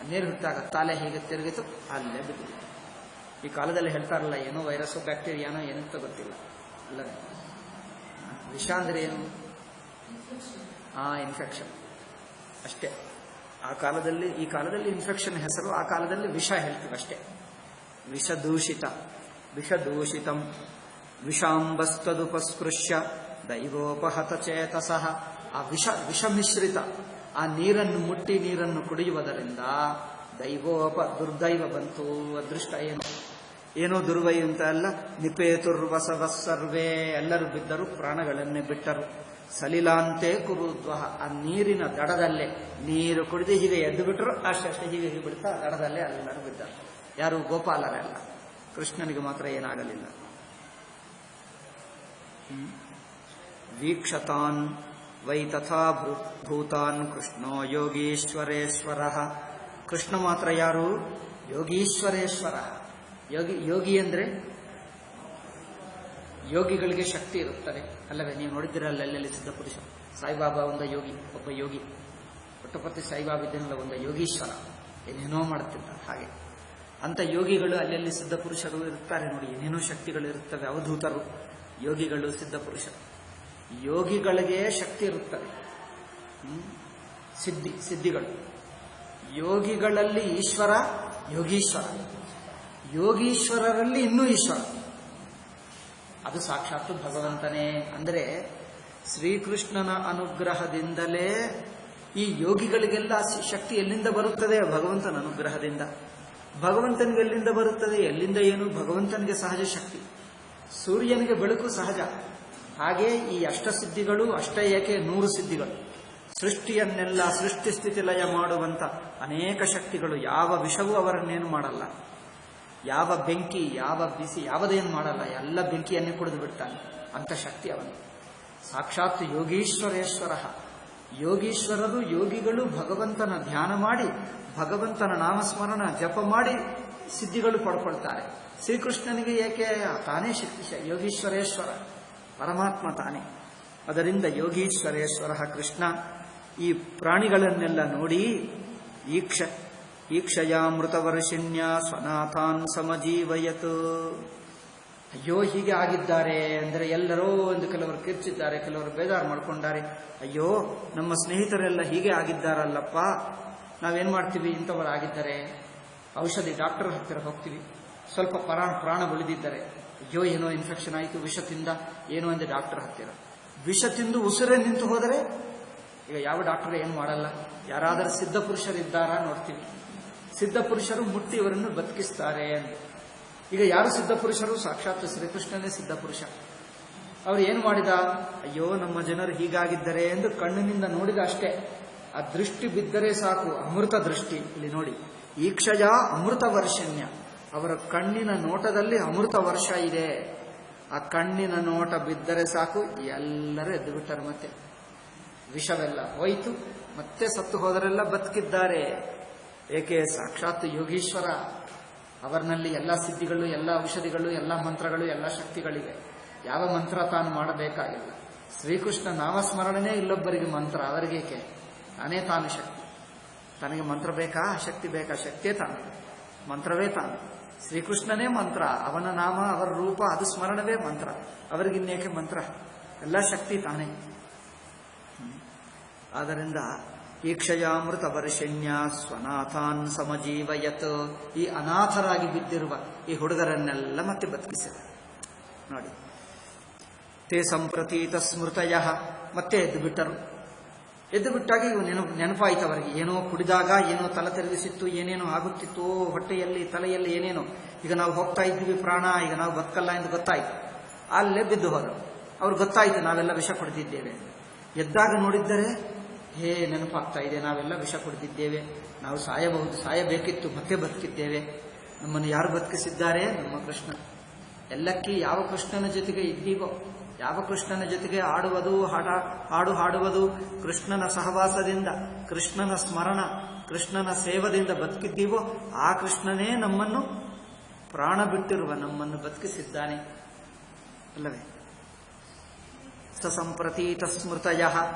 ನೀರು ಹುಟ್ಟಾಗ ತಲೆ ಹೀಗೆ ತಿರುಗಿತು, ಅಲ್ಲೇ ಬಿದ್ದು. ಈ ಕಾಲದಲ್ಲಿ ಹೇಳ್ತಾರಲ್ಲ, ಏನೋ ವೈರಸ್ಸು ಬ್ಯಾಕ್ಟೀರಿಯಾನೋ ಏನಂತ ಗೊತ್ತಿಲ್ಲ ಅಲ್ಲವೇ. ವಿಷ ಅಂದರೆ ಏನು? ಇನ್ಫೆಕ್ಷನ್ ಅಷ್ಟೇ. ಈ ಕಾಲದಲ್ಲಿ ಇನ್ಫೆಕ್ಷನ್ ಹೆಸರು, ಆ ಕಾಲದಲ್ಲಿ ವಿಷ ಹೇಳ್ತೀವಿ ಅಷ್ಟೇ. ವಿಷದೂಷಿತಂ ವಿಷಾಂಬಸ್ತದುಪಸ್ಪೃಶ್ಯ ದೈವೋಪಹತ ಚೇತಸಃ. ಆ ವಿಷಮಿಶ್ರಿತ ಆ ನೀರನ್ನು ಮುಟ್ಟಿ ನೀರನ್ನು ಕುಡಿಯುವುದರಿಂದ ದುರ್ದೈವ ಬಂತು. ಅದೃಷ್ಟ ಏನೋ ದುರ್ವೈ ಅಂತ ಅಲ್ಲ. ನಿಪೇತುರ್ವಸವಸ್ಸರ್ವೇ, ಎಲ್ಲರೂ ಬಿದ್ದರು, ಪ್ರಾಣಗಳನ್ನೇ ಬಿಟ್ಟರು. ಸಲಿಲಾಂತೆ ಕುರುದ್ವಹ, ಆ ನೀರಿನ ದಡದಲ್ಲೇ ನೀರು ಕುಡಿದು ಹೀಗೆ ಎದ್ದು ಬಿಟ್ಟರು. ಅಷ್ಟೇ ಹೀಗೆ ಬಿಡ್ತಾ ದಡದಲ್ಲೇ ಎಲ್ಲರೂ ಬಿದ್ದರು. ಯಾರು? ಗೋಪಾಲರೆಲ್ಲ. ಕೃಷ್ಣನಿಗೆ ಮಾತ್ರ ಏನಾಗಲಿಲ್ಲ. ವೀಕ್ಷತಾನ್ ವೈ ತಥಾ ಭೂತಾನ್ ಕೃಷ್ಣೋ ಯೋಗೀಶ್ವರೇಶ್ವರ. ಕೃಷ್ಣ ಮಾತ್ರ ಯಾರು? ಯೋಗೀಶ್ವರೇಶ್ವರ. ಯೋಗಿ ಅಂದ್ರೆ ಯೋಗಿಗಳಿಗೆ ಶಕ್ತಿ ಇರುತ್ತದೆ ಅಲ್ಲವೇ. ನೀವು ನೋಡಿದ್ದೀರಲ್ಲ ಎಲ್ಲೆಲ್ಲಿ ಸಿದ್ಧ ಪುರುಷ. ಸಾಯಿಬಾಬಾ ಒಬ್ಬ ಯೋಗಿ. ಪುಟ್ಟಪರ್ತಿ ಸಾಯಿಬಾಬಾ ಇದ್ದನಲ್ಲ, ಒಂದು ಯೋಗೀಶ್ವರ, ಏನೇನೋ ಮಾಡುತ್ತಿದ್ದ. ಹಾಗೆ ಅಂತ ಯೋಗಿಗಳು ಅಲ್ಲೆಲ್ಲಿ ಸಿದ್ಧ ಪುರುಷರು ಇರ್ತಾರೆ ನೋಡಿ. ಏನೇನೋ ಶಕ್ತಿಗಳು ಇರುತ್ತವೆ. ಅವಧೂತರು, ಯೋಗಿಗಳು, ಸಿದ್ಧ ಪುರುಷರು. ಯೋಗಿಗಳಿಗೆ ಶಕ್ತಿ ಇರುತ್ತದೆ. ಸಿದ್ಧಿಗಳು. ಯೋಗಿಗಳಲ್ಲಿ ಈಶ್ವರ, ಯೋಗೀಶ್ವರ. ಯೋಗೀಶ್ವರರಲ್ಲಿ ಇನ್ನೂ ಈಶ್ವರ, ಅದು ಸಾಕ್ಷಾತ್ ಭಗವಂತನೇ. ಅಂದರೆ ಶ್ರೀಕೃಷ್ಣನ ಅನುಗ್ರಹದಿಂದಲೇ ಈ ಯೋಗಿಗಳಿಗೆಲ್ಲ ಶಕ್ತಿ ಎಲ್ಲಿಂದ ಬರುತ್ತದೆ? ಭಗವಂತನ ಅನುಗ್ರಹದಿಂದ. ಭಗವಂತನಿಗೆ ಎಲ್ಲಿಂದ ಬರುತ್ತದೆ? ಎಲ್ಲಿಂದ ಏನು? ಭಗವಂತನಿಗೆ ಸಹಜ ಶಕ್ತಿ. ಸೂರ್ಯನಿಗೆ ಬೆಳಕು ಸಹಜ. ಹಾಗೆ ಈ ಅಷ್ಟಸಿದ್ಧಿಗಳು, ಅಷ್ಟ ಏಕೆ 100 ಸಿದ್ಧಿಗಳು. ಸೃಷ್ಟಿಯನ್ನೆಲ್ಲ ಸೃಷ್ಟಿ ಸ್ಥಿತಿ ಲಯ ಮಾಡುವಂತ ಅನೇಕ ಶಕ್ತಿಗಳು. ಯಾವ ವಿಷವೂ ಅವರನ್ನೇನು ಮಾಡಲ್ಲ. ಯಾವ ಬೆಂಕಿ, ಯಾವ ಬಿಸಿ, ಯಾವುದೇನು ಮಾಡಲ್ಲ. ಎಲ್ಲ ಬೆಂಕಿಯನ್ನೇ ಕುಡಿದು ಬಿಡ್ತಾನೆ. ಅಂತ ಶಕ್ತಿ ಅವನು. ಸಾಕ್ಷಾತ್ ಯೋಗೀಶ್ವರೇಶ್ವರ. ಯೋಗೀಶ್ವರರು, ಯೋಗಿಗಳು ಭಗವಂತನ ಧ್ಯಾನ ಮಾಡಿ, ಭಗವಂತನ ನಾಮಸ್ಮರಣ ಜಪ ಮಾಡಿ ಸಿದ್ಧಿಗಳು ಪಡ್ಕೊಳ್ತಾರೆ. ಶ್ರೀಕೃಷ್ಣನಿಗೆ ಏಕೆ? ತಾನೇ ಶಕ್ತಿ. ಯೋಗೀಶ್ವರೇಶ್ವರ ಪರಮಾತ್ಮ ತಾನೇ. ಅದರಿಂದ ಯೋಗೀಶ್ವರೇಶ್ವರ ಕೃಷ್ಣ. ಈ ಪ್ರಾಣಿಗಳನ್ನೆಲ್ಲ ನೋಡಿ ಈಕ್ಷಯಾಮೃತವರ್ಷಿಣ್ಯ ಸ್ವನಾಥಾನ್ ಸಮಜೀವಯತ್. ಅಯ್ಯೋ ಹೀಗೆ ಆಗಿದ್ದಾರೆ ಅಂದರೆ ಎಲ್ಲರೂ ಒಂದು ಕೆಲವರು ಕಿರ್ಚಿದ್ದಾರೆ, ಕೆಲವರು ಬೇಜಾರು ಮಾಡ್ಕೊಂಡಾರೆ. ಅಯ್ಯೋ ನಮ್ಮ ಸ್ನೇಹಿತರೆಲ್ಲ ಹೀಗೆ ಆಗಿದ್ದಾರಲ್ಲಪ್ಪ, ನಾವೇನ್ ಮಾಡ್ತೀವಿ? ಇಂಥವರು ಆಗಿದ್ದಾರೆ, ಔಷಧಿ ಡಾಕ್ಟರ್ ಹತ್ತಿರ ಹೋಗ್ತೀವಿ. ಸ್ವಲ್ಪ ಪ್ರಾಣ ಉಳಿದಿದ್ದಾರೆ, ಅಯ್ಯೋ ಏನೋ ಇನ್ಫೆಕ್ಷನ್ ಆಯಿತು ವಿಷದಿಂದ, ಏನೋ ಅಂದ್ರೆ ಡಾಕ್ಟರ್ ಹತ್ತಿರ. ವಿಷ ತಿಂದು ಉಸಿರೇ ನಿಂತು ಹೋದರೆ ಈಗ ಯಾವ ಡಾಕ್ಟರ್ ಏನು ಮಾಡಲ್ಲ. ಯಾರಾದರೂ ಸಿದ್ಧ ಪುರುಷರಿದ್ದಾರಾ ನೋಡ್ತೀವಿ. ಸಿದ್ಧ ಪುರುಷರು ಮುಟ್ಟಿ ಇವರನ್ನು ಬದುಕಿಸ್ತಾರೆ ಅಂತ. ಈಗ ಯಾರು ಸಿದ್ಧ ಪುರುಷರು? ಸಾಕ್ಷಾತ್ ಶ್ರೀಕೃಷ್ಣನೇ ಸಿದ್ಧ ಪುರುಷ. ಅವರು ಏನು ಮಾಡಿದ? ಅಯ್ಯೋ ನಮ್ಮ ಜನರು ಹೀಗಾಗಿದ್ದಾರೆ ಎಂದು ಕಣ್ಣಿನಿಂದ ನೋಡಿದ ಅಷ್ಟೇ. ಆ ದೃಷ್ಟಿ ಬಿದ್ದರೆ ಸಾಕು, ಅಮೃತ ದೃಷ್ಟಿ. ಇಲ್ಲಿ ನೋಡಿ, ಈಕ್ಷಯ ಅಮೃತ ವರ್ಷಣ್ಯ. ಅವರ ಕಣ್ಣಿನ ನೋಟದಲ್ಲಿ ಅಮೃತ ವರ್ಷ ಇದೆ. ಆ ಕಣ್ಣಿನ ನೋಟ ಬಿದ್ದರೆ ಸಾಕು, ಎಲ್ಲರೂ ಎದ್ದು ಬಿಟ್ಟರು. ಮತ್ತೆ ವಿಷವೆಲ್ಲ ಹೋಯಿತು. ಮತ್ತೆ ಸತ್ತು ಹೋದರೆಲ್ಲ ಬದುಕಿದ್ದಾರೆ. ಏಕೆ? ಸಾಕ್ಷಾತ್ ಯೋಗೀಶ್ವರ. ಅವರಿನಲ್ಲಿ ಎಲ್ಲ ಸಿದ್ಧಿಗಳು, ಎಲ್ಲ ಔಷಧಿಗಳು, ಎಲ್ಲ ಮಂತ್ರಗಳು, ಎಲ್ಲ ಶಕ್ತಿಗಳಿವೆ. ಯಾವ ಮಂತ್ರ ತಾನು ಮಾಡಬೇಕಾಗಿಲ್ಲ. ಶ್ರೀಕೃಷ್ಣ ನಾಮಸ್ಮರಣೆನೇ ಇಲ್ಲೊಬ್ಬರಿಗೆ ಮಂತ್ರ, ಅವರಿಗೇಕೆ? ತಾನೇ ತಾನು ಶಕ್ತಿ. ತನಗೆ ಮಂತ್ರ ಬೇಕಾ? ಶಕ್ತಿ ಬೇಕಾ? ಶಕ್ತಿಯೇ ತಾನು, ಮಂತ್ರವೇ ತಾನು. ಶ್ರೀಕೃಷ್ಣನೇ ಮಂತ್ರ. ಅವನ ನಾಮ, ಅವರ ರೂಪ, ಅದು ಸ್ಮರಣವೇ ಮಂತ್ರ. ಅವರಿಗಿನ್ನೇಕೆ ಮಂತ್ರ? ಎಲ್ಲ ಶಕ್ತಿ ತಾನೇ. ಆದ್ದರಿಂದ ಈಕ್ಷಯಾಮೃತ ವರ್ಷಿಣ್ಯ ಸ್ವನಾಥಾನ್ ಸಮಜೀವಯತ್. ಈ ಅನಾಥರಾಗಿ ಬಿದ್ದಿರುವ ಈ ಹುಡುಗರನ್ನೆಲ್ಲ ಮತ್ತೆ ಬದುಕಿಸಿದ ನೋಡಿ. ತೇ ಸಂಪ್ರತೀತ ಸ್ಮೃತಯ. ಮತ್ತೆ ಎದ್ದು ಬಿಟ್ಟರು. ಎದ್ದು ಬಿಟ್ಟಾಗ ಇವು ನೆನಪಾಯಿತು ಅವರಿಗೆ. ಏನೋ ಕುಡಿದಾಗ ಏನೋ ತಲೆ ತಿರುಗಿಸಿತ್ತು, ಏನೇನೋ ಆಗುತ್ತಿತ್ತು ಹೊಟ್ಟೆಯಲ್ಲಿ, ತಲೆಯಲ್ಲಿ ಏನೇನೋ. ಈಗ ನಾವು ಹೋಗ್ತಾ ಇದ್ದೀವಿ ಪ್ರಾಣ, ಈಗ ನಾವು ಬದುಕಲ್ಲ ಎಂದು ಗೊತ್ತಾಯ್ತು. ಅಲ್ಲೇ ಬಿದ್ದು ಹೋದರು. ಅವ್ರು ಗೊತ್ತಾಯ್ತು ನಾವೆಲ್ಲ ವಿಷ ಕುಡಿದಿದ್ದೇವೆ. ಎದ್ದಾಗ ನೋಡಿದ್ದರೆ ನೆನಪಾಗ್ತಾ ಇದೆ, ನಾವೆಲ್ಲ ವಿಷ ಕುಡಿದಿದ್ದೇವೆ, ನಾವು ಸಾಯಬಹುದು, ಸಾಯಬೇಕಿತ್ತು, ಮತ್ತೆ ಬದುಕಿದ್ದೇವೆ. ನಮ್ಮನ್ನು ಯಾರು ಬದುಕಿಸಿದ್ದಾರೆ? ನಮ್ಮ ಕೃಷ್ಣ. ಎಲ್ಲಕ್ಕಿ ಯಾವ ಕೃಷ್ಣನ ಜೊತೆಗೆ ಇದ್ದೀವೋ, ಯಾವ ಕೃಷ್ಣನ ಜೊತೆಗೆ ಆಡುವುದು, ಹಾಡು ಹಾಡುವುದು, ಕೃಷ್ಣನ ಸಹವಾಸದಿಂದ, ಕೃಷ್ಣನ ಸ್ಮರಣ, ಕೃಷ್ಣನ ಸೇವದಿಂದ ಬದುಕಿದ್ದೀವೋ ಆ ಕೃಷ್ಣನೇ ನಮ್ಮನ್ನು ಪ್ರಾಣ ಬಿಟ್ಟಿರುವ ನಮ್ಮನ್ನು ಬದುಕಿಸಿದ್ದಾನೆ ಅಲ್ಲವೇ. ಸಂಪ್ರತೀತ ಸ್ಮೃತಯ.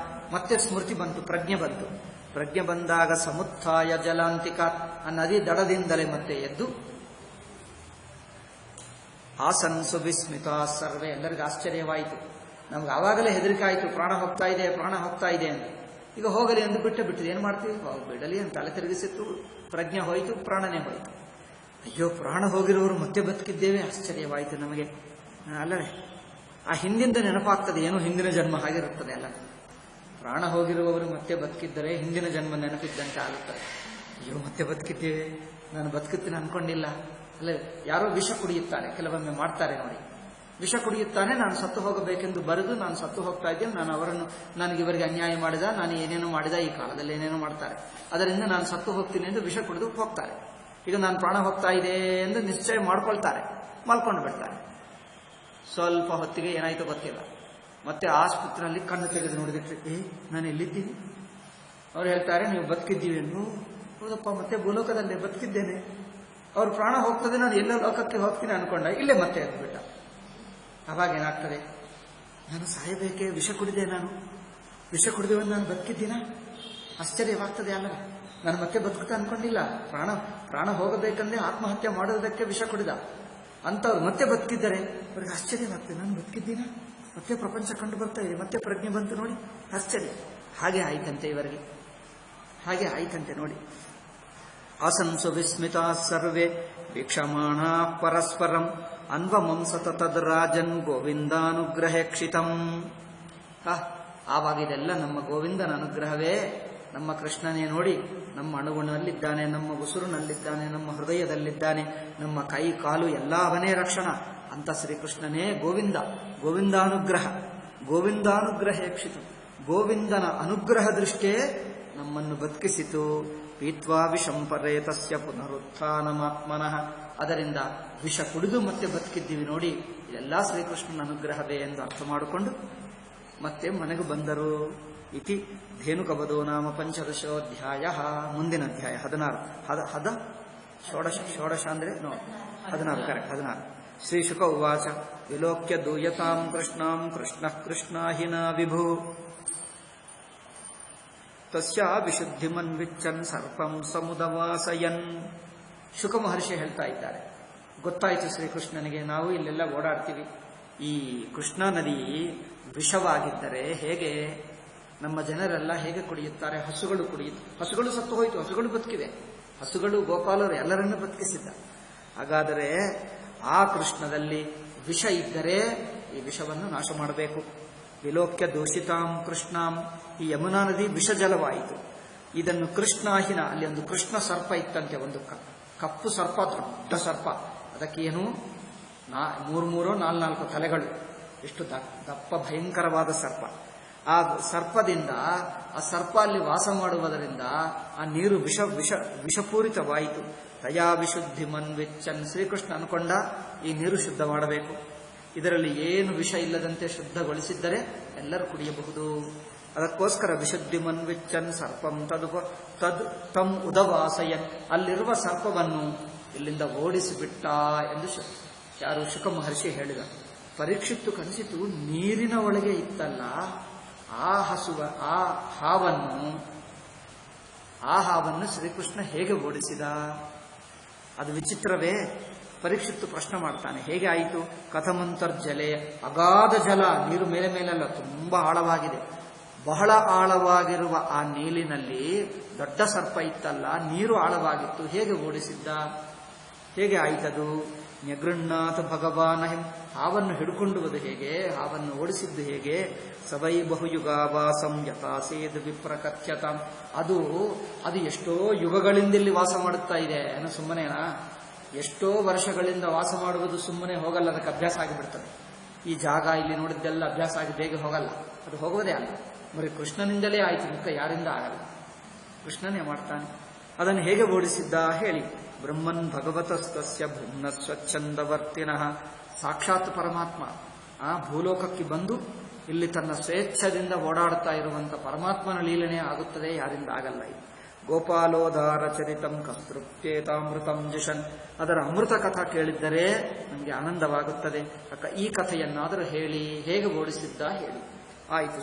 ಮತ್ತೆ ಸ್ಮೃತಿ ಬಂತು, ಪ್ರಜ್ಞೆ ಬಂತು. ಪ್ರಜ್ಞೆ ಬಂದಾಗ ಸಮುತ್ಥಾಯ ಜಲಾಂತಿಕ, ಆ ನದಿ ದಡದಿಂದಲೇ ಮತ್ತೆ ಎದ್ದು ಆಸನ್ ಸುವಿಸ್ಮಿತ ಸರ್ವೇ, ಎಲ್ಲರಿಗೂ ಆಶ್ಚರ್ಯವಾಯಿತು. ನಮ್ಗೆ ಆವಾಗಲೇ ಹೆದರಿಕೆ ಆಯಿತು, ಪ್ರಾಣ ಹೋಗ್ತಾ ಇದೆ ಅಂತ. ಈಗ ಹೋಗಲಿ ಎಂದು ಬಿಟ್ಟಿದೆ. ಏನು ಮಾಡ್ತೀವಿ, ಬಿಡಲಿ ಅಂತ ತಲೆ ತಿರುಗಿಸಿತ್ತು, ಪ್ರಜ್ಞೆ ಹೋಯಿತು, ಪ್ರಾಣನೇ ಹೋಯಿತು. ಅಯ್ಯೋ, ಪ್ರಾಣ ಹೋಗಿರೋರು ಮತ್ತೆ ಬದುಕಿದ್ದೇವೆ, ಆಶ್ಚರ್ಯವಾಯಿತು ನಮಗೆ. ಅಲ್ಲವೇ ಆ ಹಿಂದಿಂದ ನೆನಪಾಗ್ತದೆ, ಏನೋ ಹಿಂದಿನ ಜನ್ಮ ಹಾಗಿರುತ್ತದೆ ಅಲ್ಲ. ಪ್ರಾಣ ಹೋಗಿರುವವರು ಮತ್ತೆ ಬದುಕಿದ್ದರೆ ಹಿಂದಿನ ಜನ್ಮ ನೆನಪಿದ್ದಂತೆ ಆಗುತ್ತದೆ. ಅಯ್ಯೋ, ಮತ್ತೆ ಬದುಕಿದ್ದೇವೆ, ನಾನು ಬದುಕುತ್ತೇನೆ ಅನ್ಕೊಂಡಿಲ್ಲ. ಅಲ್ಲ, ಯಾರೋ ವಿಷ ಕುಡಿಯುತ್ತಾರೆ, ಕೆಲವೊಮ್ಮೆ ಮಾಡ್ತಾರೆ ನೋಡಿ. ವಿಷ ಕುಡಿಯುತ್ತಾನೆ, ನಾನು ಸತ್ತು ಹೋಗಬೇಕೆಂದು ಬರೆದು ನಾನು ಸತ್ತು ಹೋಗ್ತಾ ಇದ್ದೇನೆ, ನನಗೆ ಇವರಿಗೆ ಅನ್ಯಾಯ ಮಾಡಿದ, ನಾನು ಏನೇನೋ ಮಾಡಿದ, ಈ ಕಾಲದಲ್ಲಿ ಏನೇನೋ ಮಾಡ್ತಾರೆ, ಅದರಿಂದ ನಾನು ಸತ್ತು ಹೋಗ್ತೀನಿ ಎಂದು ವಿಷ ಕುಡಿದು ಹೋಗ್ತಾರೆ. ಈಗ ನಾನು ಪ್ರಾಣ ಹೋಗ್ತಾ ಇದೆ ಎಂದು ನಿಶ್ಚಯ ಮಾಡ್ಕೊಳ್ತಾರೆ, ಮಲ್ಕೊಂಡು ಬಿಡ್ತಾರೆ. ಸ್ವಲ್ಪ ಹೊತ್ತಿಗೆ ಏನಾಯ್ತೋ ಗೊತ್ತಿಲ್ಲ, ಮತ್ತೆ ಆಸ್ಪತ್ರೆಯಲ್ಲಿ ಕಣ್ಣು ತೆಗೆದು ನೋಡಿದ್ರೆ ನಾನು ಎಲ್ಲಿದ್ದೀನಿ. ಅವ್ರು ಹೇಳ್ತಾರೆ, ನೀವು ಬದುಕಿದ್ದೀವಿ ಎಂದು. ಹೌದಪ್ಪ, ಮತ್ತೆ ಭೂಲೋಕದಲ್ಲೇ ಬದುಕಿದ್ದೇನೆ. ಅವ್ರ ಪ್ರಾಣ ಹೋಗ್ತದೆ, ನಾನು ಎಲ್ಲ ಲೋಕಕ್ಕೆ ಹೋಗ್ತೀನಿ ಅನ್ಕೊಂಡ, ಇಲ್ಲೇ ಮತ್ತೆ ಎದ್ಬಿಟ್ಟ. ಅವಾಗ ಏನಾಗ್ತದೆ, ನಾನು ಸಾಯಬೇಕೆ, ವಿಷ ಕುಡಿದೆ, ನಾನು ವಿಷ ಕುಡಿದೇವ, ನಾನು ಬದುಕಿದ್ದೀನ? ಆಶ್ಚರ್ಯವಾಗ್ತದೆ ಅಲ್ಲ. ನಾನು ಮತ್ತೆ ಬದುಕುತ್ತಾ ಅನ್ಕೊಂಡಿಲ್ಲ. ಪ್ರಾಣ ಹೋಗಬೇಕಂದ್ರೆ ಆತ್ಮಹತ್ಯೆ ಮಾಡೋದಕ್ಕೆ ವಿಷ ಕುಡಿದ ಅಂತವ್ರು ಮತ್ತೆ ಬದುಕಿದ್ದಾರೆ. ಅವ್ರಿಗೆ ಆಶ್ಚರ್ಯವಾಗ್ತದೆ, ನಾನು ಬದುಕಿದ್ದೀನ? ಮತ್ತೆ ಪ್ರಪಂಚ ಕಂಡು ಬರ್ತಾ ಇದೆ, ಮತ್ತೆ ಪ್ರಜ್ಞೆ ಬಂತು ನೋಡಿ, ಆಶ್ಚರ್ಯ. ಹಾಗೆ ಆಯ್ತಂತೆ ಇವರಿಗೆ, ಹಾಗೆ ಆಯ್ತಂತೆ ನೋಡಿ. ಆಸಂಸು ವಿಸ್ಮಿತ ಸರ್ವೇ ವೀಕ್ಷಮಾಣ ಪರಸ್ಪರಂ ಅನ್ವಮಂ ಸತತದ್ ರಾಜನ್ ಗೋವಿಂದಾನುಗ್ರಹೇಕ್ಷಿತಂ. ಆವಾಗ ಇದೆಲ್ಲ ನಮ್ಮ ಗೋವಿಂದನ ಅನುಗ್ರಹವೇ, ನಮ್ಮ ಕೃಷ್ಣನೇ ನೋಡಿ, ನಮ್ಮ ಅಣುಗುಣದಲ್ಲಿದ್ದಾನೆ, ನಮ್ಮ ಉಸುರಿನಲ್ಲಿದ್ದಾನೆ, ನಮ್ಮ ಹೃದಯದಲ್ಲಿದ್ದಾನೆ, ನಮ್ಮ ಕೈ ಕಾಲು ಎಲ್ಲ ಅವನೇ ರಕ್ಷಣ ಅಂತ ಶ್ರೀಕೃಷ್ಣನೇ ಗೋವಿಂದ. ಗೋವಿಂದಾನುಗ್ರಹೇಕ್ಷಿತ, ಗೋವಿಂದನ ಅನುಗ್ರಹ ದೃಷ್ಟೇ ನಮ್ಮನ್ನು ಬದುಕಿಸಿತು. ಪೀತ್ವಾ ವಿಷಂಪರೇ ತಸ್ಯ ಪುನರುತ್ಥಾನಮಾತ್ಮನಃ. ಅದರಿಂದ ವಿಷ ಕುಡಿದು ಮತ್ತೆ ಬದುಕಿದ್ದೀವಿ ನೋಡಿ, ಇದೆಲ್ಲ ಶ್ರೀಕೃಷ್ಣನ ಅನುಗ್ರಹವೇ ಎಂದು ಅರ್ಥ ಮಾಡಿಕೊಂಡು ಮತ್ತೆ ಮನೆಗೆ ಬಂದರು. ಇತಿ ಧೇನುಕವಧೋ ನಾಮ ಪಂಚದಶೋಧ್ಯಾಯ. ಮುಂದಿನ ಅಧ್ಯಾಯ 16. ಷೋಡಶ ಅಂದ್ರೆ 16, ಕರೆಕ್ಟ್, 16. ಶ್ರೀ ಶುಕ ಉವಾಚ ವಿಲೋಕ್ಯ ದೂಯತಾಂ ಕೃಷ್ಣಾಂ ಕೃಷ್ಣಃ ವಿಭು ತಸ್ಯ ವಿಶುದ್ಧಿಮನ್ವಿಚ್ಚನ್ ಸರ್ಪಂ ಸಮುದವಾಸಯನ್. ಶುಕ ಮಹರ್ಷಿ ಹೇಳ್ತಾ ಇದ್ದಾರೆ, ಗೊತ್ತಾಯಿತು ಶ್ರೀಕೃಷ್ಣನಿಗೆ, ನಾವು ಇಲ್ಲೆಲ್ಲ ಓಡಾಡ್ತೀವಿ, ಈ ಕೃಷ್ಣಾ ನದಿ ವಿಷವಾಗಿದ್ದರೆ ಹೇಗೆ ನಮ್ಮ ಜನರೆಲ್ಲ ಹೇಗೆ ಕುಡಿಯುತ್ತಾರೆ? ಹಸುಗಳು ಸತ್ತು ಹೋಯಿತು, ಹಸುಗಳು ಬದುಕಿವೆ, ಹಸುಗಳು ಗೋಪಾಲರು ಎಲ್ಲರನ್ನೂ ಬದುಕಿಸಿದ್ದ. ಹಾಗಾದರೆ ಆ ಕೃಷ್ಣದಲ್ಲಿ ವಿಷ ಇದ್ದರೆ ಈ ವಿಷವನ್ನು ನಾಶ ಮಾಡಬೇಕು. ವಿಲೋಕ್ಯ ದೂಷಿತಾಂ ಕೃಷ್ಣಾಂ. ಈ ಯಮುನಾ ನದಿ ವಿಷಜಲವಾಯಿತು. ಇದನ್ನು ಕೃಷ್ಣಾಹಿನ, ಅಲ್ಲಿ ಒಂದು ಕೃಷ್ಣ ಸರ್ಪ ಇತ್ತಂತೆ, ಒಂದು ಕಪ್ಪು ಸರ್ಪ, ದೊಡ್ಡ ಸರ್ಪ. ಅದಕ್ಕೇನು 3-4 ತಲೆಗಳು, ಎಷ್ಟು ದಪ್ಪ ಭಯಂಕರವಾದ ಸರ್ಪ. ಆ ಸರ್ಪದಿಂದ, ಆ ಸರ್ಪ ಅಲ್ಲಿ ವಾಸ ಮಾಡುವುದರಿಂದ ಆ ನೀರು ವಿಷಪೂರಿತವಾಯಿತು. ತಯಾ ವಿಶುದ್ಧಿ ಮನ್ವಿಚ್ಚನ್. ಶ್ರೀಕೃಷ್ಣ ಅನ್ಕೊಂಡ, ಈ ನೀರು ಶುದ್ಧ ಮಾಡಬೇಕು, ಇದರಲ್ಲಿ ಏನು ವಿಷ ಇಲ್ಲದಂತೆ ಶುದ್ಧಗೊಳಿಸಿದ್ದರೆ ಎಲ್ಲರೂ ಕುಡಿಯಬಹುದು. ಅದಕ್ಕೋಸ್ಕರ ವಿಶುದ್ಧಿ ಮನ್ವಿಚ್ಚನ್ ಸರ್ಪಂ ತಮ್ ಉದವಾಸಯನ್. ಅಲ್ಲಿರುವ ಸರ್ಪವನ್ನು ಇಲ್ಲಿಂದ ಓಡಿಸಿಬಿಟ್ಟ ಎಂದು ಯಾರು ಶುಕ ಮಹರ್ಷಿ ಹೇಳಿದ. ಪರೀಕ್ಷಿತ್ತು ಕನಸಿತು, ನೀರಿನ ಒಳಗೆ ಇತ್ತಲ್ಲ ಆ ಹಾವನ್ನು ಶ್ರೀಕೃಷ್ಣ ಹೇಗೆ ಓಡಿಸಿದ? ಅದು ವಿಚಿತ್ರವೇ. ಪರೀಕ್ಷಿತ್ತು ಪ್ರಶ್ನೆ ಮಾಡ್ತಾನೆ, ಹೇಗೆ ಆಯಿತು? ಕಥಮಂತರ್ಜಲೆ, ಅಗಾಧ ಜಲ, ನೀರು ಮೇಲೆಲ್ಲ ತುಂಬಾ ಆಳವಾಗಿದೆ. ಬಹಳ ಆಳವಾಗಿರುವ ಆ ನೀಲಿನಲ್ಲಿ ದೊಡ್ಡ ಸರ್ಪ ಇತ್ತಲ್ಲ, ನೀರು ಆಳವಾಗಿತ್ತು, ಹೇಗೆ ಓಡಿಸಿದ್ದ? ಹೇಗೆ ಆಯ್ತದು? ನ್ಯಗೃಹ್ಣಾಥ ಭಗವಾನ್. ಹಾವನ್ನು ಹಿಡ್ಕೊಂಡುವುದು ಹೇಗೆ? ಹಾವನ್ನು ಓಡಿಸಿದ್ದು ಹೇಗೆ? ಸವೈ ಬಹುಯುಗಾವಾಸಂ ಯಥಾಸೇದ್ ವಿಪ್ರಕಥ್ಯತಾಂ. ಅದು ಎಷ್ಟೋ ಯುಗಗಳಿಂದ ಇಲ್ಲಿ ವಾಸ ಮಾಡುತ್ತಾ ಇದೆ. ಏನೋ ಸುಮ್ಮನೆನಾ? ಎಷ್ಟೋ ವರ್ಷಗಳಿಂದ ವಾಸ ಮಾಡುವುದು ಸುಮ್ಮನೆ ಹೋಗಲ್ಲ, ಅದಕ್ಕೆ ಅಭ್ಯಾಸ ಆಗಿಬಿಡ್ತದೆ. ಈ ಜಾಗ ಇಲ್ಲಿ ನೋಡಿದ್ದೆಲ್ಲ ಅಭ್ಯಾಸ ಆಗಿ ಬೇಗ ಹೋಗಲ್ಲ, ಅದು ಹೋಗೋದೇ ಅಲ್ಲ. ಬರೀ ಕೃಷ್ಣನಿಂದಲೇ ಆಯಿತು, ಮುಖ ಯಾರಿಂದ ಆಗಲ್ಲ, ಕೃಷ್ಣನೇ ಮಾಡ್ತಾನೆ. ಅದನ್ನು ಹೇಗೆ ಓಡಿಸಿದ್ದ ಹೇಳಿ. ಬ್ರಹ್ಮನ್ ಭಗವತಸ್ತಸ್ಯ ಭುಮ್ನ ಸ್ವಚ್ಛಂದವರ್ತಿನಃ. ಸಾಕ್ಷಾತ್ ಪರಮಾತ್ಮ ಆ ಭೂಲೋಕಕ್ಕೆ ಬಂದು ಇಲ್ಲಿ ತನ್ನ ಸ್ವೇಚ್ಛದಿಂದ ಓಡಾಡ್ತಾ ಇರುವಂತ ಪರಮಾತ್ಮನ ಲೀಲನೆ ಆಗುತ್ತದೆ, ಯಾರಿಂದ ಆಗಲ್ಲ. ಇದು ಗೋಪಾಲೋದಾರ ಚರಿತಂ ಕರ್ತೃಪ್ಯೇತಾಮೃತಂ ಜಿಷನ್. ಅದರ ಅಮೃತ ಕಥಾ ಕೇಳಿದ್ದರೆ ನಮಗೆ ಆನಂದವಾಗುತ್ತದೆ. ಈ ಕಥೆಯನ್ನಾದರೂ ಹೇಳಿ, ಹೇಗೆ ಓಡಿಸಿದ್ದ ಹೇಳಿ. ಆಯಿತು,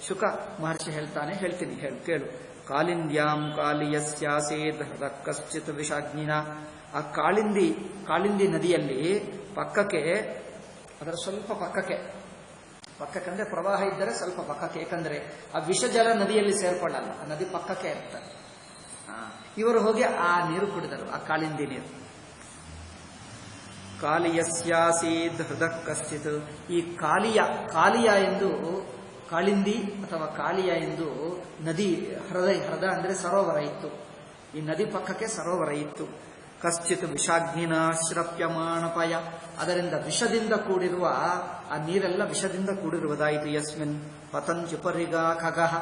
ಶುಕ ಮಹರ್ಷಿ ಹೇಳ್ತಾನೆ, ಹೇಳ್ತೀನಿ, ಕೇಳು. ಕಾಲಿಂದ್ಯಾಂ ಕಾಲಿಯಸ್ಯಾಸೇದ್ ಹೃದಃ ಕಶ್ಚಿತ್ ವಿಷಾಗ್ನಿನ. ಆ ಕಾಳಿಂದಿ ನದಿಯಲ್ಲಿ ಪಕ್ಕಕ್ಕೆ, ಅದರ ಸ್ವಲ್ಪ ಪಕ್ಕಕ್ಕೆ ಅಂದ್ರೆ ಪ್ರವಾಹ ಇದ್ದರೆ ಸ್ವಲ್ಪ ಪಕ್ಕಕ್ಕೆ, ಏಕೆಂದರೆ ಆ ವಿಷಜಲ ನದಿಯಲ್ಲಿ ಸೇರ್ಕೊಳ್ಳಲ್ಲ, ಆ ನದಿ ಪಕ್ಕಕ್ಕೆ ಇರ್ತಾರೆ. ಇವರು ಹೋಗಿ ಆ ನೀರು ಕುಡಿದರು, ಆ ಕಾಳಿಂದಿ ನೀರು. ಕಾಲಿಯಸ್ಯಾಸೀದ್ ಹೃದಃ ಕಶ್ಚಿತ್. ಈ ಕಾಲಿಯ ಎಂದು ಕಾಳಿಂದಿ ಅಥವಾ ಕಾಲಿಯ ಎಂದು ನದಿ ಹೃದ ಅಂದರೆ ಸರೋವರ ಇತ್ತು. ಈ ನದಿ ಪಕ್ಕಕ್ಕೆ ಸರೋವರ ಇತ್ತು. ಕಶ್ಚಿತ್ ವಿಷಾಗ್ನಿನ ಶ್ರಪ್ಯಮಾಣಪಯ. ಅದರಿಂದ ವಿಷದಿಂದ ಕೂಡಿರುವ ಆ ನೀರೆಲ್ಲ ವಿಷದಿಂದ ಕೂಡಿರುವುದಾಯಿತು. ಯಸ್ಮಿನ್ ಪತಂಚುಪರಿಗಾ ಖಗಃ.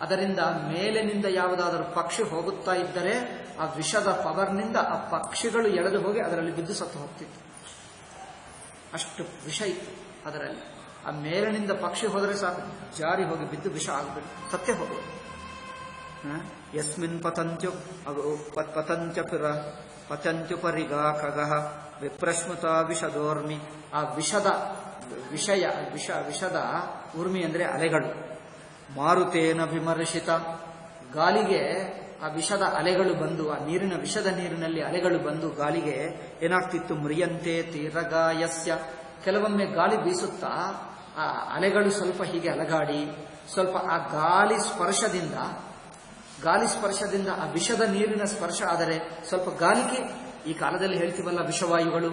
ಅದರಿಂದ ಮೇಲಿನಿಂದ ಯಾವುದಾದರೂ ಪಕ್ಷಿ ಹೋಗುತ್ತಾ ಇದ್ದರೆ ಆ ವಿಷದ ಪವರ್ನಿಂದ ಆ ಪಕ್ಷಿಗಳು ಎಳೆದು ಹೋಗಿ ಅದರಲ್ಲಿ ಬಿದ್ದು ಸತ್ತು ಹೋಗ್ತಿತ್ತು. ಅಷ್ಟು ವಿಷ ಇತ್ತು ಅದರಲ್ಲಿ. ಆ ಮೇಲಿನಿಂದ ಪಕ್ಷಿ ಹೋದರೆ ಸಾಕು, ಜಾರಿ ಹೋಗಿ ಬಿದ್ದು ವಿಷ ಆಗ್ಬಿಟ್ಟು ಸತ್ಯ ಹೋಗುವುದು. ಯಸ್ಮಿನ್ ಪತಂಚುಪರಿಗಾ ಖಗಃ ವಿಪ್ರಶ್ಮುತ ವಿಷದೋರ್ಮಿ. ಆ ವಿಷದ ಊರ್ಮಿ ಅಂದರೆ ಅಲೆಗಳು. ಮಾರುತೇನ ವಿಮರ್ಶಿತ. ಗಾಳಿಗೆ ಆ ವಿಷದ ಅಲೆಗಳು ಬಂದು, ಆ ವಿಷದ ನೀರಿನಲ್ಲಿ ಅಲೆಗಳು ಬಂದು ಗಾಳಿಗೆ ಏನಾಗ್ತಿತ್ತು? ಮ್ರಿಯಂತೆ ತೀರಗಾಯಸ್ಯ. ಕೆಲವೊಮ್ಮೆ ಗಾಳಿ ಬೀಸುತ್ತಾ ಆ ಅಲೆಗಳು ಸ್ವಲ್ಪ ಹೀಗೆ ಅಲಗಾಡಿ, ಸ್ವಲ್ಪ ಆ ಗಾಳಿ ಸ್ಪರ್ಶದಿಂದ ಆ ವಿಷದ ನೀರಿನ ಸ್ಪರ್ಶ ಆದರೆ ಸ್ವಲ್ಪ ಗಾಳಿಗೆ, ಈ ಕಾಲದಲ್ಲಿ ಹೇಳ್ತೀವಲ್ಲ ವಿಷವಾಯುಗಳು,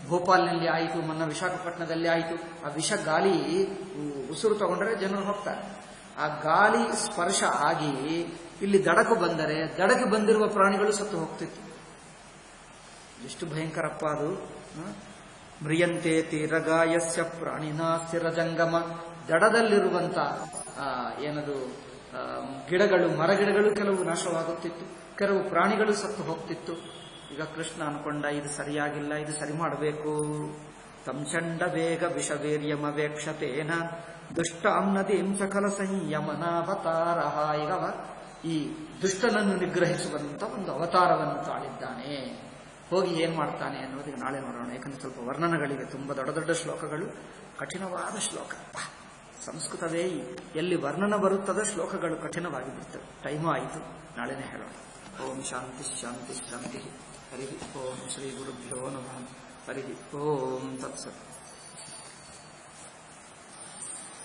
ಭೋಪಾಲ್ನಲ್ಲಿ ಆಯಿತು, ಮೊನ್ನೆ ವಿಶಾಖಪಟ್ಟಣದಲ್ಲಿ ಆಯಿತು. ಆ ವಿಷ ಗಾಳಿ ಉಸಿರು ತಗೊಂಡ್ರೆ ಜನರು ಹೋಗ್ತಾರೆ. ಆ ಗಾಳಿ ಸ್ಪರ್ಶ ಆಗಿ ಇಲ್ಲಿ ದಡಕು ಬಂದರೆ, ದಡಕ್ಕೆ ಬಂದಿರುವ ಪ್ರಾಣಿಗಳು ಸತ್ತು ಹೋಗ್ತಿತ್ತು. ಎಷ್ಟು ಭಯಂಕರಪ್ಪ ಅದು. ಮ್ರಿಯಂತೆ ತೀರಗಾಯಸ್ಯ ಪ್ರಾಣಿನ ಸ್ಥಿರಜಂಗಮ. ದಡದಲ್ಲಿರುವಂತ ಏನದು ಗಿಡಗಳು, ಮರಗಿಡಗಳು ಕೆಲವು ನಾಶವಾಗುತ್ತಿತ್ತು, ಕೆಲವು ಪ್ರಾಣಿಗಳು ಸತ್ತು ಹೋಗ್ತಿತ್ತು. ಈಗ ಕೃಷ್ಣ ಅನ್ಕೊಂಡ, ಇದು ಸರಿಯಾಗಿಲ್ಲ, ಇದು ಸರಿ ಮಾಡಬೇಕು. ತಂಚಂಡ ವೇಗ ವಿಷವೀರ್ಯಮವೇಕ್ಷತೇನ ದುಷ್ಟಾಂ ನದೀಂ ಸಕಲ ಸಂಯಮನಾವತಾರ. ಈಗ ಈ ದುಷ್ಟನನ್ನು ನಿಗ್ರಹಿಸುವಂತ ಒಂದು ಅವತಾರವನ್ನು ತಾಳಿದ್ದಾನೆ. ಹೋಗಿ ಏನ್ ಮಾಡ್ತಾನೆ ಅನ್ನೋದಕ್ಕೆ ನಾಳೆ ನೋಡೋಣ. ಯಾಕಂದ್ರೆ ಸ್ವಲ್ಪ ವರ್ಣನಗಳಿವೆ, ತುಂಬಾ ದೊಡ್ಡ ದೊಡ್ಡ ಶ್ಲೋಕಗಳು, ಕಠಿಣವಾದ ಶ್ಲೋಕ. ಸಂಸ್ಕೃತವೇ ಎಲ್ಲಿ ವರ್ಣನ ಬರುತ್ತದೋ ಶ್ಲೋಕಗಳು ಕಠಿಣವಾಗಿ ಬಿಡ್ತವೆ. ಟೈಮು ಆಯಿತು, ನಾಳೆನೇ ಹೇಳೋಣ. ಓಂ ಶಾಂತಿ ಶಾಂತಿ ಶಾಂತಿ. ಹರಿ ಓಂ ಶ್ರೀ ಗುರುಭ್ಯೋ ನಮಃ. ಹರಿ ಓಂ ತತ್ಸತ್.